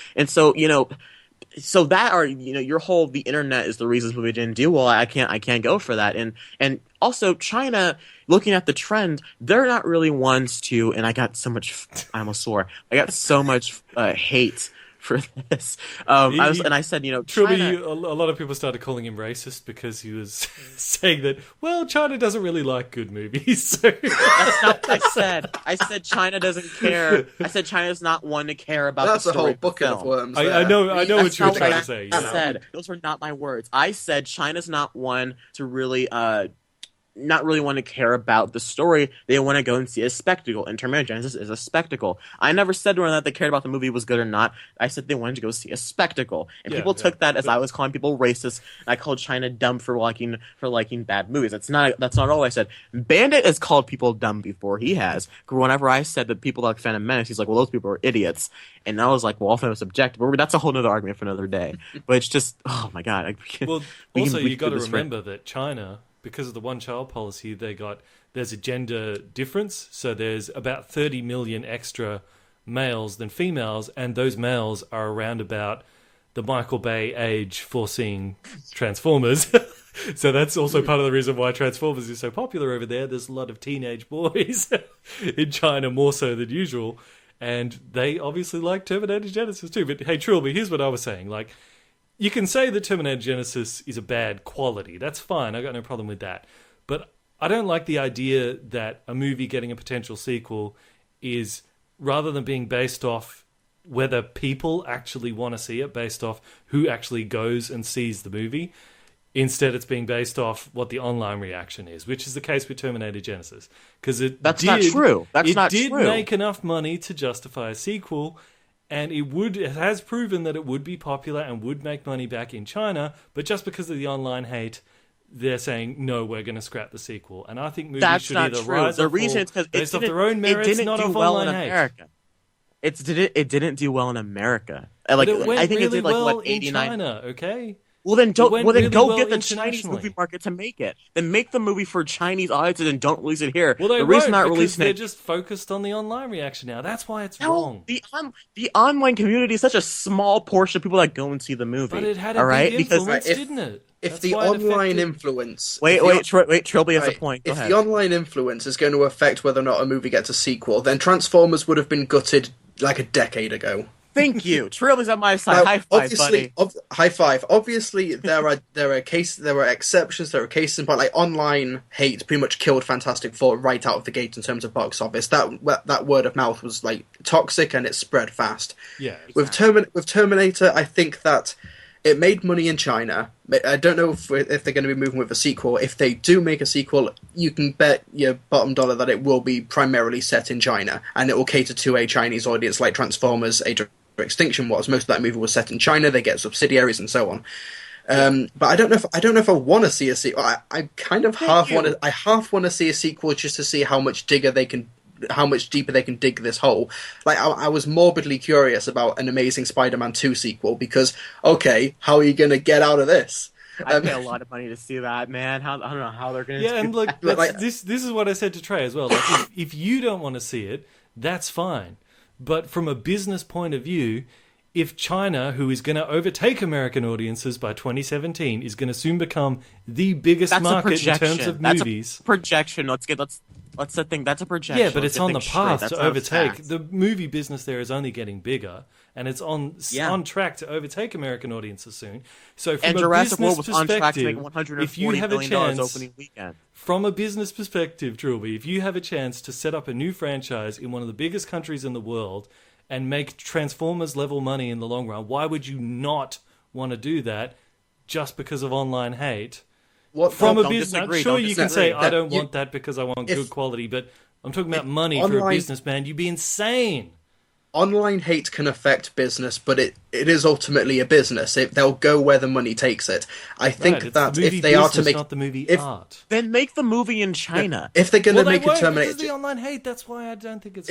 So that your whole the internet is the reason this movie didn't do well. I can't go for that. And also China, looking at the trend, they're not really ones to. And I got so much. I almost swore. I got so much hate for this. I said, Trilbee, a lot of people started calling him racist because he was saying that, well, China doesn't really like good movies. So. That's not what I said. I said China doesn't care. I said China's not one to care about the story. That's a whole bucket of worms. I know what you were trying to say. I said, those were not my words. I said China's not one to really not really want to care about the story. They want to go and see a spectacle, and Terminator Genesis is a spectacle. I never said whether or not they cared about the movie was good or not. I said they wanted to go see a spectacle, and people took that as I was calling people racist. And I called China dumb for liking bad movies. That's not all I said. Bandit has called people dumb before. He has. Whenever I said that people like Phantom Menace, he's like, well, those people are idiots. And I was like, well, often it's subjective. But that's a whole other argument for another day. But it's just, oh my god. You got to remember that China, because of the one-child policy, there's a gender difference. So there's about 30 million extra males than females, and those males are around about the Michael Bay age for seeing Transformers. So that's also part of the reason why Transformers is so popular over there. There's a lot of teenage boys in China, more so than usual, and they obviously like Terminator Genesis too. But hey, Trilbee, here's what I was saying. Like, you can say that Terminator Genesis is a bad quality. That's fine. I got no problem with that. But I don't like the idea that a movie getting a potential sequel is, rather than being based off whether people actually want to see it, based off who actually goes and sees the movie, instead it's being based off what the online reaction is, which is the case with Terminator Genesis. Because not true. It did make enough money to justify a sequel, and it has proven that it would be popular and would make money back in China, but just because of the online hate, they're saying, no, we're going to scrap the sequel. And I think movies should either rise or fall based off their own merits, not off online hate. It didn't do well in America. But it went really well in China, okay? Well, then go get the Chinese movie market to make it. Then make the movie for Chinese audiences and don't release it here. Well, the reason not releasing they're just focused on the online reaction now. That's why it's wrong. The online community is such a small portion of people that go and see the movie. But it had a big influence, didn't it? If the online influence... Trilbee has a point. If the online influence is going to affect whether or not a movie gets a sequel, then Transformers would have been gutted like a decade ago. Thank you. Trilbee's on my side. High five, buddy. High five. Obviously, there are exceptions. There are cases, but like online hate pretty much killed Fantastic Four right out of the gate in terms of box office. That word of mouth was like toxic, and it spread fast. Yeah. Exactly. With Terminator, I think that it made money in China. I don't know if they're going to be moving with a sequel. If they do make a sequel, you can bet your bottom dollar that it will be primarily set in China, and it will cater to a Chinese audience like Transformers: Age of Extinction was. Most of that movie was set in China. They get subsidiaries and so on. But I don't know if I want to see a sequel. I kind of half want to see a sequel just to see how much deeper they can dig this hole. Like I was morbidly curious about an Amazing Spider-Man 2 sequel because, okay, how are you going to get out of this? I'd pay a lot of money to see that, man. I don't know how they're going to. Yeah, and look, this is what I said to Trey as well. Like, if you don't want to see it, that's fine. But from a business point of view, if China, who is going to overtake American audiences by 2017, is going to soon become the biggest market in terms of movies. That's a projection. Let's the thing. That's a projection. Yeah, but it's on the path to overtake. The movie business there is only getting bigger, and it's on track to overtake American audiences soon. So from a business perspective, if you have a chance, opening weekend. From a business perspective, Trilbee, if you have a chance to set up a new franchise in one of the biggest countries in the world and make Transformers level money in the long run, why would you not want to do that just because of online hate? From a business, sure you can say I don't want that because I want good quality, but I'm talking about money for a businessman. You'd be insane. Online hate can affect business, but it is ultimately a business. They'll go where the money takes it. I think that if they are to make not the movie art, then make the movie in China. If they're going to make a Terminator, because the online hate. That's why I don't think it's.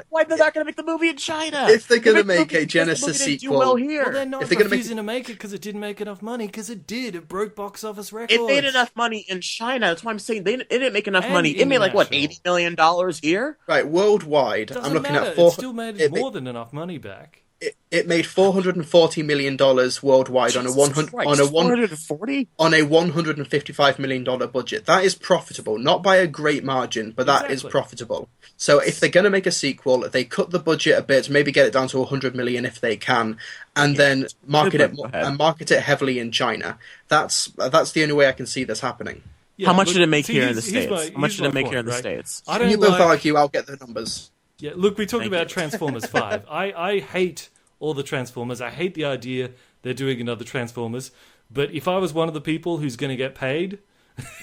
Why they're not going to make the movie in China? If they're going to make a Genesis sequel, well, they're not refusing to make it because it didn't make enough money. Because it did. It broke box office records. It made enough money in China. That's why I'm saying it didn't make enough money. It made like what, $80 million here? Right, worldwide. I'm looking at It still made more than enough money back. It made $440 million worldwide on a $155 million budget. That is profitable, not by a great margin, but that is profitable. So if they're going to make a sequel, they cut the budget a bit, maybe get it down to $100 million if they can, and then market it heavily in China. That's the only way I can see this happening. Yeah, how much did it make here in the States? How much did it make here in the States? You both argue, I'll get the numbers. Yeah, look, we talked about Transformers 5. I hate all the Transformers. I hate the idea they're doing another Transformers. But if I was one of the people who's going to get paid,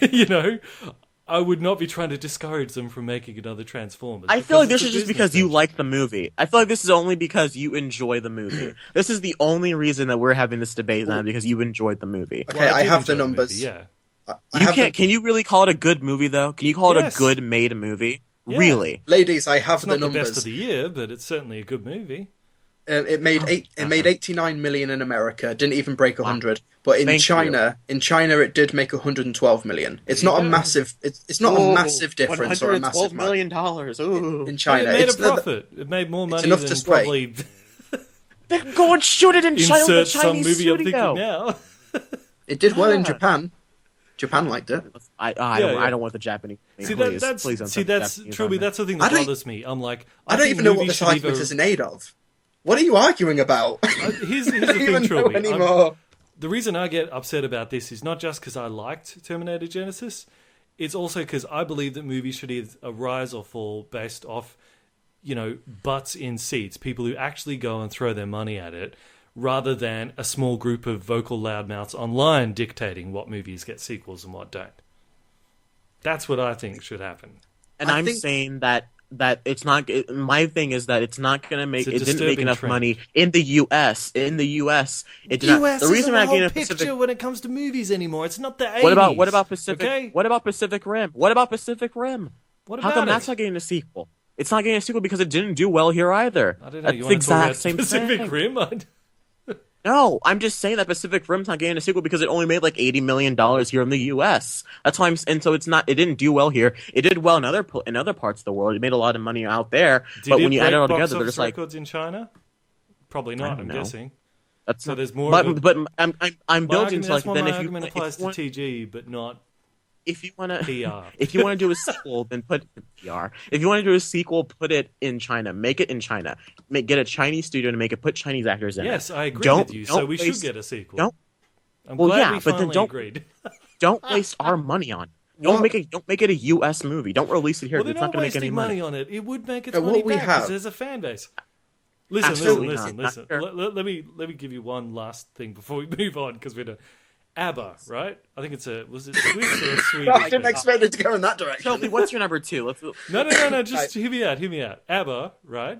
I would not be trying to discourage them from making another Transformers. I feel like this is just because you like the movie. I feel like this is only because you enjoy the movie. This is the only reason that we're having this debate now, because you enjoyed the movie. Okay, I have the numbers. Yeah. Can you really call it a good movie, though? Can you call it a good made movie? Yeah. Really, ladies, I have the numbers. It's not the best of the year, but it's certainly a good movie. It made 89 million in America. Didn't even break 100. But in China, it did make 112 million. It's not a massive. It's not a massive difference or a massive $112 million. Ooh. In China, it made a profit. It made more money than probably. Then go and shoot it in China. Insert some movie I'm thinking now. It did well in Japan. Japan liked it. I don't want the Japanese. That's Trilbee. That's the thing that bothers me. I'm like, I don't even know what this argument is in aid of. What are you arguing about? Here's the thing, Trilbee. The reason I get upset about this is not just because I liked Terminator Genesis. It's also because I believe that movies should either rise or fall based off, butts in seats, people who actually go and throw their money at it, rather than a small group of vocal loudmouths online dictating what movies get sequels and what don't. That's what I think should happen. And I'm saying that it's not. My thing is that it's not going to make. It didn't make enough money in the U.S. In the U.S., it did not. The reason isn't the whole picture when it comes to movies anymore. It's not the 80s. What about Pacific? Okay? What about Pacific Rim? How come that's not getting a sequel? It's not getting a sequel because it didn't do well here either. I don't know. That's the exact same Pacific thing. Rim. No, I'm just saying that Pacific Rim's not getting a sequel because it only made like $80 million here in the U.S. That's why and so it's not. It didn't do well here. It did well in other parts of the world. It made a lot of money out there. But when you add it all together, there's like records in China. Probably not. I'm guessing. So there's more. But I'm building to like then my argument applies to TG, but not. If you want to PR. If you want to do a sequel, then put it in PR. If you want to do a sequel, put it in China. Make it in China. Get a Chinese studio to make it. Put Chinese actors in it. Yes, I agree with you. So we should get a sequel. I'm glad we finally agreed. Don't waste our money on it. Don't make it a U.S. movie. Don't release it here. Well, it's not going to make any money on it. It would make its money back because there's a fan base. Listen. Let me give you one last thing before we move on because we're done. ABBA, right? I think was it Swiss or Swedish? I didn't expect it to go in that direction. Shelby, what's your number two? No. Just hear me out. ABBA, right?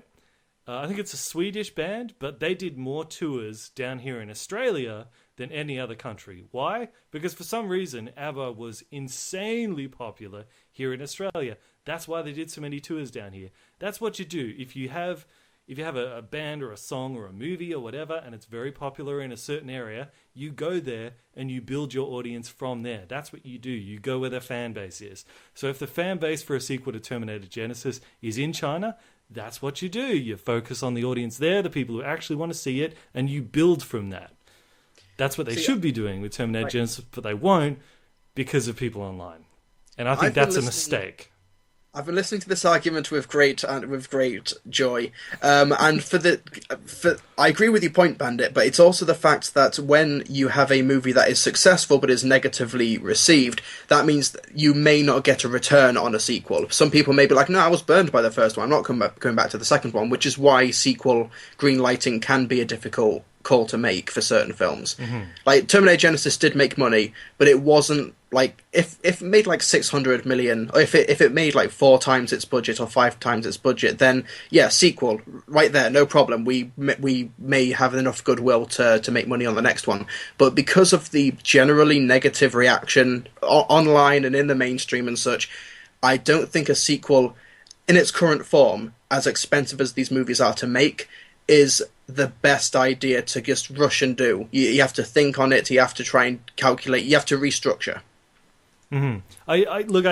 I think it's a Swedish band, but they did more tours down here in Australia than any other country. Why? Because for some reason, ABBA was insanely popular here in Australia. That's why they did so many tours down here. That's what you do. If you have a band or a song or a movie or whatever, and it's very popular in a certain area, you go there and you build your audience from there. That's what you do. You go where the fan base is. So if the fan base for a sequel to Terminator Genisys is in China, that's what you do. You focus on the audience there, the people who actually want to see it, and you build from that. That's what they should be doing with Terminator Genisys, but they won't because of people online. And I think that's a mistake. I've been listening to this argument with great joy, and I agree with your point, Bandit. But it's also the fact that when you have a movie that is successful but is negatively received, that means that you may not get a return on a sequel. Some people may be like, "No, I was burned by the first one. I'm not going back to the second one," which is why sequel greenlighting can be a difficult call to make for certain films. Mm-hmm. Like Terminator Genisys did make money, but it wasn't like if it made like 600 million, or if it made like 4 times its budget or 5 times its budget, then yeah, sequel right there, no problem. We may have enough goodwill to make money on the next one. But because of the generally negative reaction online and in the mainstream and such, I don't think a sequel in its current form, as expensive as these movies are to make, is the best idea to just rush and do. You have to think on it, you have to try and calculate, you have to restructure. Mm-hmm. I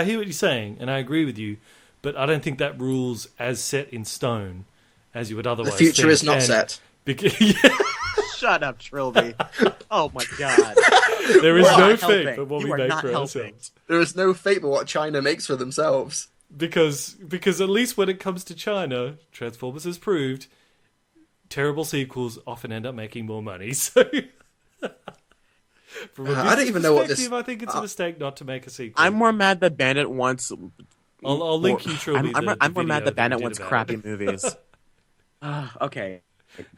hear what you're saying, and I agree with you, but I don't think that rule's as set in stone as you would otherwise The future think. is not set. Shut up, Trilbee. Oh my god. There is no fate but what we make for ourselves. There is no fate but what China makes for themselves. Because at least when it comes to China, Transformers has proved terrible sequels often end up making more money. So, from a I don't even know what this. I think it's a mistake not to make a sequel. I'm more mad that Bandit wants. I'll link you, Trilbee. I'm more mad that Bandit wants crappy movies. Okay,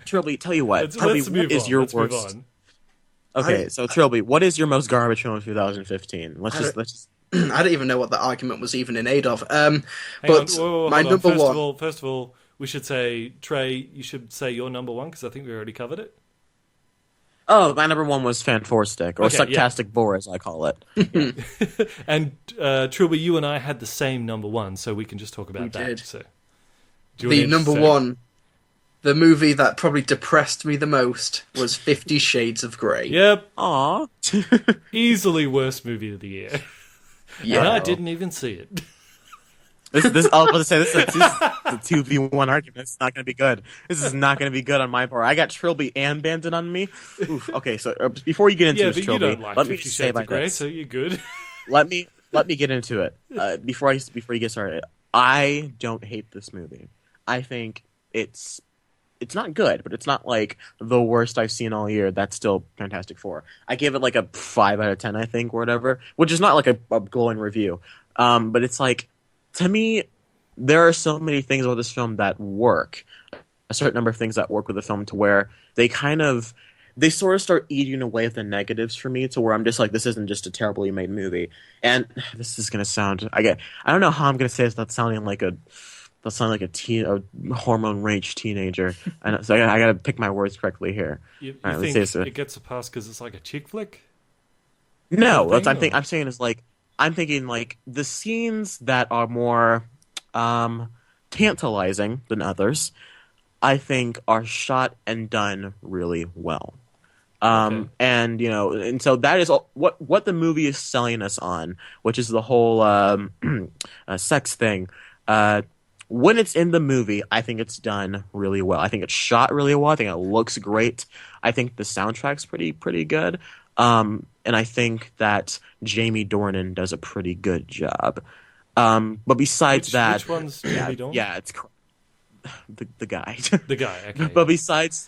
Trilbee, tell you what. Trilbee, what is your worst? Okay, so Trilbee, what is your most garbage film of 2015? Let's just. I don't even know what the argument was even in aid of. My number one. First of all, we should say, Trey, you should say your number one, because I think we already covered it. Oh, my number one was Fantastic, or Sucktastic Bore, as I call it. Yeah. And Trilbee, you and I had the same number one, so we can just talk about that. Did. So, the number one, the movie that probably depressed me the most was 50 Shades of Grey. Yep. Aww. Easily worst movie of the year. Yeah. And I didn't even see it. I was about to say, this is a 2v1 argument. It's not going to be good. This is not going to be good on my part. I got Trilbee and Bandit on me. Oof. Okay, so before you get into this, Trilbee, let me just say about this. So you're good. Let me get into it. Before you get started, I don't hate this movie. I think it's not good, but it's not like the worst I've seen all year. That's still Fantastic Four. I gave it like a 5 out of 10, I think, or whatever, which is not like a glowing review. But it's like, to me, there are so many things about this film that work. A certain number of things that work with the film to where they sort of start eating away at the negatives for me, to where I'm just like, this isn't just a terribly made movie. And this is going to sound, I don't know how I'm going to say this without sounding like a hormone rage teenager. And so I got to pick my words correctly here. You think it gets a pass because it's like a chick flick? No, what I'm saying is like, I'm thinking like the scenes that are more tantalizing than others, I think are shot and done really well. Okay. And so that is what the movie is selling us on, which is the whole sex thing. When it's in the movie, I think it's done really well. I think it's shot really well. I think it looks great. I think the soundtrack's pretty good. And I think that Jamie Dornan does a pretty good job. But besides that, which one's Jamie Dornan? Yeah, it's the guy. The guy. Okay. But besides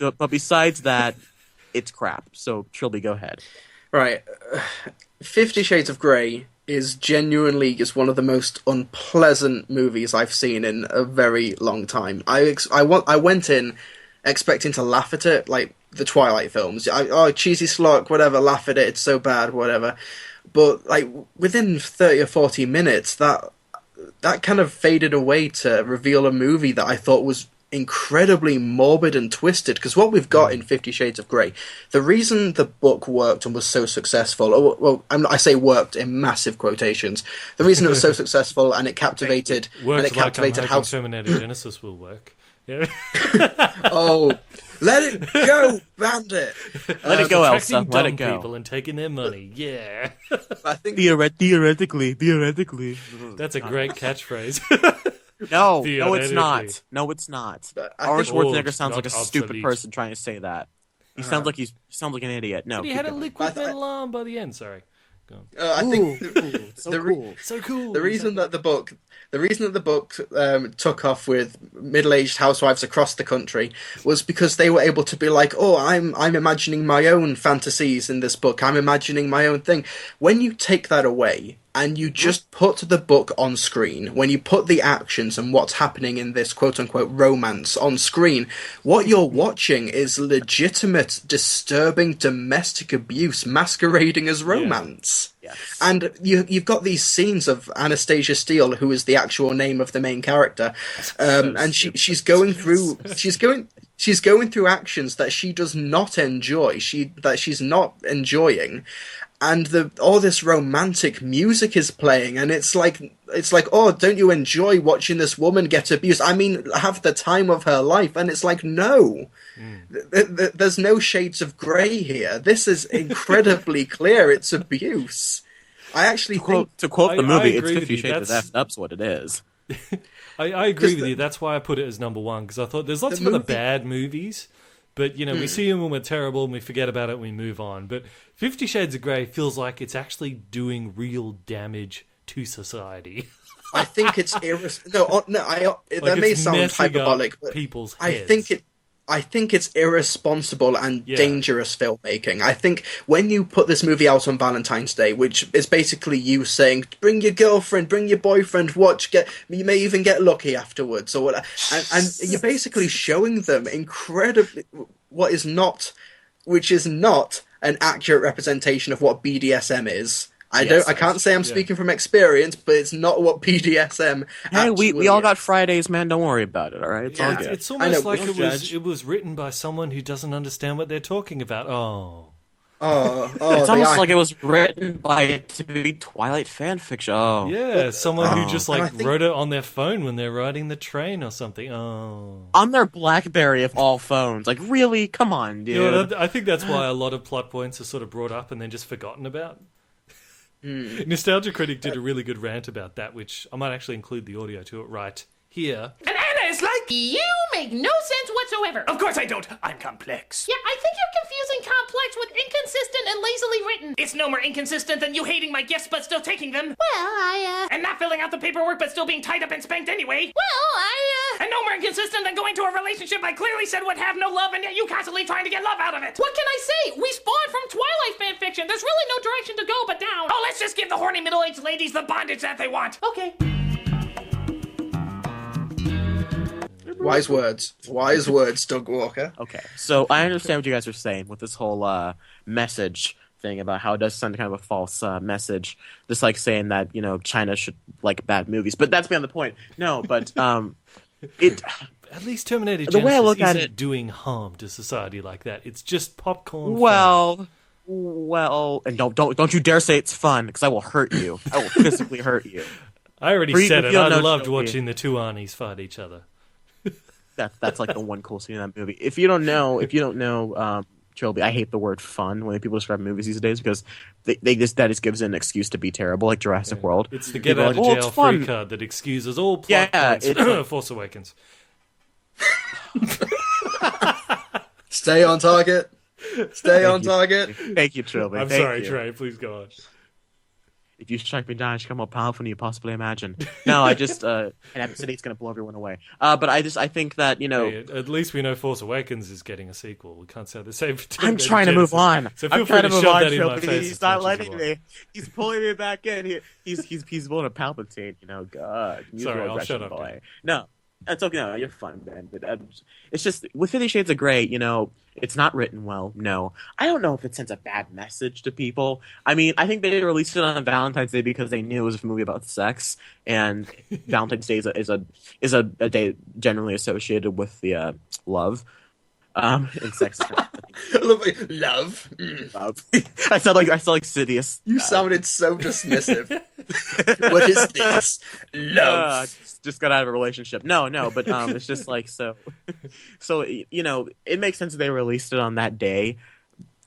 that, it's crap. So Trilbee, go ahead. Right, 50 Shades of Grey is genuinely just one of the most unpleasant movies I've seen in a very long time. I went in expecting to laugh at it, like the Twilight films. Cheesy schlock, whatever, laugh at it, it's so bad, whatever. But like within 30 or 40 minutes, that kind of faded away to reveal a movie that I thought was incredibly morbid and twisted, because what we've got in 50 Shades of Grey, the reason the book worked and was so successful, I say worked in massive quotations, the reason it was so successful and it captivated, how Terminator Genesis will work. Yeah. Oh, let it go, Bandit! Let it go, Elsa. Let it go. People and taking their money. Yeah. I think Theoretically. That's a great catchphrase. No, it's not. No, it's not. Arnold Schwarzenegger sounds like a stupid obsolete. person trying to say that. He sounds like he sounds like an idiot. No, But he had a liquid metal arm by the end. Sorry. Go on. I think so cool. The reason that the book took off with middle-aged housewives across the country was because they were able to be like, oh, I'm imagining my own fantasies in this book. I'm imagining my own thing. When you take that away and you just put the book on screen, when you put the actions and what's happening in this quote-unquote romance on screen, what you're watching is legitimate, disturbing domestic abuse masquerading as romance. Yes. And you've got these scenes of Anastasia Steele, who is the actual name of the main character, and she's going through actions that she does not enjoy, that she's not enjoying, and all this romantic music is playing, and it's like, oh, don't you enjoy watching this woman get abused? I mean, have the time of her life, and it's like, no. There's no shades of grey here. This is incredibly clear. It's abuse. I actually to quote the movie, it's agree 50 with you. Shades of F. That's what it is. I agree with you. That's why I put it as number one, because I thought there's lots of other bad movies, but we see them when we're terrible and we forget about it and we move on. But 50 Shades of Grey feels like it's actually doing real damage to society. I think it's that may sound hyperbolic, but people's heads. I think it's irresponsible and dangerous filmmaking. I think when you put this movie out on Valentine's Day, which is basically you saying, bring your girlfriend, bring your boyfriend, you may even get lucky afterwards, or whatever, and you're basically showing them incredibly which is not an accurate representation of what BDSM is. I can't say I'm speaking from experience, but it's not what BDSM. Hey, we all got Fridays, man. Don't worry about it. All right, it's all good. It's almost like it was written by someone who doesn't understand what they're talking about. It's almost like it was written by a TV Twilight fan fiction. Someone who just wrote it on their phone when they're riding the train or something. On their BlackBerry of all phones. Like, really? Come on, dude. I think that's why a lot of plot points are sort of brought up and then just forgotten about. Nostalgia Critic did a really good rant about that, which I might actually include the audio to it right here. And Anna is like, you make no sense whatsoever. Of course I don't. I'm complex. Yeah, I think you're confusing complex with inconsistent and lazily written. It's no more inconsistent than you hating my gifts but still taking them. Well, and not filling out the paperwork but still being tied up and spanked anyway. Well, and no more inconsistent than going to a relationship I clearly said would have no love and yet you constantly trying to get love out of it. What can I say? We spawned from Twilight fanfiction. There's really no direction to go but down. Oh, let's just give the horny middle-aged ladies the bondage that they want. Okay. Wise words, Doug Walker. Okay, so I understand what you guys are saying with this whole message thing about how it does send kind of a false message, just like saying that China should like bad movies, but that's beyond the point. No, but it. At least Terminator the way I look isn't at it, doing harm to society like that. It's just popcorn. Well, and don't you dare say it's fun, because I will hurt you. I will physically hurt you. I already said it. I loved watching the two Arnies fight each other. That's like the one cool scene in that movie. If you don't know, Trilbee, I hate the word fun when people describe movies these days, because that just gives it an excuse to be terrible, like Jurassic World. It's the get out of jail free card that excuses all plot points. Force Awakens. Stay on target. Stay on target. Thank you, Trilbee. I'm sorry, Trey. Please go on. If you strike me down, I become more powerful than you possibly imagine. No, I just and City's going to blow everyone away. But I think that Hey, at least we know Force Awakens is getting a sequel. We can't say the same for I'm trying to move on. So feel free to shove that in my face. He's not letting me. He's pulling me back in. He's pulling a Palpatine. God. Sorry, I'll shut up. No. It's okay. No, you're fine, man. But it's just with 50 Shades of Grey, it's not written well. No, I don't know if it sends a bad message to people. I mean, I think they released it on Valentine's Day because they knew it was a movie about sex, and Valentine's Day is a day generally associated with the love. And sex. Love. Love. I sound like Sidious. You sounded so dismissive. What is this? Love. Just got out of a relationship. No, but it's just like so. So it makes sense that they released it on that day.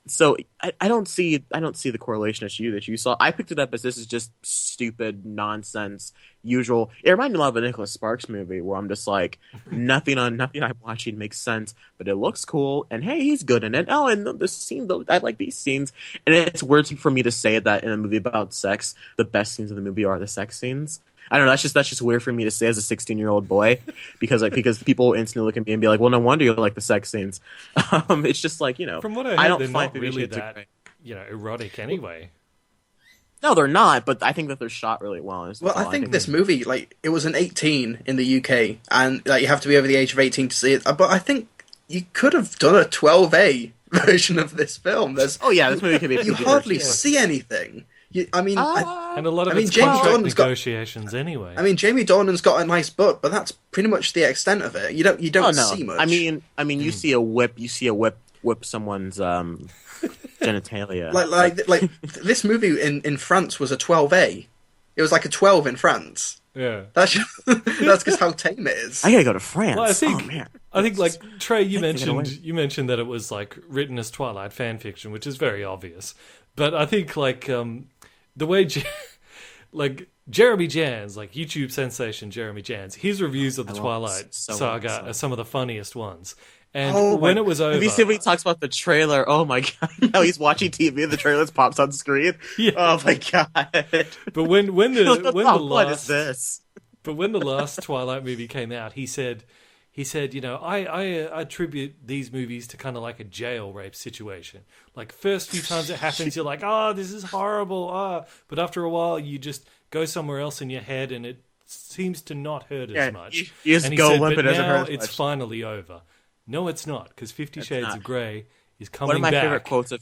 So I don't see the correlation that you saw. I picked it up as this is just stupid nonsense. Usual. It reminded me a lot of a Nicholas Sparks movie where I'm just like nothing I'm watching makes sense, but it looks cool and hey, he's good in it. Oh, and the scene, I like these scenes. And it's weird for me to say that in a movie about sex, the best scenes of the movie are the sex scenes. I don't know. That's just weird for me to say as a 16-year-old boy because people instantly look at me and be like, "Well, no wonder you like the sex scenes." It's just like From what I heard, I don't they're find not really that erotic anyway. No, they're not. But I think that they're shot really well. Well, I think this movie, it was an 18 in the UK, and you have to be over the age of 18 to see it. But I think you could have done a 12A version of this film. This movie could be. You hardly see anything. And a lot of it's contract negotiations anyway. I mean, Jamie Dornan's got a nice butt, but that's pretty much the extent of it. You don't see much. I mean, you see a whip someone's genitalia. Like this movie in France was a 12A. It was like a 12 in France. Yeah, that's because how tame it is. I gotta go to France. Well, I think like Trey, you mentioned that it was like written as Twilight fan fiction, which is very obvious. But I think like the way Jeremy Jans, like YouTube sensation Jeremy Jans, his reviews of the Twilight saga are some of the funniest ones. And when it was over, have you seen when he talks about the trailer? Oh my god! How he's watching TV and the trailer pops on screen. Yeah. Oh my god! But when the what is this? But when the last Twilight movie came out, he said, I attribute these movies to kind of like a jail rape situation. Like first few times it happens, you're like, oh, this is horrible. But after a while, you just go somewhere else in your head, and it seems to not hurt as much. You just go limp. It doesn't hurt as much. It's finally over. No, it's not, because 50 Shades of Grey is coming back. One of my favorite quotes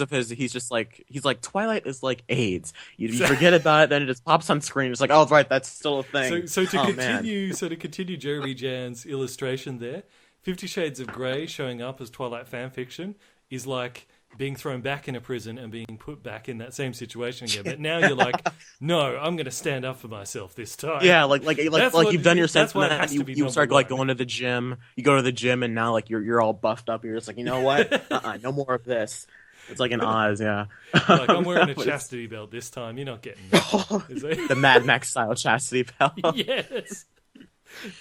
of his, he's like, Twilight is like AIDS. You forget about it, then it just pops on screen. It's like, oh, right, that's still a thing. So to continue Jeremy Jan's illustration there, 50 Shades of Grey showing up as Twilight fan fiction is like being thrown back in a prison and being put back in that same situation again. But now you're like, no, I'm going to stand up for myself this time. Yeah, like you've done your sense. You start like going to the gym. You go to the gym and now like you're all buffed up. You're just like, you know what? No more of this. It's like an Oz, yeah. Like I'm wearing a chastity belt this time. You're not getting it. The Mad Max style chastity belt. Yes.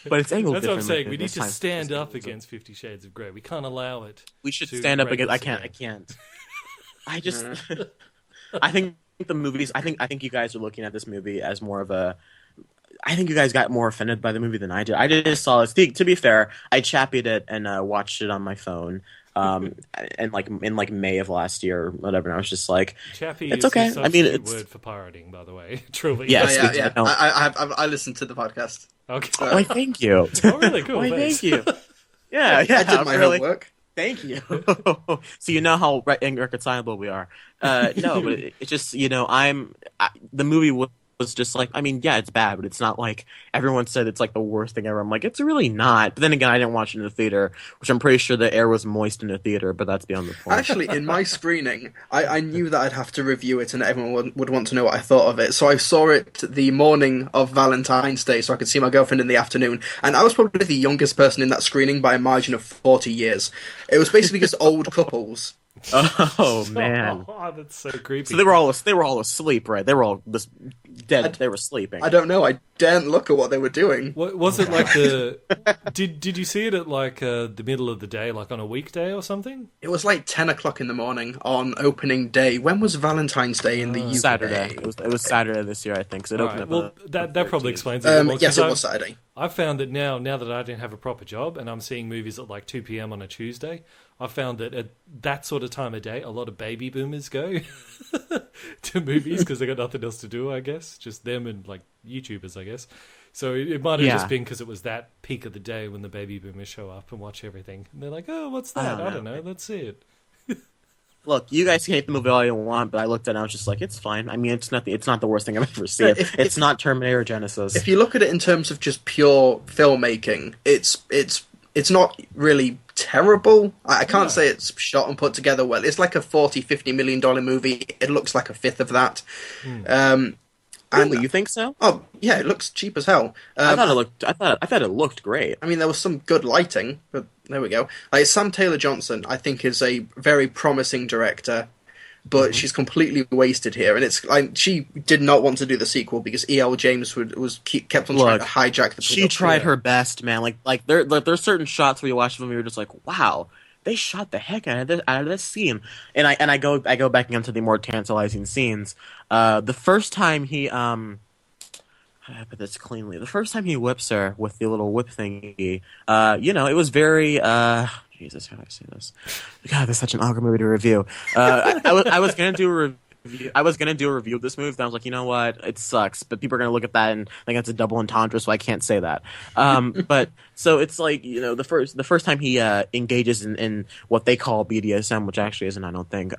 But it's angled. That's what I'm saying. We need to stand up against 50 Shades of Grey. We can't allow it. We should stand up against. I can't. I just. I think the movies. I think you guys are looking at this movie as more of a. I think you guys got more offended by the movie than I did. I just saw it. To be fair, I chappied it and watched it on my phone. And in May of last year or whatever, and I was just like, Chappy it's okay. I mean, it's a word for pirating, by the way. Truly, yes, yeah. I listened to the podcast. Okay. Why, thank you. Oh, really cool. Why, thank you. Yeah, I did my homework. Thank you. So you know how irreconcilable we are. No, but it's just the movie was just like, I mean, yeah, it's bad, but it's not like everyone said it's like the worst thing ever. I'm like, it's really not. But then again, I didn't watch it in the theater, which I'm pretty sure the air was moist in the theater, but that's beyond the point. Actually, in my screening, I knew that I'd have to review it and everyone would want to know what I thought of it. So I saw it the morning of Valentine's Day so I could see my girlfriend in the afternoon. And I was probably the youngest person in that screening by a margin of 40 years. It was basically just old couples. Oh man, that's so creepy. So they were all asleep, right? They were all just dead. They were sleeping. I don't know. I daren't look at what they were doing. What, was it like the? Did you see it at like the middle of the day, like on a weekday or something? It was like 10 o'clock in the morning on opening day. When was Valentine's Day in the UK? Saturday. It was Saturday this year, I think. So it opened up. Well, that probably explains it. Yes, it was Saturday. I found that now that I didn't have a proper job and I'm seeing movies at like 2 p.m. on a Tuesday, I found that at that sort of time of day, a lot of baby boomers go to movies because they got nothing else to do, I guess. Just them and like YouTubers, I guess. So it might have just been because it was that peak of the day when the baby boomers show up and watch everything. And they're like, oh, what's that? I don't know. Let's see it. Look, you guys can hate the movie all you want, but I looked at it and I was just like, it's fine. I mean, it's not the worst thing I've ever seen. It's not Terminator Genesis. If you look at it in terms of just pure filmmaking, it's not really terrible. I can't say it's shot and put together well. It's like a $40-50 million movie. It looks like a fifth of that. Really, you think so? Oh yeah, it looks cheap as hell. I thought it looked great. I mean, there was some good lighting, but there we go. Like Sam Taylor Johnson, I think is a very promising director, but she's completely wasted here. And it's like she did not want to do the sequel because E.L. James kept on trying to hijack the. She tried her best, man. Like there's certain shots where you watch them and you're just like, wow. They shot the heck out of this scene, and I go back into the more tantalizing scenes. The first time he how do I put this cleanly? The first time he whips her with the little whip thingy, it was very Jesus, how do I say this? God, this is such an awkward movie to review. I was gonna do a review. I was gonna do a review of this movie, and I was like, you know what, it sucks, but people are gonna look at that and think it's a double entendre, so I can't say that. But so it's like, the first time he engages in what they call BDSM, which actually isn't, I don't think.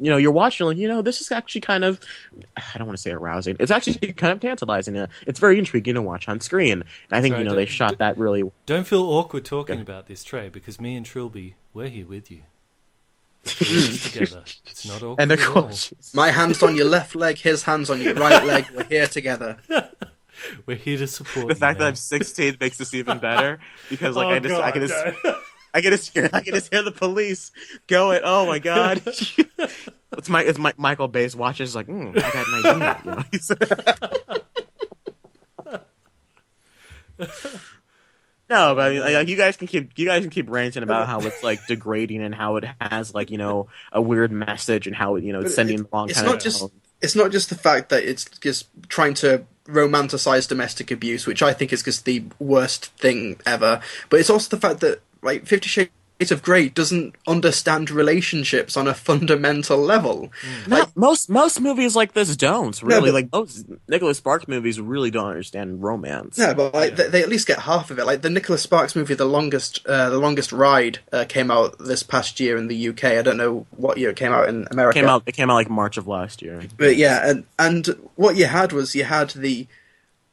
You're watching, like, this is actually kind of, I don't want to say arousing. It's actually kind of tantalizing. It's very intriguing to watch on screen. And I think they shot that really. Don't feel awkward talking about this, Trey, because me and Trilbee, we're here with you. Together. It's not awkward. And of course, my hand's on your left leg, his hand's on your right leg. We're here together. We're here to support. The fact that I'm 16 makes this even better because, like, I can just hear the police going. Oh my god! it's my Michael Bay's watches like. I got an idea. No, but like, you guys can keep ranting about how it's like degrading and how it has like a weird message and how it's sending the wrong kind of. It's not just the fact that it's just trying to romanticize domestic abuse, which I think is just the worst thing ever. But it's also the fact that like 50 Shades of Grey doesn't understand relationships on a fundamental level. Like, most movies like this don't really. Like most Nicholas Sparks movies really don't understand romance. Yeah, but like they at least get half of it. Like the Nicholas Sparks movie, The Longest Ride, came out this past year in the UK. I don't know what year it came out in America. It came out like March of last year. But yeah, and what you had the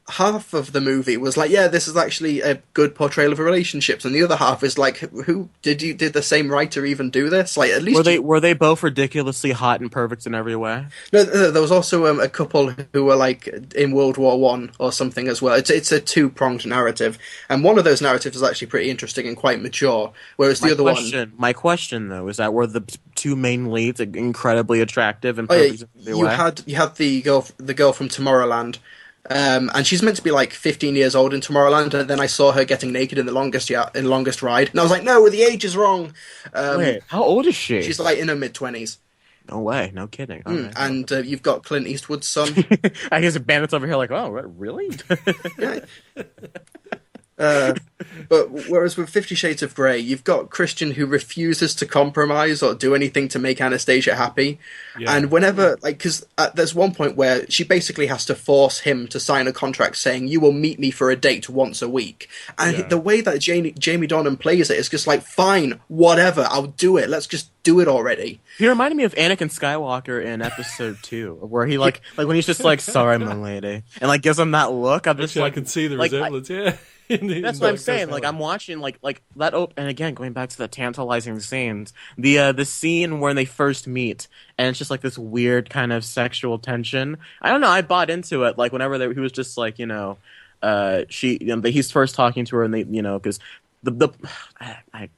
half of the movie was like, yeah, this is actually a good portrayal of relationships, and the other half is like, who did the same writer even do this? Like, at least were they both ridiculously hot and perfect in every way? No, there was also a couple who were like in World War One or something as well. It's a two-pronged narrative, and one of those narratives is actually pretty interesting and quite mature, whereas my question though is that were the two main leads incredibly attractive and perfect in every way? You had the girl from Tomorrowland. And she's meant to be like 15 years old in Tomorrowland, and then I saw her getting naked in the Longest Ride, and I was like, no, the age is wrong. Wait, how old is she? She's like in her mid-20s. No way, no kidding. Right. And you've got Clint Eastwood's son. I guess Bandit's over here like, oh, really? Yeah. But whereas with 50 Shades of Grey, you've got Christian who refuses to compromise or do anything to make Anastasia happy. Yeah. And whenever, like, because there's one point where she basically has to force him to sign a contract saying, you will meet me for a date once a week. And the way that Jamie Dornan plays it is just like, fine, whatever, I'll do it. Let's just do it already. He reminded me of Anakin Skywalker in episode 2, where he like when he's just like, sorry, my lady, and like gives him that look. I'm just like, I can see the resemblance, yeah. That's what I'm saying. Like I'm watching like that. And again, going back to the tantalizing scenes, the scene where they first meet, and it's just like this weird kind of sexual tension. I don't know. I bought into it. Like whenever he was just like, he's first talking to her, and they, because I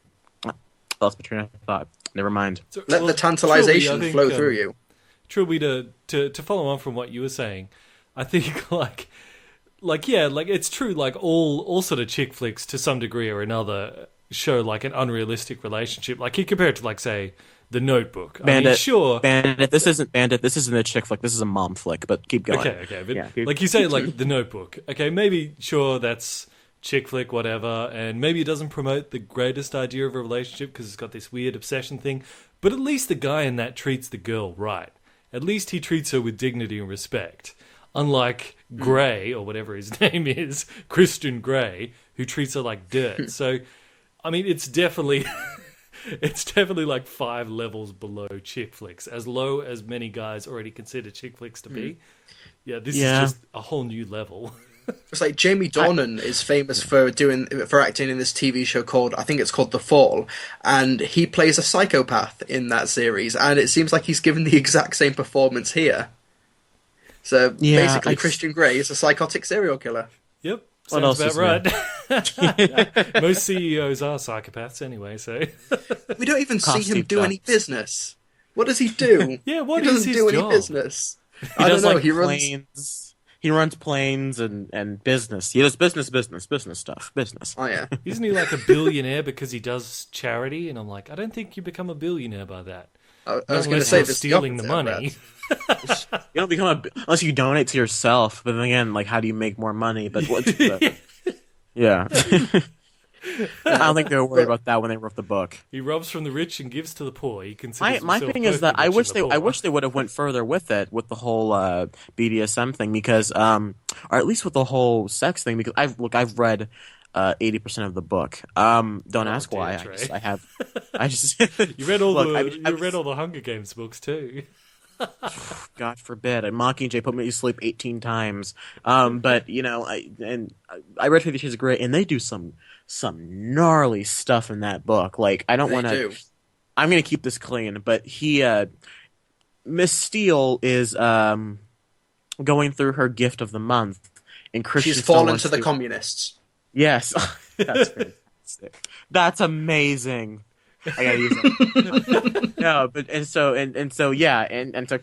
lost my train of thought. Never mind. So, Let the tantalization flow through you. Trilbee, to follow on from what you were saying, I think it's true. Like all sort of chick flicks to some degree or another show like an unrealistic relationship. Like you compare it to like say The Notebook. Bandit, I mean, sure. Bandit. This isn't a chick flick. This is a mom flick. But keep going. Okay. But like you say, like The Notebook. Okay, maybe sure that's chick flick, whatever, and maybe it doesn't promote the greatest idea of a relationship because it's got this weird obsession thing. But at least the guy in that treats the girl right. At least he treats her with dignity and respect. Unlike Grey, or whatever his name is, Christian Grey, who treats her like dirt. So, I mean, it's definitely like 5 levels below chick flicks, as low as many guys already consider chick flicks to be. Yeah, this is just a whole new level. It's like Jamie Dornan is famous for acting in this TV show called, I think it's called The Fall, and he plays a psychopath in that series, and it seems like he's given the exact same performance here. So basically, Christian Grey is a psychotic serial killer. Yep, sounds about right. Most CEOs are psychopaths anyway, so we don't even see him do any business. What does he do? What he is doesn't his do job? any business. He does like planes. He runs planes and business. He does business stuff. Business. Oh, yeah. Isn't he like a billionaire because he does charity? And I'm like, I don't think you become a billionaire by that. I was going to say, stealing the money. You don't become unless you donate to yourself. But then again, like, how do you make more money? But yeah. I don't think they were worried about that when they wrote the book. He robs from the rich and gives to the poor. He considers my thing is that I wish they would have went further with it, with the whole BDSM thing, because or at least with the whole sex thing, because I've read 80% of the book. Don't ask why. I just you read all read all the Hunger Games books too. God forbid. And Mockingjay put me to sleep 18 times. But I read 50 Shades of Grey, and they do some gnarly stuff in that book. Like, I don't want to. I'm going to keep this clean, but Miss Steele is going through her gift of the month, and Christian. She's fallen to the communists. Yes, that's fantastic. That's amazing. I gotta use it. No, but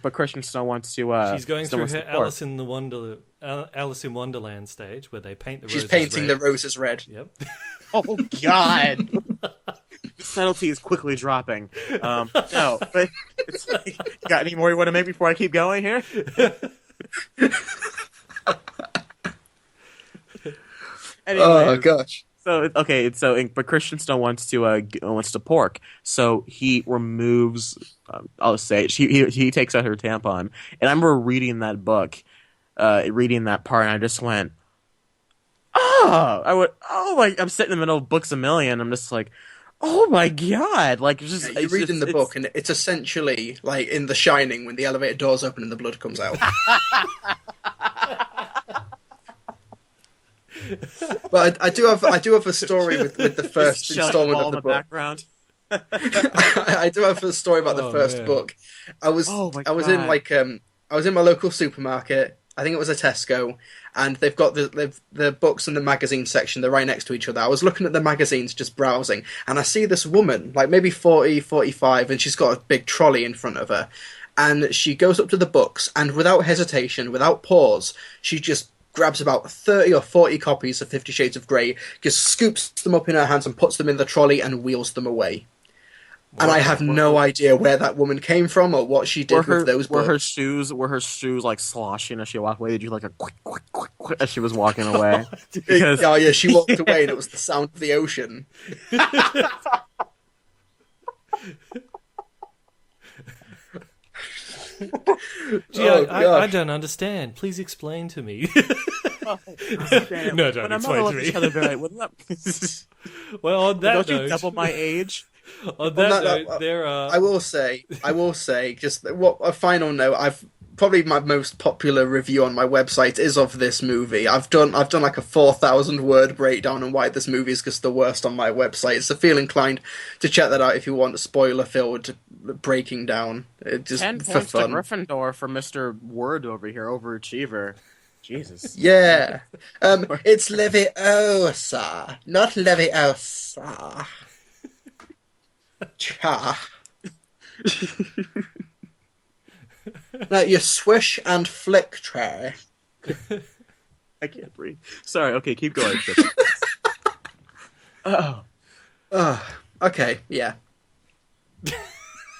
but Christian still wants to. She's going through her Alice in Wonderland stage where they paint the roses. She's painting red. the roses red. Yep. Oh God! Subtlety is quickly dropping. No, but it's like, you got any more you want to make before I keep going here? Anyway, oh gosh. But Christian still wants to pork, so he removes. I'll say it, he takes out her tampon, and I remember reading that book, reading that part, and I just went, I'm sitting in the middle of Books a Million, I'm just like, oh my God, like it's just you're reading the book, and it's essentially like in The Shining when the elevator doors open and the blood comes out. But I do have a story with the first installment of the book. Background. I do have a story about the first book. I was in my local supermarket. I think it was a Tesco, and they've got the books and the magazine section. They're right next to each other. I was looking at the magazines, just browsing, and I see this woman, like maybe 40, 45, and she's got a big trolley in front of her. And she goes up to the books, and without hesitation, without pause, she just grabs about 30 or 40 copies of 50 Shades of Grey, just scoops them up in her hands and puts them in the trolley and wheels them away. And I have no idea where that woman came from or what she did with those books. Were her shoes like sloshing as she walked away? Did you like a quick as she was walking away? Because... yeah, she walked away and it was the sound of the ocean. Gee, I don't understand. Please explain to me. No, don't explain to me. Well, on that don't note, you double my age? On that note, there are. I will say, just a final note. Probably my most popular review on my website is of this movie. I've done like a 4,000 word breakdown on why this movie is just the worst on my website. So feel inclined to check that out if you want a spoiler-filled breaking down. Just 10 for points fun. to Gryffindor for Mr. Word over here, overachiever. Jesus. Yeah. It's Leviosa, not Leviosa. Cha. Now you swish and flick tray. I can't breathe. Sorry, okay, keep going. Okay, yeah.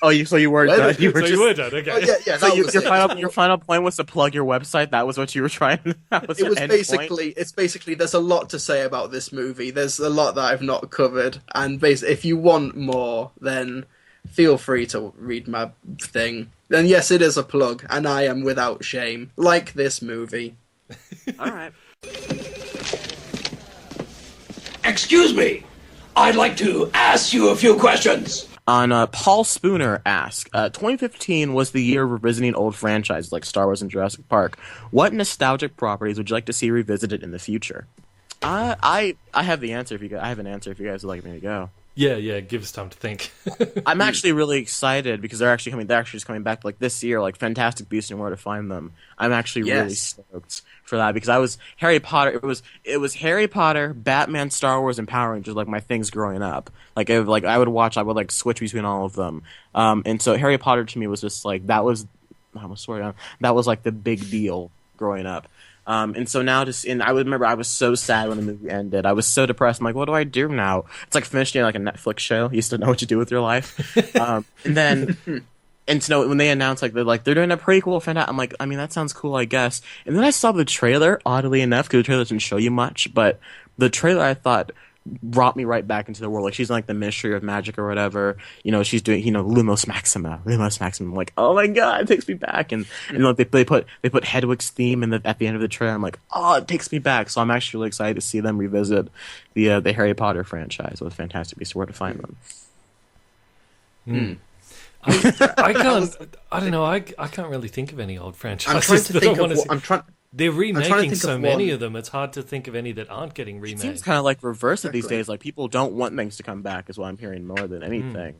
So you were done. You were done. Okay. Oh, yeah. So your final point was to plug your website. That was what you were trying. It's basically. There's a lot to say about this movie. There's a lot that I've not covered, and if you want more, then feel free to read my thing. And yes, it is a plug, and I am without shame, like this movie. All right. Excuse me. I'd like to ask you a few questions. On Paul Spooner asks, 2015 was the year of revisiting old franchises like Star Wars and Jurassic Park. What nostalgic properties would you like to see revisited in the future? I have the answer. I have an answer if you guys would like me to go. Yeah, give us time to think. I'm actually really excited because they're actually just coming back like this year, like Fantastic Beasts and Where to Find Them. I'm actually really stoked for that because I was Harry Potter. It was Harry Potter, Batman, Star Wars, and Power Rangers, like my things growing up. I would switch between all of them. And so Harry Potter to me was just like that was like the big deal growing up. And so now I remember I was so sad when the movie ended. I was so depressed. I'm like, what do I do now? It's like finishing like a Netflix show. You used to know what to do with your life. And so when they announced they're doing a prequel, I'm like, I mean, that sounds cool, I guess. And then I saw the trailer, oddly enough, because the trailer doesn't show you much, but the trailer I thought brought me right back into the world. Like she's in like the Ministry of Magic or whatever. She's doing Lumos Maxima. I'm like, oh my god, it takes me back. And like they put Hedwig's theme at the end of the trailer. I'm like, oh, it takes me back. So I'm actually really excited to see them revisit the Harry Potter franchise with Fantastic Beasts Where to Find Them. I don't know. I can't really think of any old franchises. They're remaking so many of them, it's hard to think of any that aren't getting remade. It seems kind of like reverse of these days. Like, people don't want things to come back, is what I'm hearing more than anything.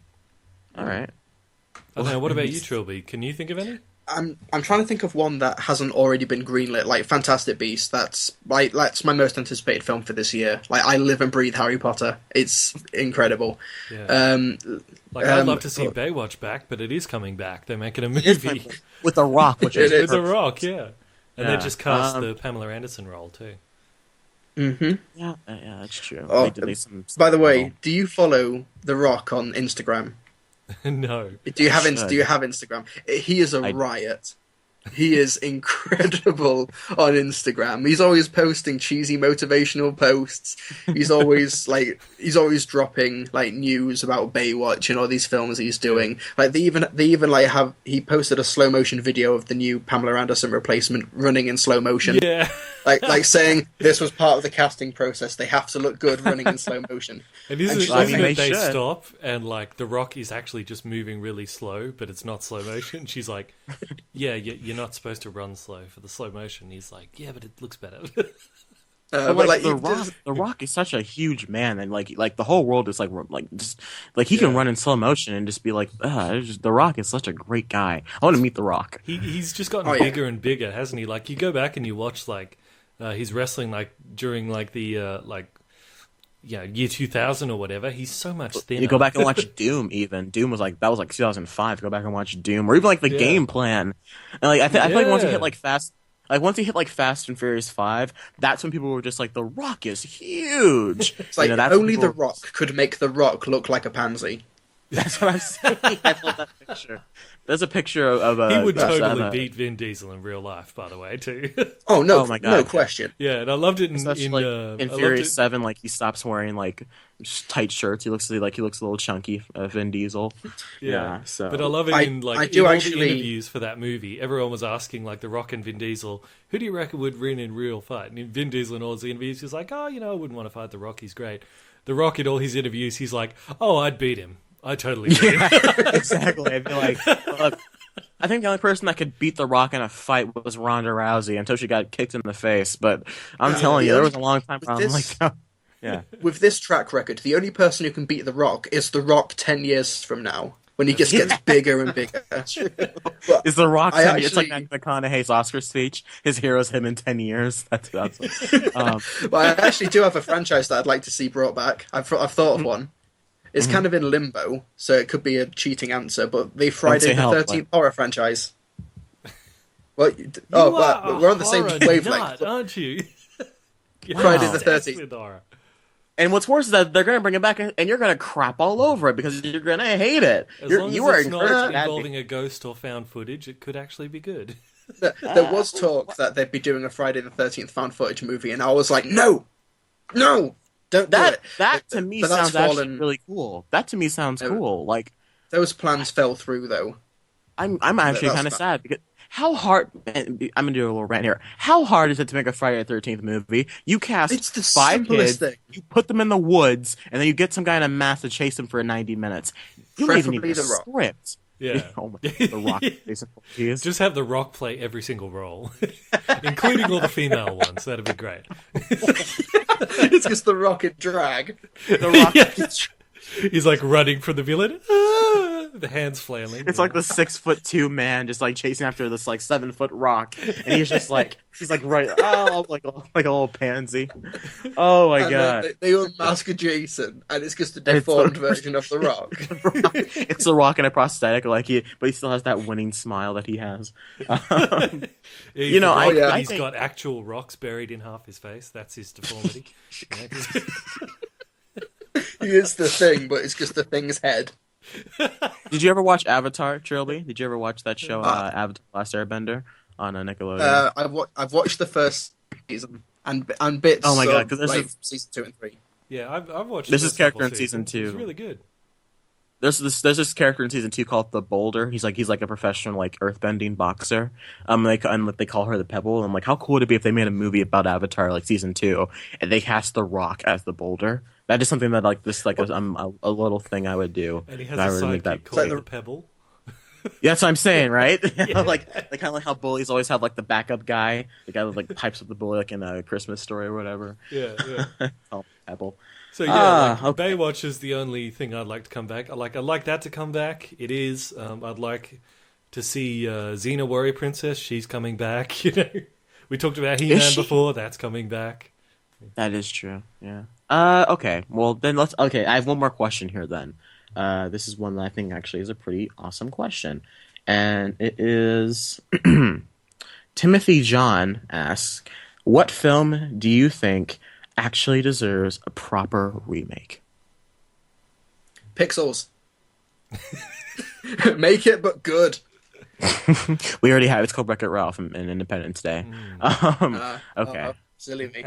All right. I don't know, what about you, Trilbee? Can you think of any? I'm trying to think of one that hasn't already been greenlit, like Fantastic Beasts. That's my most anticipated film for this year. Like, I live and breathe Harry Potter. It's incredible. Yeah. I'd love to see Baywatch back, but it is coming back. They're making a movie. With The Rock, which is... With The Rock, yeah. And they just cast the Pamela Anderson role, too. Mm-hmm. Yeah, that's true. By the way, do you follow The Rock on Instagram? No. Do you have Instagram? He is a riot. He is incredible on Instagram. He's always posting cheesy motivational posts. He's always dropping like news about Baywatch and all these films he's doing. Like they even he posted a slow motion video of the new Pamela Anderson replacement running in slow motion. Yeah. like saying this was part of the casting process. They have to look good running in slow motion. And isn't it they stop and like The Rock is actually just moving really slow, but it's not slow motion. She's like, yeah, you're not supposed to run slow for the slow motion. He's like, yeah, but it looks better. The Rock is such a huge man, and like the whole world is he can run in slow motion and just be like, The Rock is such a great guy. I want to meet The Rock. He's just gotten bigger and bigger, hasn't he? Like you go back and you watch he's wrestling during the year 2000 or whatever. He's so much thinner. You go back and watch Doom. Even Doom was 2005. Go back and watch Doom, or even the Game Plan. And I feel like once he hit Fast and Furious 5, that's when people were just like, The Rock is huge. It's like only The Rock could make The Rock look like a pansy. That's what I'm saying. I love that picture. There's a picture of he would totally beat Vin Diesel in real life, by the way, too. Oh my god, no question. Yeah, and I loved it in Furious 7. He stops wearing tight shirts. He looks a little chunky, Vin Diesel. Yeah. So, but I love it in all the interviews for that movie. Everyone was asking The Rock and Vin Diesel, who do you reckon would win in real fight? And Vin Diesel in all his interviews, he's like, I wouldn't want to fight The Rock. He's great. The Rock in all his interviews, he's like, I'd beat him. I totally agree. Exactly. I feel like, I think the only person that could beat The Rock in a fight was Ronda Rousey until she got kicked in the face. But I'm telling you, there was a long time with this track record, the only person who can beat The Rock is The Rock 10 years from now, when he just gets bigger and bigger. Is The Rock 10 years? It's like McConaughey's Oscar speech. His hero's him in 10 years. That's But I actually do have a franchise that I'd like to see brought back. I've thought of one. It's kind of in limbo, so it could be a cheating answer, but the Friday the 13th horror franchise. Well, we're on the same wavelength, aren't you? Friday the 13th. And what's worse is that they're going to bring it back, and you're going to crap all over it because you're going to hate it. As long as it's not involving a ghost or found footage, it could actually be good. There was talk that they'd be doing a Friday the 13th found footage movie, and I was like, no! Don't do it. That to me sounds actually really cool. That to me sounds cool. Those plans fell through, though. I'm actually kind of sad how hard? I'm gonna do a little rant here. How hard is it to make a Friday the 13th movie? You cast 5 kids, thing. you put them in the woods, and then you get some guy in a mask to chase them for 90 minutes. You don't even need a script. Yeah. Oh my, the Rock. Just have The Rock play every single role, including all the female ones. That'd be great. It's just The Rock in drag. The Rock. He's like running from the villain. The hands flailing. It's like the 6'2" man just like chasing after this like 7-foot rock, and he's like right, like a little pansy. Oh my god! They unmask Jason, and it's just a deformed version of the Rock. It's the Rock in a prosthetic, but he still has that winning smile that he has. He's got actual rocks buried in half his face. That's his deformity. He is the Thing, but it's just the Thing's head. Did you ever watch Avatar, Trilbee? Did you ever watch that show, Avatar: Last Airbender, on Nickelodeon? I've watched the first season and bits. Oh my god! Because there's season 2 and 3. Yeah, I've watched. This is character in season 2. It's really good. There's this character in season 2 called the Boulder. He's like a professional like earthbending boxer. They call her the Pebble. I'm like, how cool would it be if they made a movie about Avatar like season 2 and they cast the Rock as the Boulder? That is something that like this like a little thing I would do. And he has a sidekick called the Pebble. Yeah, that's what I'm saying, right? Yeah. like kind of like how bullies always have like the backup guy, the guy that like pipes up the bully like in A Christmas Story or whatever. Yeah. Oh, Pebble. So okay. Baywatch is the only thing I'd like to come back. I'd like that to come back. It is. I'd like to see Xena Warrior Princess. She's coming back. You know, we talked about He-Man before. That's coming back. That is true. Yeah. Okay. Well, then let's. Okay, I have one more question here. Then, this is one that I think actually is a pretty awesome question, and it is Timothy John asks, "What film do you think actually deserves a proper remake?" Pixels. Make it, but good. We already have. It's called Wreck-It Ralph in Independence Day. Okay. Silly me.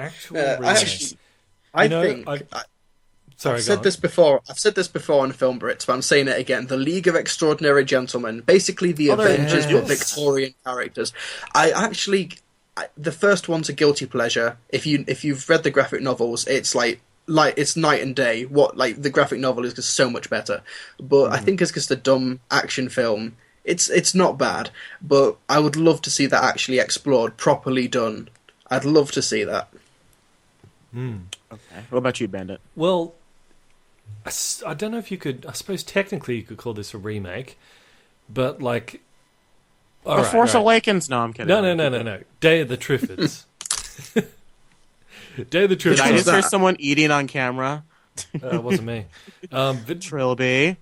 Sorry, I've said this before on Film Brits, but I'm saying it again. The League of Extraordinary Gentlemen, basically the Avengers but Victorian characters. The first one's a guilty pleasure. If you've read the graphic novels, it's like it's night and day. The graphic novel is just so much better. But I think it's just a dumb action film. It's not bad, but I would love to see that actually explored, properly done. I'd love to see that. Okay. What about you, Bandit? Well, I don't know if you could. I suppose technically you could call this a remake, but like The Force Awakens. No, I'm kidding. No. Day of the Triffids. Day of the Triffids. Did I just hear someone eating on camera? It wasn't me. Trilbee.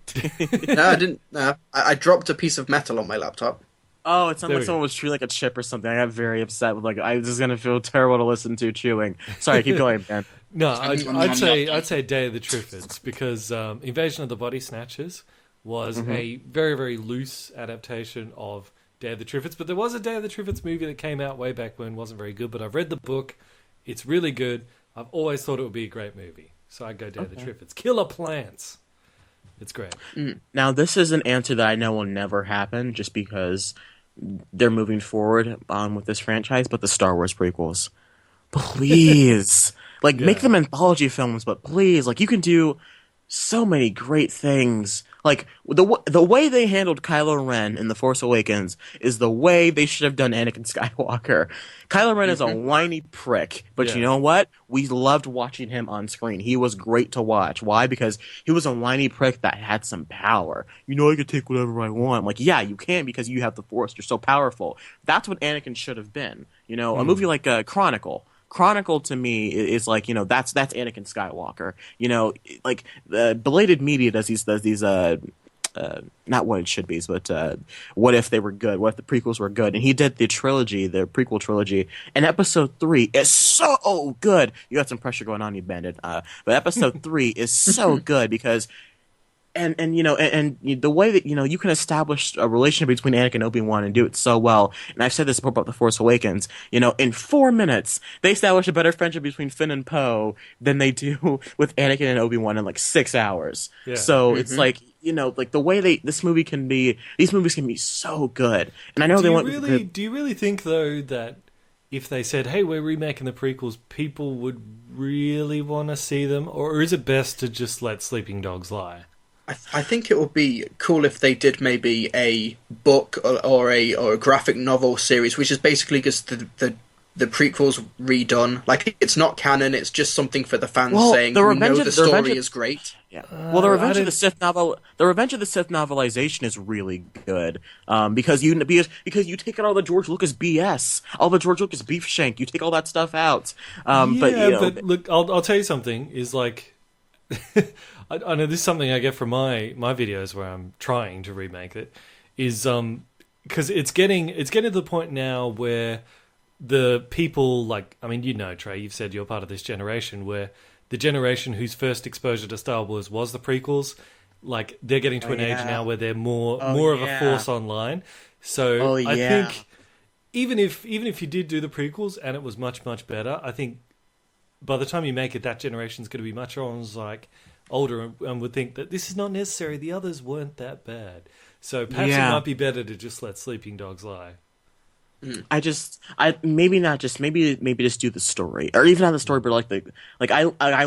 No, I didn't. No, I dropped a piece of metal on my laptop. Oh, it sounded like someone was chewing like a chip or something. I got very upset with I was just gonna feel terrible to listen to chewing. Sorry, keep going, man. No, I'd say Day of the Triffids because Invasion of the Body Snatchers was a very, very loose adaptation of Day of the Triffids, but there was a Day of the Triffids movie that came out way back when, wasn't very good, but I've read the book. It's really good. I've always thought it would be a great movie. So I'd go Day of the Triffids. Killer Plants. It's great. Now, this is an answer that I know will never happen just because they're moving forward on with this franchise, but the Star Wars prequels. Please. Make them anthology films, but please. You can do so many great things. The way they handled Kylo Ren in The Force Awakens is the way they should have done Anakin Skywalker. Kylo Ren is a whiny prick, but you know what? We loved watching him on screen. He was great to watch. Why? Because he was a whiny prick that had some power. I could take whatever I want. Yeah, you can because you have the Force. You're so powerful. That's what Anakin should have been. A movie like Chronicle. Chronicle to me is that's Anakin Skywalker. The belated media does these not what it should be, but what if they were good? What if the prequels were good? And he did the prequel trilogy, and episode 3 is so good. You got some pressure going on, you Bandit. But episode 3 is so good because And you know, and the way that, you know, you can establish a relationship between Anakin and Obi-Wan and do it so well, and I've said this before about The Force Awakens, you know, in 4 minutes, they establish a better friendship between Finn and Poe than they do with Anakin and Obi-Wan in like 6 hours. Yeah. So it's like, you know, like the way these movies can be so good. And I know do you really think though that if they said, hey, we're remaking the prequels, people would really want to see them? Or is it best to just let sleeping dogs lie? I think it would be cool if they did maybe a book or a graphic novel series, which is basically just the prequels redone. Like, it's not canon; it's just something for the fans saying, "We know the story is great." Yeah. Well, the Revenge of the Sith novelization is really good because you take out all the George Lucas BS, all the George Lucas beef shank. You take all that stuff out. But look, I'll tell you something. Is like. I know this is something I get from my videos where I'm trying to remake it, is because it's getting to the point now where the people, like, I mean, you know, Trey, you've said you're part of this generation where the generation whose first exposure to Star Wars was the prequels, like they're getting to an age now where they're more of a force online. So I think even if you did do the prequels and it was much, much better, I think by the time you make it, that generation's going to be much older and would think that this is not necessary. The others weren't that bad. So perhaps it might be better to just let sleeping dogs lie. Maybe just do the story, or even not the story, but I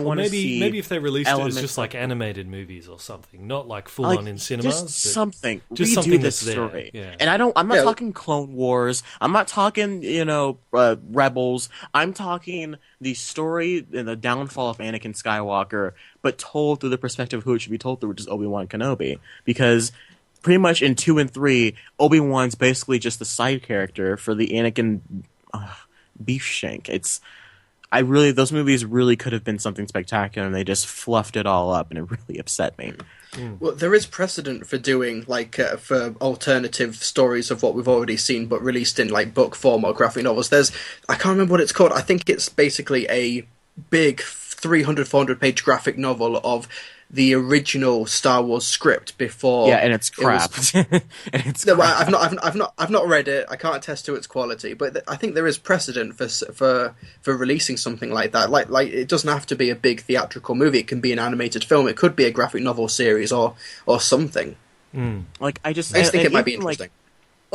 want to see. Maybe if they released it as just like animated movies or something, not like full on in cinemas. Just something. Just redo something this that's story. There. Yeah. And I'm not talking Clone Wars. I'm not talking Rebels. I'm talking the story and the downfall of Anakin Skywalker, but told through the perspective of who it should be told through, which is Obi-Wan Kenobi, because pretty much in 2 and 3, Obi-Wan's basically just the side character for the Anakin beef shank. Those movies really could have been something spectacular, and they just fluffed it all up, and it really upset me. Well, there is precedent for doing for alternative stories of what we've already seen, but released in like book form or graphic novels. I can't remember what it's called. I think it's basically a big 300-400 page graphic novel of the original Star Wars script before. Yeah, and it's crap. I've not read it. I can't attest to its quality, but I think there is precedent for releasing something like that. Like it doesn't have to be a big theatrical movie. It can be an animated film. It could be a graphic novel series or something. I just think it might be interesting.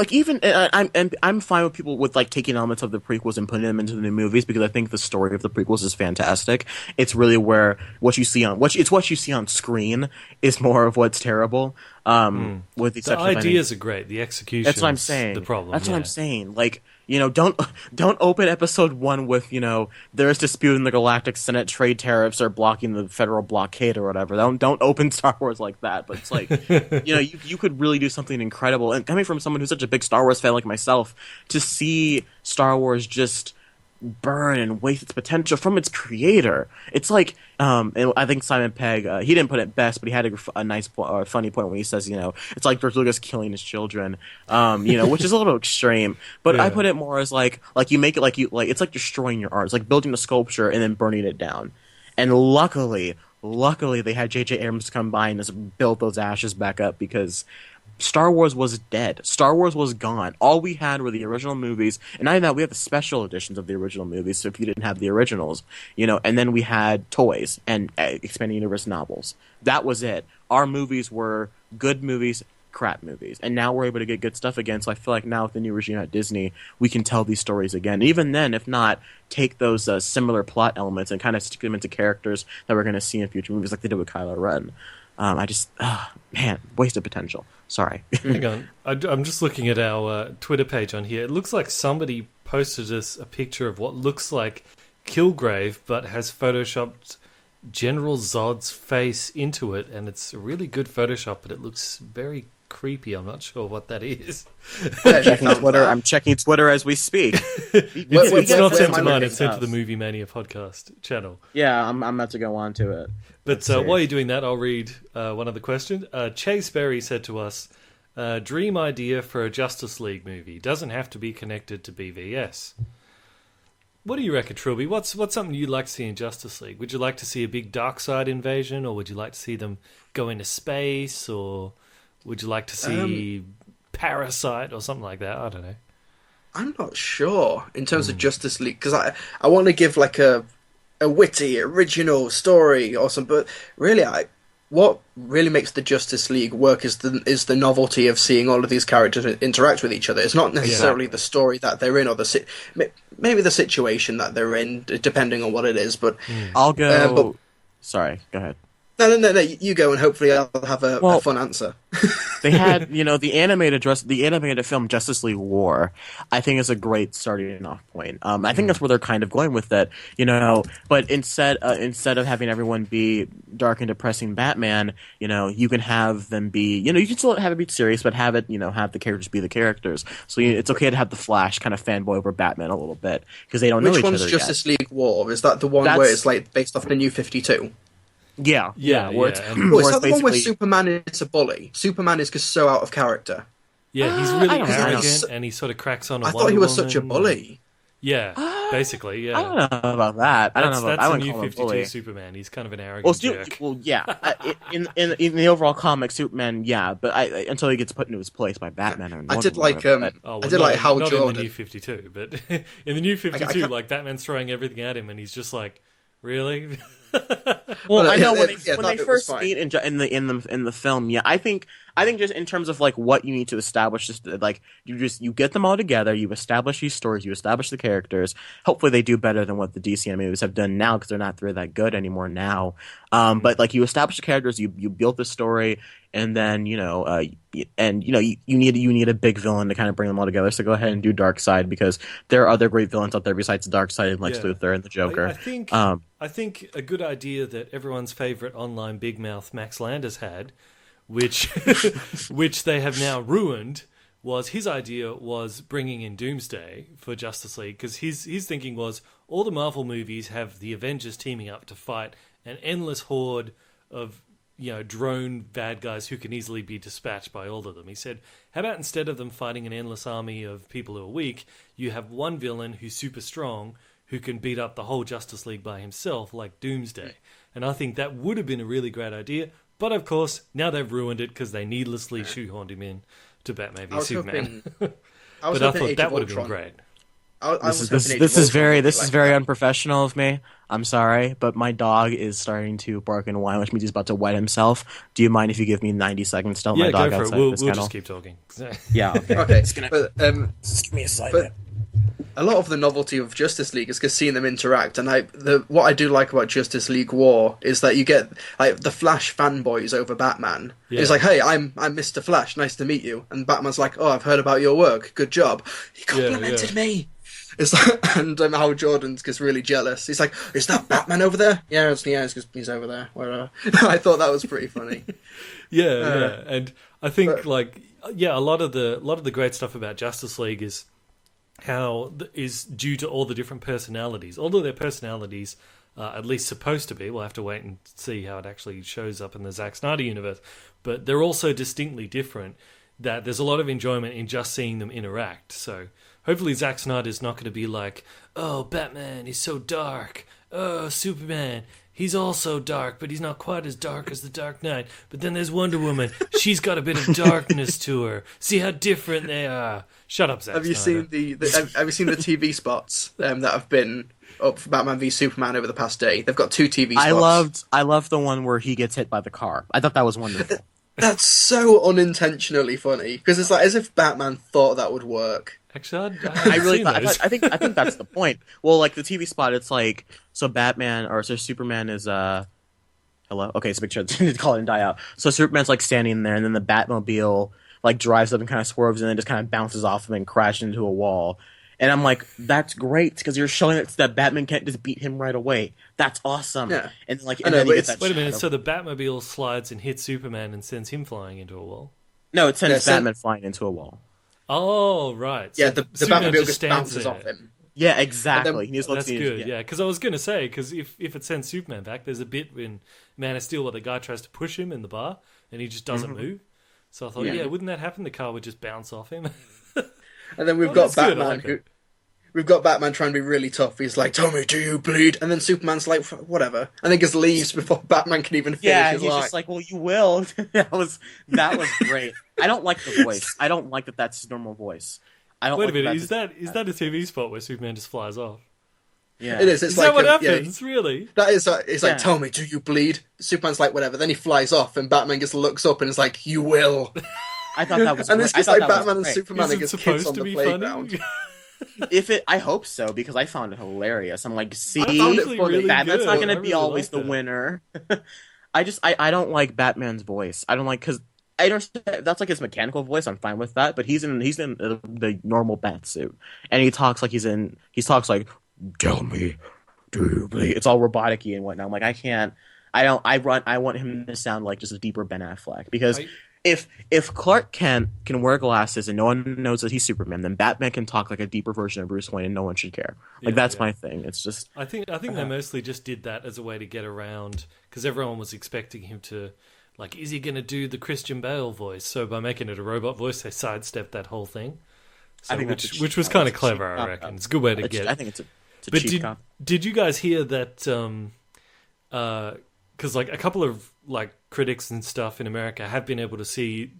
I'm fine with people with like taking elements of the prequels and putting them into the new movies, because I think the story of the prequels is fantastic. It's really where what you see on screen is more of what's terrible. With the ideas are great, the execution. That's what I'm saying. The problem. That's what I'm saying. Like, don't open episode 1 with there is dispute in the Galactic Senate, trade tariffs are blocking the federal blockade or whatever. Don't open Star Wars like that. But it's like, you could really do something incredible. And coming from someone who's such a big Star Wars fan like myself, to see Star Wars just burn and waste its potential from its creator. It's like, and I think Simon Pegg, he didn't put it best, but he had a nice, funny point when he says, it's like George Lucas killing his children, which is a little extreme. But I put it more as like you make it it's like destroying your art. It's like building a sculpture and then burning it down. And luckily, they had J.J. Abrams come by and just build those ashes back up, because Star Wars was dead. Star Wars was gone. All we had were the original movies, and not even that, we have the special editions of the original movies, so if you didn't have the originals, and then we had toys and expanded universe novels. That was it. Our movies were good movies, crap movies, and now we're able to get good stuff again, so I feel like now with the new regime at Disney, we can tell these stories again. Even then, if not, take those similar plot elements and kind of stick them into characters that we're going to see in future movies like they did with Kylo Ren. Wasted potential. Sorry. Hang on. I'm just looking at our Twitter page on here. It looks like somebody posted us a picture of what looks like Kilgrave, but has photoshopped General Zod's face into it, and it's a really good Photoshop, but it looks very creepy. I'm not sure what that is. I'm checking Twitter as we speak. It's not sent to mine. It's sent to the Movie Mania podcast channel. Yeah, I'm about to go on to it. But while you're doing that, I'll read one other question. Chase Berry said to us, dream idea for a Justice League movie. Doesn't have to be connected to BVS. What do you reckon, Trilbee? What's something you'd like to see in Justice League? Would you like to see a big Darkseid invasion, or would you like to see them go into space, or would you like to see Parasite or something like that? I don't know. I'm not sure in terms of Justice League, because I want to give like a witty, original story or something, but really what really makes the Justice League work is the novelty of seeing all of these characters interact with each other. It's not necessarily the story that they're in, or maybe the situation that they're in, depending on what it is. But I'll go. Sorry, go ahead. No, you go, and hopefully I'll have a fun answer. They had, the animated film Justice League War, I think is a great starting off point. I think that's where they're kind of going with it, but instead of having everyone be dark and depressing Batman, you can have them be, you can still have it be serious, but have it, have the characters be the characters. So it's okay to have the Flash kind of fanboy over Batman a little bit, because they don't know each other yet. Which one's Justice League War? Is that the one where it's like based off the New 52? Yeah. Is that the one where Superman is a bully? Superman is just so out of character. Yeah, he's really arrogant, and he sort of cracks on. I thought he was such a bully. Yeah, basically, yeah. I don't know about that. That's the New 52 Superman. He's kind of an arrogant jerk. Well, yeah. In the overall comic, Superman, yeah, but until he gets put into his place by Batman. I did like Hal Jordan. Not in the New 52, but in the New 52, like Batman's throwing everything at him, and he's just like, really? Well, I know when they first meet in the film. Yeah, I think just in terms of like what you need to establish, just like you get them all together, you establish these stories, you establish the characters. Hopefully, they do better than what the DC animators have done now, because they're not really that good anymore now. But like you establish the characters, you build the story, and then you need a big villain to kind of bring them all together. So go ahead and do Darkseid, because there are other great villains out there besides Darkseid and Lex Luthor and the Joker. I think a good idea that everyone's favorite online big mouth Max Landis had, which they have now ruined, was his idea was bringing in Doomsday for Justice League, because his thinking was all the Marvel movies have the Avengers teaming up to fight an endless horde of drone bad guys who can easily be dispatched by all of them. He said, how about instead of them fighting an endless army of people who are weak, you have one villain who's super strong, who can beat up the whole Justice League by himself, like Doomsday. And I think that would have been a really great idea. But of course, now they've ruined it because they needlessly shoehorned him in to Batman v Superman. But I thought that would have been great. This is very unprofessional of me. I'm sorry, but my dog is starting to bark and whine, which means he's about to wet himself. Do you mind if you give me 90 seconds to let my dog outside this kennel? We'll just keep talking. Yeah, okay. Just give me a second. A lot of the novelty of Justice League is just seeing them interact, and what I do like about Justice League War is that you get like the Flash fanboys over Batman. Yeah. It's like, hey, I'm Mr. Flash, nice to meet you, and Batman's like, oh, I've heard about your work, good job. He complimented me. It's like, and Hal Jordan's just really jealous. He's like, is that Batman over there? Yeah, it's because he's over there. Whatever. I thought that was pretty funny. Yeah, and I think a lot of the great stuff about Justice League is how is due to all the different personalities. Although their personalities are at least supposed to be, we'll have to wait and see how it actually shows up in the Zack Snyder universe, but they're also distinctly different, that there's a lot of enjoyment in just seeing them interact. So hopefully Zack Snyder's not going to be like, oh, Batman, he's so dark. Oh, Superman, he's also dark, but he's not quite as dark as the Dark Knight. But then there's Wonder Woman. She's got a bit of darkness to her. See how different they are. Shut up, Zack Snyder. Have you seen the TV spots that have been up for Batman v Superman over the past day? They've got 2 TV spots. I loved the one where he gets hit by the car. I thought that was wonderful. That's so unintentionally funny, because it's like as if Batman thought that would work. Actually, I think that's the point. Well, like the TV spot, it's like so Superman is hello. Okay, so picture to call it and die out. So Superman's like standing there, and then the Batmobile like drives up and kind of swerves, and then just kind of bounces off him and crashes into a wall. And I'm like, that's great, because you're showing that Batman can't just beat him right away. That's awesome. Yeah. And like, and then you get that. Wait a minute. So the Batmobile slides and hits Superman and sends him flying into a wall. No, it sends Batman flying into a wall. Oh, right. So yeah, the Batmobile just bounces off him. Yeah, exactly. That's good. Yeah, because I was going to say, because if it sends Superman back, there's a bit in Man of Steel where the guy tries to push him in the bar and he just doesn't move. So I thought, wouldn't that happen? The car would just bounce off him. And then we've got Batman we've got Batman trying to be really tough. He's like, "Tommy, do you bleed?" And then Superman's like, "Whatever," and then just leaves before Batman can even finish his he's line. just like, "Well, you will." that was great. I don't like the voice. I don't like that. That's his normal voice. I don't. Wait like a minute, is that a TV spot where Superman just flies off? Yeah, it is. It's is like that what happens? Really? That is. It's like, "Tommy, do you bleed?" Superman's like, "Whatever." Then he flies off, and Batman just looks up and is like, "You will." I thought that was. And it's just like Batman and great. Superman are just kids on the playground. I hope so, because I found it hilarious. I'm like, see, really Batman's not going to be really always the winner. I don't like Batman's voice. I don't like, because I understand that's like his mechanical voice. I'm fine with that, but he's in the normal bat suit, and he talks like he talks like, "Tell me, do you bleed?" It's all robotic-y and whatnot. I'm like, I can't. I want him to sound like just a deeper Ben Affleck, because. If Clark Kent can wear glasses and no one knows that he's Superman, then Batman can talk like a deeper version of Bruce Wayne and no one should care. That's my thing. It's just I think they mostly just did that as a way to get around, because everyone was expecting him to, like, is he going to do the Christian Bale voice? So by making it a robot voice, they sidestepped that whole thing. So, which was kind of clever, I reckon. It's a good way to get. I think it's a cheap cop. Did you guys hear that? Because like a couple of like critics and stuff in America have been able to see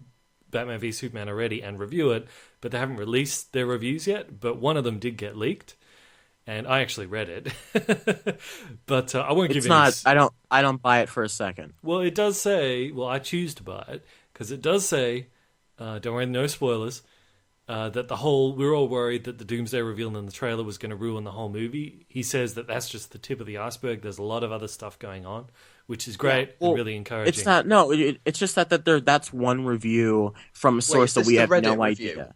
Batman v Superman already and review it, but they haven't released their reviews yet. But one of them did get leaked, and I actually read it. But I won't give it's it. Not. I don't buy it for a second. Well, it does say. Well, I choose to buy it because it does say. Don't worry, no spoilers. That we're all worried that the Doomsday reveal in the trailer was going to ruin the whole movie. He says that that's just the tip of the iceberg. There's a lot of other stuff going on, which is great and really encouraging. It's not. No, it's just that's one review from a source that we have no idea.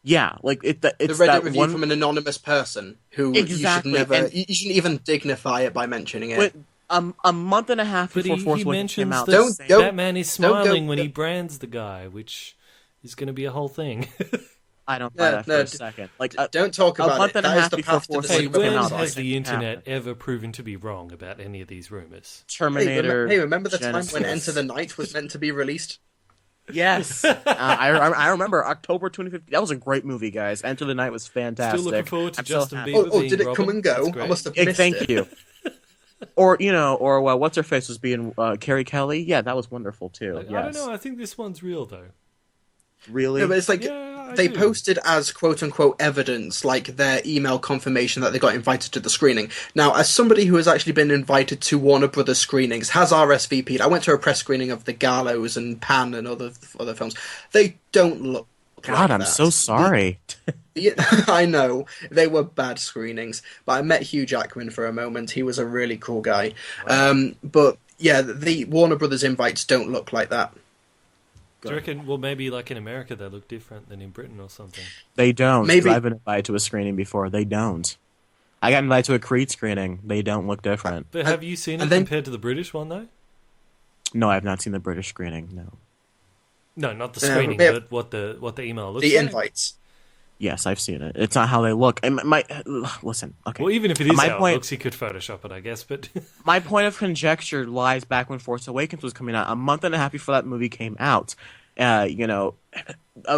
Yeah, like it's the Reddit that review one from an anonymous person who exactly. you should never. You shouldn't even dignify it by mentioning it. A month and a half before Force Awakens came out, Batman is smiling when he brands the guy, which is going to be a whole thing. I don't buy that for a second. Like, don't talk about a month it. and a half before Force Awakens when came out. has the internet ever proven to be wrong about any of these rumors? Terminator. Hey, remember the Genesis. time when Enter the Night was meant to be released? Yes, I remember October 2015. That was a great movie, guys. Enter the Night was fantastic. Still looking forward to Justin Bieber. Oh, did it come and go? I must have missed it. Thank you. Or what's her face was being Carrie Kelly. Yeah, that was wonderful too. I don't know. I think this one's real though. Really? No, but it's like they posted as quote-unquote evidence, like their email confirmation that they got invited to the screening. Now, as somebody who has actually been invited to Warner Brothers screenings, has RSVP'd, I went to a press screening of The Gallows and Pan and other films. They don't look God, I'm that. so sorry. I know, they were bad screenings, but I met Hugh Jackman for a moment. He was a really cool guy. Wow. But yeah, the Warner Brothers invites don't look like that. Do you reckon, well, maybe like in America they look different than in Britain or something? They don't. Maybe. I've been invited to a screening before. They don't. I got invited to a Creed screening. They don't look different. But have you seen it compared to the British one, though? No, I've not seen the British screening, no. No, not the screening, but what the email looks like. The invites. Yes, I've seen it. It's not how they look. Listen, okay. Well, even if it is how it looks, he could Photoshop it, I guess. But my point of conjecture lies back when Force Awakens was coming out. A month and a half before that movie came out, a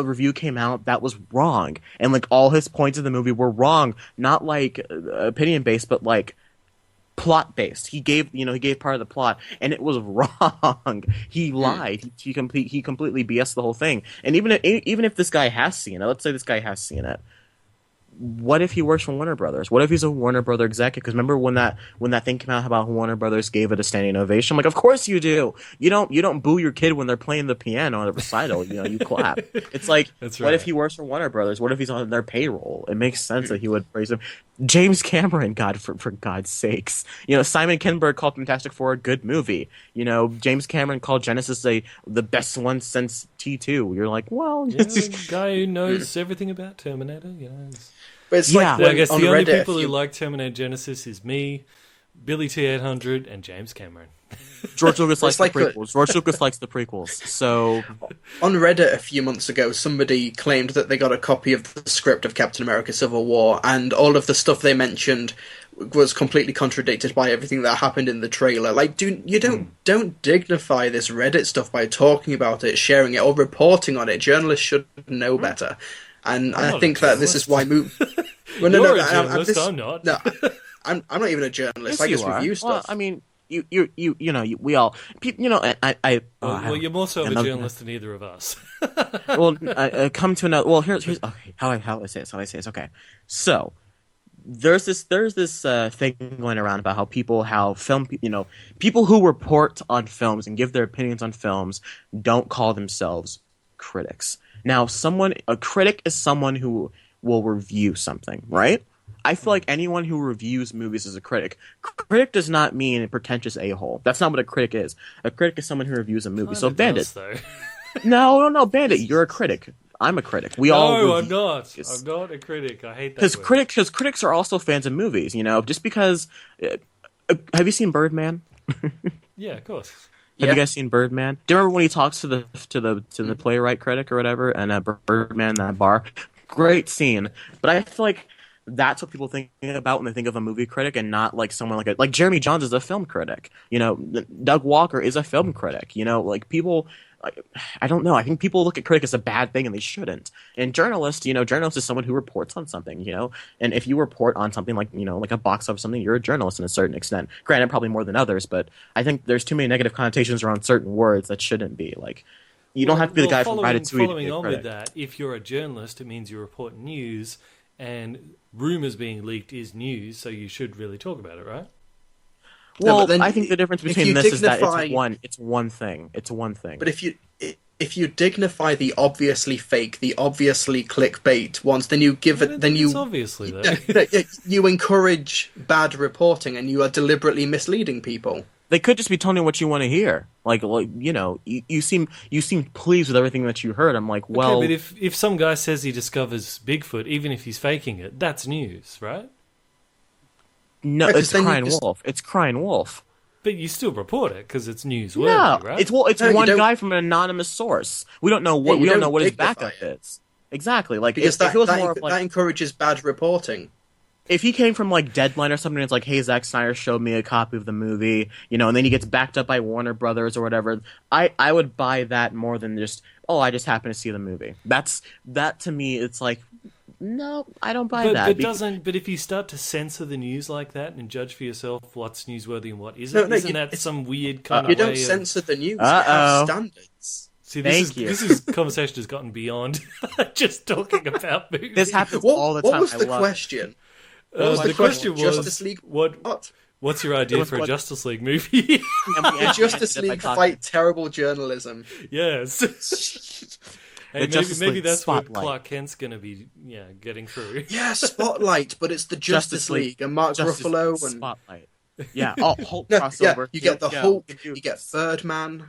review came out that was wrong, and like all his points of the movie were wrong. Not like opinion based, but like plot based. He gave part of the plot, and it was wrong. He lied. He completely BS the whole thing. And even if this guy has seen it, let's say this guy has seen it, what if he works for Warner Brothers? What if he's a Warner Brother executive? Because remember when that thing came out about Warner Brothers gave it a standing ovation? I'm like, of course you do. You don't boo your kid when they're playing the piano on a recital. You clap. It's like, that's right. What if he works for Warner Brothers? What if he's on their payroll? It makes sense that he would praise him. James Cameron, for God's sakes. Simon Kinberg called Fantastic Four a good movie. James Cameron called Genesis the best one since T2. You're like, well, the guy who knows everything about Terminator. But it's like I guess the only Reddit, people who like Terminator Genesis is me, Billy T800, and James Cameron. George Lucas likes the prequels. George Lucas likes the prequels. So on Reddit a few months ago, somebody claimed that they got a copy of the script of Captain America: Civil War, and all of the stuff they mentioned was completely contradicted by everything that happened in the trailer. Like, don't dignify this Reddit stuff by talking about it, sharing it, or reporting on it. Journalists should know better. And I think that this is why You're a journalist, I'm not. No, I'm not even a journalist. Yes, I just you are. review stuff. Well, I mean, we all, Well, you're more so of a journalist than either of us. Well, come to another. Well, here's okay. How I say this. Okay, so there's this thing going around about how people who report on films and give their opinions on films don't call themselves critics. Now, a critic is someone who will review something, right? I feel like anyone who reviews movies is a critic. Critic does not mean a pretentious a-hole. That's not what a critic is. A critic is someone who reviews a movie. So Bandit. No, Bandit, you're a critic. I'm a critic. I'm not. I'm not a critic. I hate that. Because critics are also fans of movies. Just because. Have you seen Birdman? Yeah, of course. Have you guys seen Birdman? Do you remember when he talks to the playwright critic or whatever, and Birdman in that bar? Great scene. But I feel like that's what people think about when they think of a movie critic, and not like someone like Jeremy Jahns is a film critic. Doug Walker is a film critic. People. I don't know. I think people look at critic as a bad thing, and they shouldn't. And journalist is someone who reports on something, And if you report on something like a box of something, you're a journalist in a certain extent. Granted, probably more than others, but I think there's too many negative connotations around certain words that shouldn't be. Like, you don't have to be the guy from Ratatouille. Following on with that, if you're a journalist, it means you report news, and rumors being leaked is news, so you should really talk about it, right? Well, I think the difference between this is that it's one thing. It's one thing. But if you dignify the obviously fake, the obviously clickbait ones, then you give it. Then you obviously though. You encourage bad reporting, and you are deliberately misleading people. They could just be telling you what you want to hear. You seem pleased with everything that you heard. I'm like, well, okay, but if some guy says he discovers Bigfoot, even if he's faking it, that's news, right? No, it's crying wolf. It's crying wolf. But you still report it because it's newsworthy, right? It's one guy from an anonymous source. We don't know what his backup is. Exactly, because that encourages bad reporting. If he came from Deadline or something, it's like, hey, Zack Snyder showed me a copy of the movie, and then he gets backed up by Warner Brothers or whatever. I would buy that more than just, I just happened to see the movie. That to me, it's like, no, I don't buy that. But if you start to censor the news like that and judge for yourself what's newsworthy and what isn't, isn't that some weird kind of way? You don't censor the news. You have standards. See, this conversation has gotten beyond just talking about movies. This happens all the time. What was the question? The question was, Justice League. What's your idea for a Justice League movie? Justice League fight terrible journalism. Yes. Hey, maybe that's Spotlight. What Clark Kent's going to be getting through. Yeah, Spotlight, but it's the Justice League and Mark Ruffalo and Spotlight. Yeah, Hulk crossover. Yeah, you get the Hulk, you get Birdman.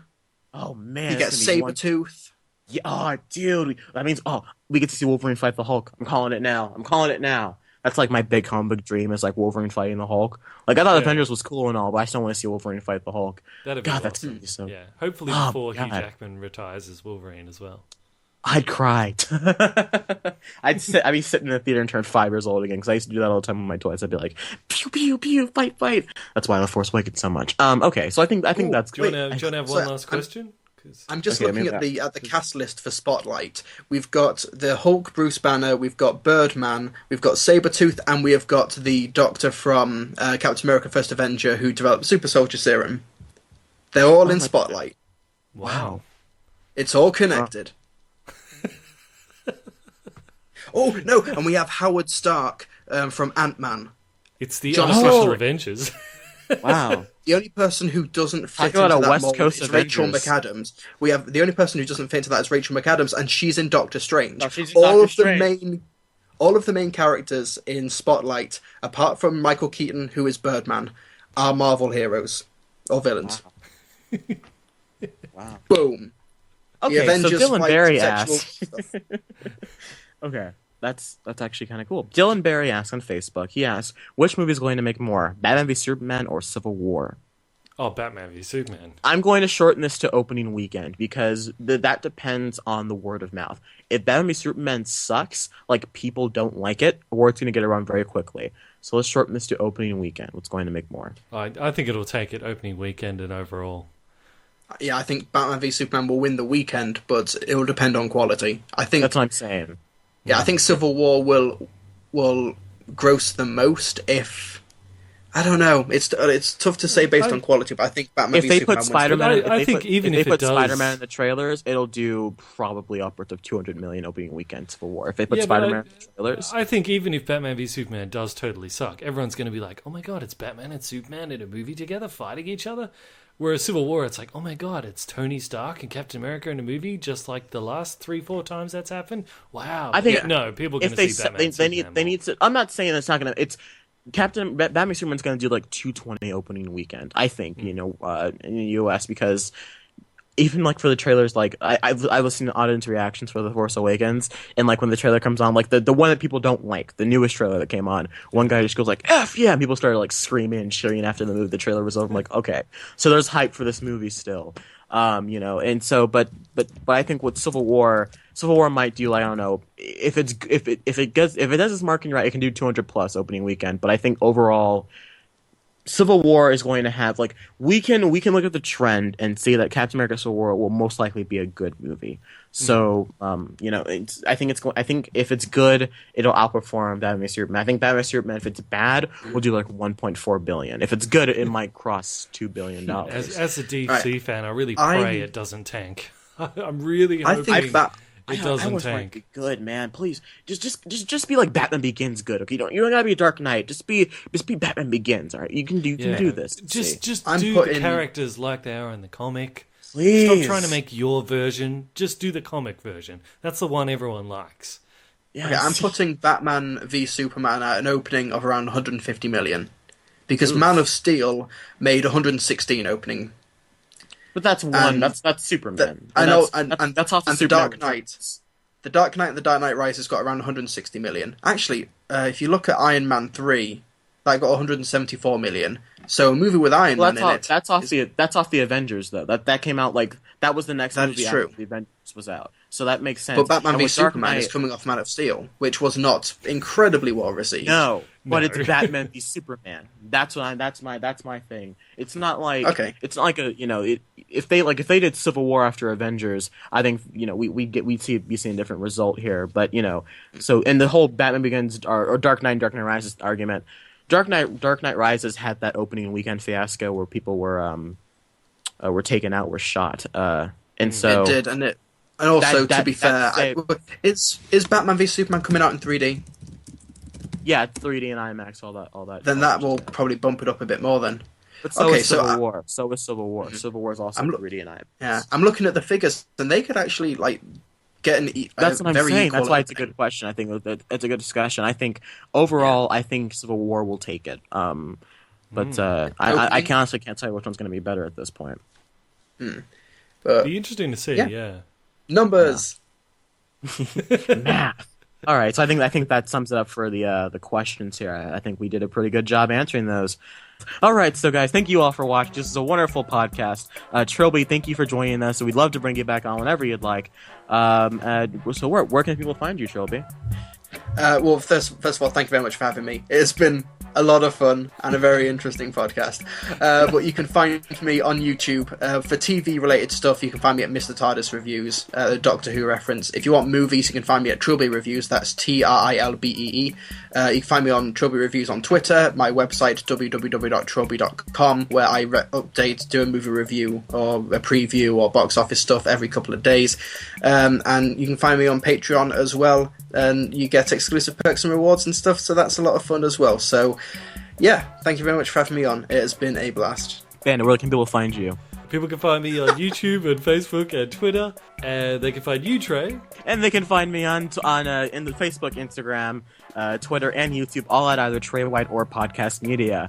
Oh man, you get Sabretooth. Yeah, dude, that means we get to see Wolverine fight the Hulk. I'm calling it now. That's like my big comic book dream, is like Wolverine fighting the Hulk. I thought Avengers was cool and all, but I still want to see Wolverine fight the Hulk. That's gonna be so. Yeah, hopefully before Hugh Jackman retires as Wolverine as well. I'd cry. I'd be sitting in the theater and turn 5 years old again, because I used to do that all the time with my toys. I'd be like, pew pew pew, fight. That's why I love Force Awakens so much. Okay, so I think that's. Do you want to have one last question? I'm just looking at the cast list for Spotlight. We've got the Hulk, Bruce Banner, we've got Birdman, we've got Sabretooth, and we have got the Doctor from Captain America: First Avenger, who developed Super Soldier Serum. They're all in Spotlight. Wow. It's all connected. Oh, no, and we have Howard Stark from Ant-Man. It's the unofficial Avengers. Wow. The only person who doesn't fit into that mold is Rachel McAdams. We have the only person who doesn't fit into that is Rachel McAdams, and she's in Doctor Strange. All of the main characters in Spotlight, apart from Michael Keaton, who is Birdman, are Marvel heroes or villains. Wow. Boom. Okay, the Avengers so Dylan Barry sexual asks. Okay. That's actually kind of cool. Dylan Barry asks on Facebook, he asks, which movie is going to make more, Batman v Superman or Civil War? Oh, Batman v Superman. I'm going to shorten this to opening weekend, because that depends on the word of mouth. If Batman v Superman sucks, people don't like it, or it's going to get around very quickly. So let's shorten this to opening weekend. What's going to make more? I think it'll take it opening weekend and overall. Yeah, I think Batman v Superman will win the weekend, but it will depend on quality. I think that's what I'm saying. Yeah, I think Civil War will gross the most if... I don't know. It's tough to say based on quality, but I think Batman if they put Spider-Man, if they put Spider-Man in the trailers, it'll do probably upwards of 200 million opening weekend Civil War. If they put Spider-Man in the trailers, I think even if Batman v Superman does totally suck, everyone's going to be like, "Oh my god, it's Batman and Superman in a movie together fighting each other." Whereas Civil War, it's like, "Oh my god, it's Tony Stark and Captain America in a movie," just like the last 3-4 times that's happened. Wow, I think no, people are going to see Batman. They need to. I'm not saying it's not going to. It's Batman Superman's going to do like 220 opening weekend, I think, in the US, because even like for the trailers, like I listened to audience reactions for The Force Awakens, and like when the trailer comes on, like the one that people don't like, the newest trailer that came on, one guy just goes like "F yeah," and people started like screaming and cheering after the trailer was over. I'm like, okay, so there's hype for this movie still, and so but I think with Civil War might do, like, I don't know, if it does its marketing right, it can do 200 plus opening weekend. But I think overall, Civil War is going to have, like, we can look at the trend and see that Captain America: Civil War will most likely be a good movie. So I think if it's good, it'll outperform Batman v Superman. I think Batman v Superman, if it's bad, will do like 1.4 billion. If it's good, it might cross $2 billion. As a DC fan, I really pray it doesn't tank. I'm really hoping it doesn't tank. Be good, man. Please, just be like Batman Begins good. Okay, you don't gotta be a Dark Knight. Just be Batman Begins. All right, you can do this. Just do the characters like they are in the comic. Please stop trying to make your version. Just do the comic version. That's the one everyone likes. Yes. Okay, I'm putting Batman v Superman at an opening of around 150 million, because Man of Steel made 116 opening. But that's one. That's Superman. I know, that's off the Superman. The Dark Knight and the Dark Knight Rises got around 160 million. Actually, if you look at Iron Man 3, that got 174 million. So a movie with Iron Man in it. That's off the Avengers though. That came out like that was the next movie after the Avengers was out. So that makes sense. But Batman v Superman is coming off Man of Steel, which was not incredibly well received. No, but it's Batman v Superman. That's my thing. It's not like it's not like if they did Civil War after Avengers, I think we'd be seeing a different result here. But so in the whole Batman Begins or Dark Knight Rises argument, Dark Knight Rises had that opening weekend fiasco where people were taken out, were shot, and so it did, and also to be fair, is Batman v Superman coming out in 3D? Yeah, 3D and IMAX, all that. Then that will probably bump it up a bit more then. But so is Civil War. So is Civil War. Civil War is also 3D and IMAX. Yeah, I'm looking at the figures, and they could actually get an. That's what I'm saying. That's why it's a good question. I think it's a good discussion. I think overall, I think Civil War will take it. But I honestly can't tell you which one's going to be better at this point. But it'd be interesting to see. Yeah. Numbers. Math. All right, so I think that sums it up for the questions here. I think we did a pretty good job answering those. All right, so guys, thank you all for watching. This is a wonderful podcast. Trilbee, thank you for joining us. We'd love to bring you back on whenever you'd like. So where can people find you, Trilbee? Well, first of all, thank you very much for having me. It's been a lot of fun and a very interesting podcast. But you can find me on YouTube for TV-related stuff. You can find me at Mr. TARDIS Reviews, Doctor Who reference. If you want movies, you can find me at Trilbee Reviews. That's TRILBEE. You can find me on Trilbee Reviews on Twitter, my website, www.trilbee.com, where I do a movie review or a preview or box office stuff every couple of days. And you can find me on Patreon as well, and you get exclusive perks and rewards and stuff, so that's a lot of fun as well. So, yeah, thank you very much for having me on. It has been a blast. Ben, where can people find you? People can find me on YouTube and Facebook and Twitter, and they can find you, Trey. And they can find me on in the Facebook, Instagram, Twitter, and YouTube, all at either Trey White or Podcast Media.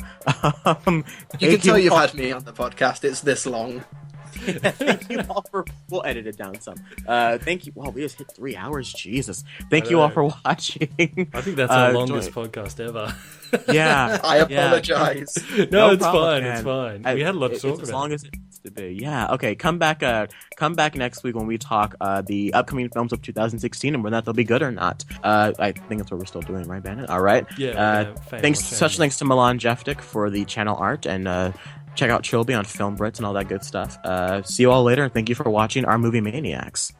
You can tell you've had me on the podcast. It's this long. Thank you all for. We'll edit it down some. Thank you. Wow, we just hit 3 hours. Jesus. Thank you all for watching. I think that's our longest podcast ever. Yeah. I apologize. No, it's fine. Man. It's fine. We had a lot to talk about. As long as it needs to be. Yeah. Okay. Come back next week when we talk the upcoming films of 2016 and whether they'll be good or not. I think that's what we're still doing, right, Bandit? All right. Yeah. Thanks to Milan Jeftik for the channel art, and check out Trilbee on Film Brits and all that good stuff. See you all later, and thank you for watching our Movie Maniacs.